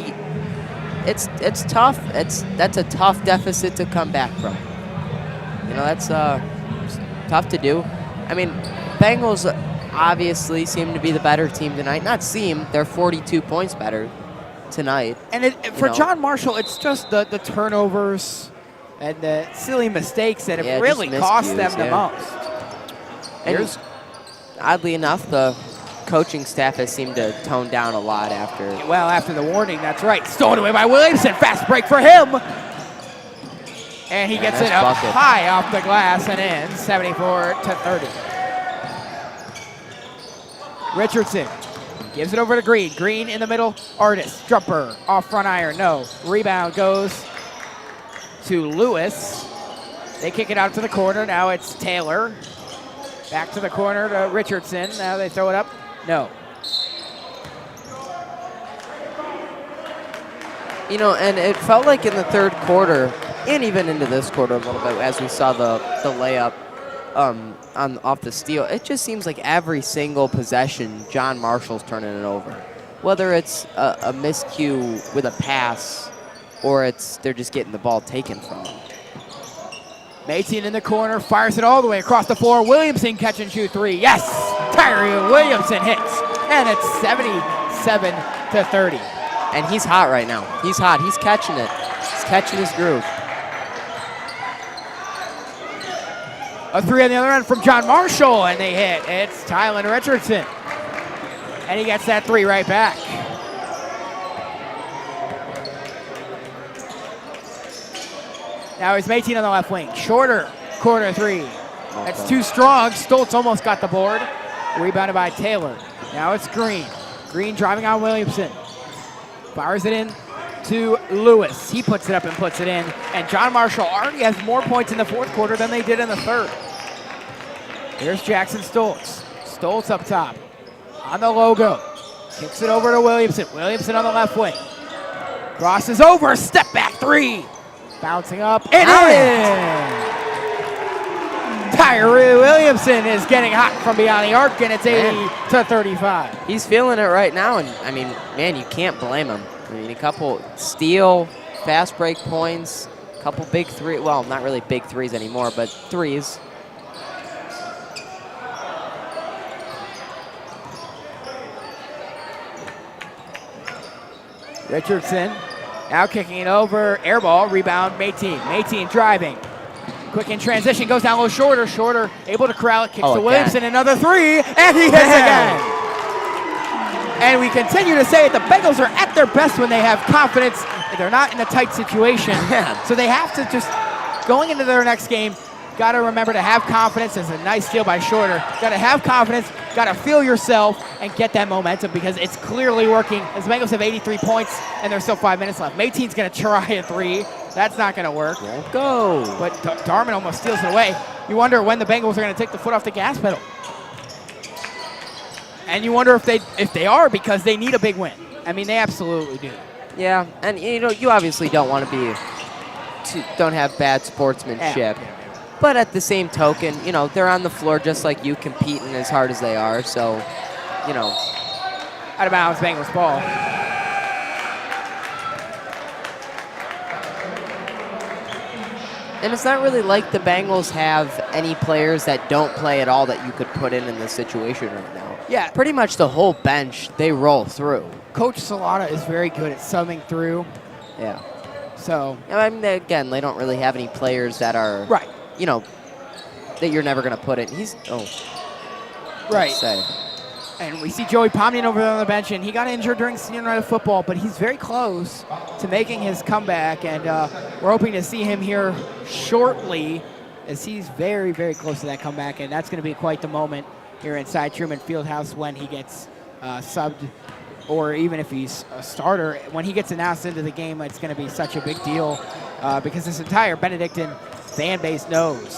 S6: it's tough. That's a tough deficit to come back from. You know, that's tough to do. I mean, Bengals obviously seem to be the better team tonight. Not seem, they're 42 points better tonight.
S8: And for John Marshall, it's just the turnovers and the silly mistakes that have really cost them the most.
S6: And oddly enough, the coaching staff has seemed to tone down a lot after
S8: the warning. That's right. Stolen away by Williamson. Fast break for him. And he gets it up high off the glass and in, 74-30. Richardson gives it over to Green. Green in the middle. Artist. Jumper. Off front iron. No. Rebound goes to Lewis. They kick it out to the corner. Now it's Taylor. Back to the corner to Richardson. Now they throw it up. No.
S6: You know, and it felt like in the third quarter, and even into this quarter a little bit, as we saw the layup off the steal, it just seems like every single possession, John Marshall's turning it over. Whether it's a miscue with a pass, or they're just getting the ball taken from them.
S8: Mateen in the corner, fires it all the way across the floor. Williamson catch and shoot 3. Yes! Tyree Williamson hits. And it's 77-30.
S6: And he's hot right now. He's hot. He's catching it. He's catching his groove.
S8: A 3 on the other end from John Marshall, and they hit. It's Tylen Richardson. And he gets that 3 right back. Now it's Mateen on the left wing. Shorter, corner 3. That's too strong. Stoltz almost got the board. Rebounded by Taylor. Now it's Green. Green driving on Williamson. Fires it in to Lewis. He puts it up and puts it in. And John Marshall already has more points in the fourth quarter than they did in the third. Here's Jackson Stoltz. Stoltz up top. On the logo. Kicks it over to Williamson. Williamson on the left wing. Crosses over. Step back 3. Bouncing up and in. Tyree Williamson is getting hot from beyond the arc, and it's 80-35.
S6: He's feeling it right now, and I mean, man, you can't blame him. I mean, a couple steal, fast break points, a couple big 3, well, not really big 3s anymore, but 3s.
S8: Richardson now kicking it over, air ball, rebound, Mateen. Mateen driving. Quick in transition, goes down a little shorter. Shorter, able to corral it, kicks to Williamson, another 3, and he hits again. And we continue to say it, the Bengals are at their best when they have confidence. They're not in a tight situation. So they have to just, going into their next game, got to remember to have confidence. It's a nice steal by Shorter. Got to have confidence, got to feel yourself, and get that momentum because it's clearly working. As the Bengals have 83 points, and there's still 5 minutes left. Mateen's going to try a 3. That's not going to work.
S6: Won't go.
S8: But Darman almost steals it away. You wonder when the Bengals are going to take the foot off the gas pedal. And you wonder if they are, because they need a big win. I mean, they absolutely do.
S6: Yeah, and you know, you obviously don't want to don't have bad sportsmanship.
S8: Yeah.
S6: But at the same token, you know, they're on the floor just like you, competing as hard as they are. So, you know.
S8: Out of bounds, Bengals ball.
S6: And it's not really like the Bengals have any players that don't play at all that you could put in this situation right now.
S8: Yeah.
S6: Pretty much the whole bench, they roll through.
S8: Coach Solana is very good at summing through.
S6: Yeah.
S8: So.
S6: I mean, again, they don't really have any players that are,
S8: Right.
S6: you know, that you're never going to put it.
S8: Right.
S6: Say.
S8: And we see Joey Pomnian over there on the bench, and he got injured during senior night of football, but he's very close to making his comeback, and we're hoping to see him here shortly, as he's very, very close to that comeback, and that's going to be quite the moment here inside Trueman Field House when he gets subbed, or even if he's a starter. When he gets announced into the game, it's going to be such a big deal because this entire Benedictine fan base knows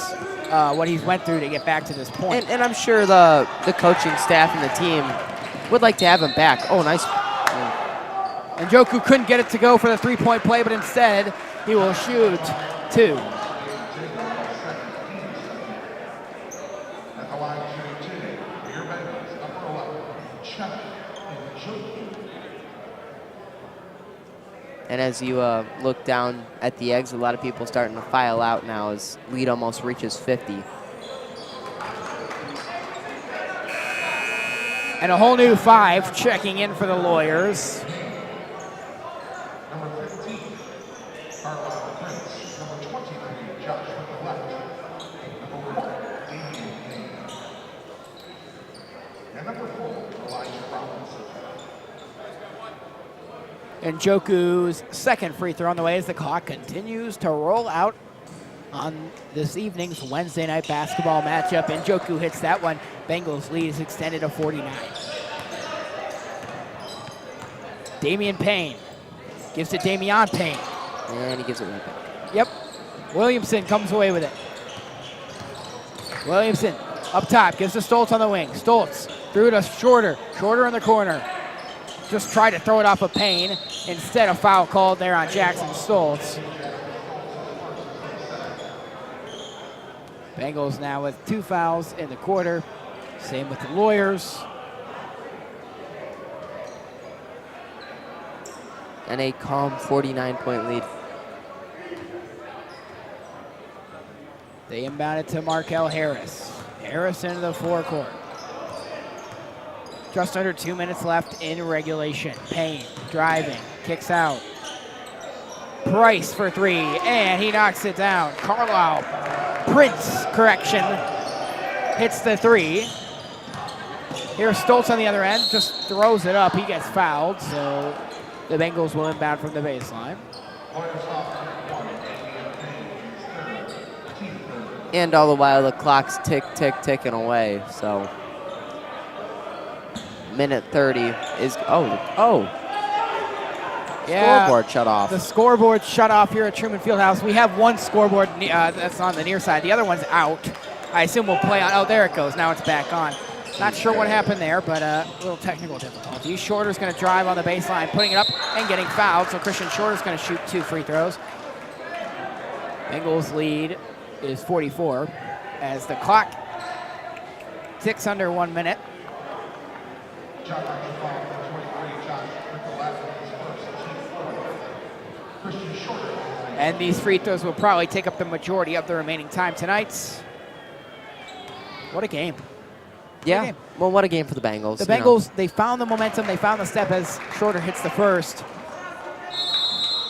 S8: what he's went through to get back to this point.
S6: And I'm sure the coaching staff and the team would like to have him back. Oh, nice.
S8: And Joku couldn't get it to go for the three-point play, but instead he will shoot 2.
S6: And as you look down at the eggs, a lot of people starting to file out now as lead almost reaches 50.
S8: And a whole new 5 checking in for the Lawyers.
S9: Number 15, Carlisle Prince. Number 23, Josh with the left. Number 1, Damian Payne. And number 4, Elijah Robinson.
S8: And Joku's second free throw on the way as the clock continues to roll out on this evening's Wednesday night basketball matchup. And Joku hits that one. Bengals lead is extended to 49. Damian Payne gives to Damian Payne.
S6: And he gives it right back.
S8: Yep. Williamson comes away with it. Williamson up top, gives to Stoltz on the wing. Stoltz threw it to Shorter in the corner. Just tried to throw it off of Payne. Instead, a foul called there on Jackson Stoltz. Bengals now with 2 fouls in the quarter. Same with the Lawyers.
S6: And a calm 49-point lead.
S8: They inbound it to Markel Harris. Harris into the forecourt. Just under 2 minutes left in regulation. Payne driving, kicks out. Price for 3, and he knocks it down. Carlisle Prince, correction, hits the 3. Here's Stoltz on the other end, just throws it up. He gets fouled, so the Bengals will inbound from the baseline.
S6: And all the while, the clock's ticking away, so. Minute 30 is,
S8: Yeah,
S6: scoreboard shut off.
S8: The scoreboard shut off here at Trueman Field House. We have one scoreboard that's on the near side. The other one's out. I assume we'll play on. Oh, there it goes. Now it's back on. Not sure what happened there, but a little technical difficulty. Shorter's going to drive on the baseline, putting it up and getting fouled. So Christian Shorter's going to shoot 2 free throws. Bengals lead is 44 as the clock ticks under 1 minute. And these free throws will probably take up the majority of the remaining time tonight. What a game.
S6: Yeah, well, what a game for the Bengals.
S8: The Bengals, they found the momentum, they found the step as Shorter hits the first.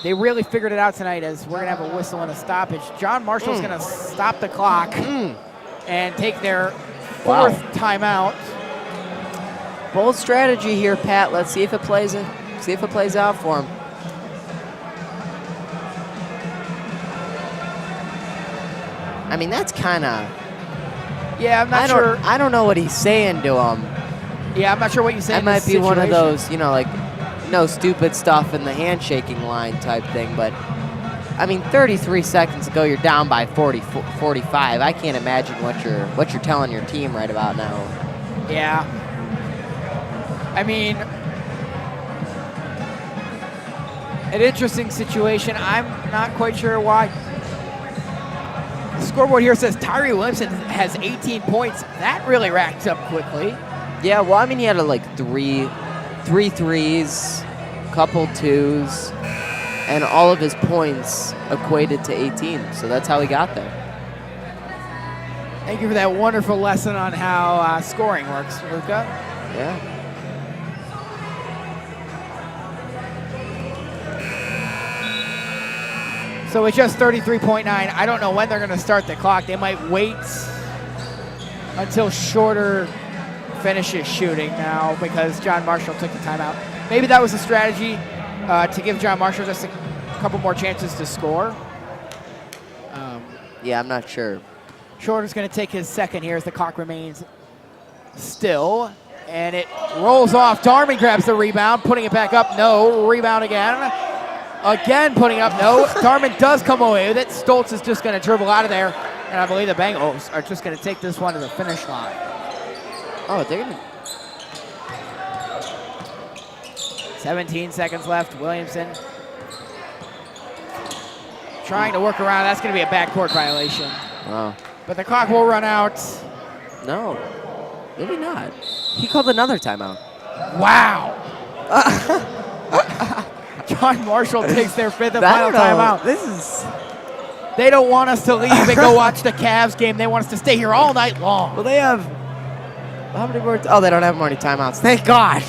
S8: They really figured it out tonight as we're going to have a whistle and a stoppage. John Marshall's going to stop the clock and take their 4th timeout.
S6: Bold strategy here, Pat. Let's see if it plays out for him. I mean, that's kind of.
S8: Yeah, I'm not sure.
S6: I don't know what he's saying to him.
S8: Yeah, I'm not sure what you say.
S6: That might be one of those, like, no stupid stuff in the handshaking line type thing. But I mean, 33 seconds ago, you're down by 45. I can't imagine what you're telling your team right about now.
S8: Yeah. I mean, an interesting situation. I'm not quite sure why. The scoreboard here says Tyree Williamson has 18 points. That really racked up quickly.
S6: Yeah, well, I mean, he had like three threes, couple 2s, and all of his points equated to 18. So that's how he got there.
S8: Thank you for that wonderful lesson on how scoring works, Luca. So it's just 33.9. I don't know when they're going to start the clock. They might wait until Shorter finishes shooting now because John Marshall took the timeout. Maybe that was a strategy to give John Marshall just a couple more chances to score.
S6: Yeah, I'm not sure.
S8: Shorter's going to take his second here as the clock remains still. And it rolls off. Darman grabs the rebound, putting it back up. No. Rebound again. Again putting up. No. Darman does come away with it. Stoltz is just going to dribble out of there. And I believe the Bengals are just going to take this one to the finish line.
S6: Oh, they're going to...
S8: 17 seconds left. Williamson trying to work around. That's going to be a backcourt violation.
S6: Wow.
S8: But the clock will run out.
S6: No, maybe not. He called another timeout.
S8: Wow. John Marshall takes their fifth and final timeout.
S6: This is...
S8: They don't want us to leave and go watch the Cavs game. They want us to stay here all night long.
S6: Well, they have... How many more? Oh, they don't have more timeouts. Thank God.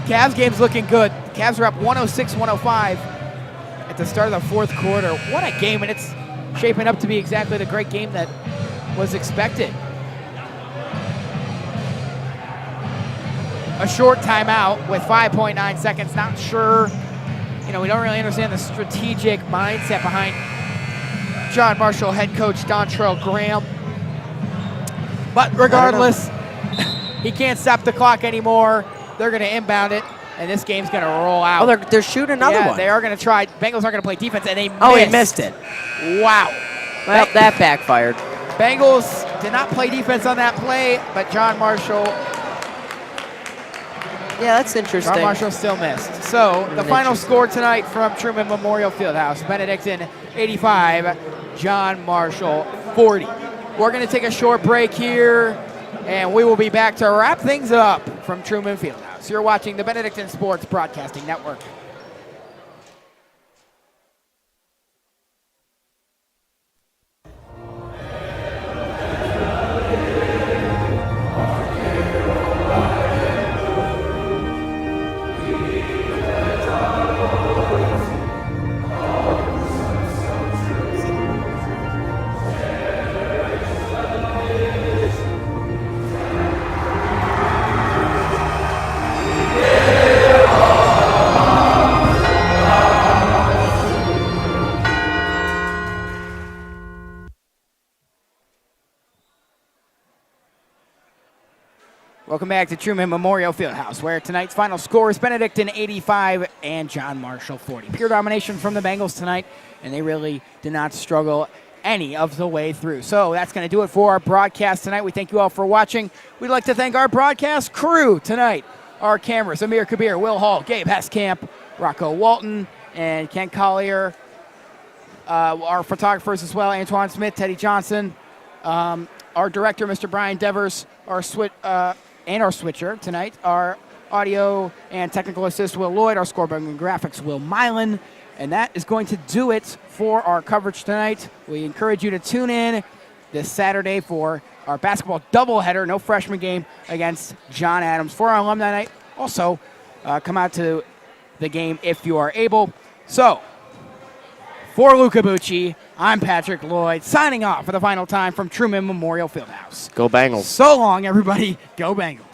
S8: Cavs game's looking good. The Cavs are up 106-105 at the start of the fourth quarter. What a game, and it's shaping up to be exactly the great game that was expected. A short timeout with 5.9 seconds. Not sure, we don't really understand the strategic mindset behind John Marshall head coach Dontrell Graham. But regardless, he can't stop the clock anymore. They're going to inbound it, and this game's going to roll out.
S6: Oh, they're shooting another one.
S8: They are going to try. Bengals are going to play defense, and they missed.
S6: Oh, he missed it.
S8: Wow.
S6: Well, that backfired.
S8: Bengals did not play defense on that play, but John Marshall.
S6: Yeah, that's interesting.
S8: John Marshall still missed. So the final score tonight from Trueman Memorial Field House: Benedictine 85, John Marshall 40. We're going to take a short break here, and we will be back to wrap things up from Trueman Field House. You're watching the Benedictine Sports Broadcasting Network. Welcome back to Trueman Memorial Field House, where tonight's final score is Benedictine 85 and John Marshall 40. Pure domination from the Bengals tonight, and they really did not struggle any of the way through. So that's going to do it for our broadcast tonight. We thank you all for watching. We'd like to thank our broadcast crew tonight. Our cameras, Amir Kabir, Will Hall, Gabe Heskamp, Rocco Walton, and Ken Collier. Our photographers as well, Antoine Smith, Teddy Johnson. Our director, Mr. Brian Devers, and our switcher tonight, our audio and technical assist, Will Lloyd, our scoreboard and graphics, Will Milan. And that is going to do it for our coverage tonight. We encourage you to tune in this Saturday for our basketball doubleheader, no freshman game against John Adams for our alumni night. Also, come out to the game if you are able. So, for Luca Bucci, I'm Patrick Lloyd, signing off for the final time from Trueman Memorial Field House.
S6: Go Bengals.
S8: So long, everybody. Go Bengals.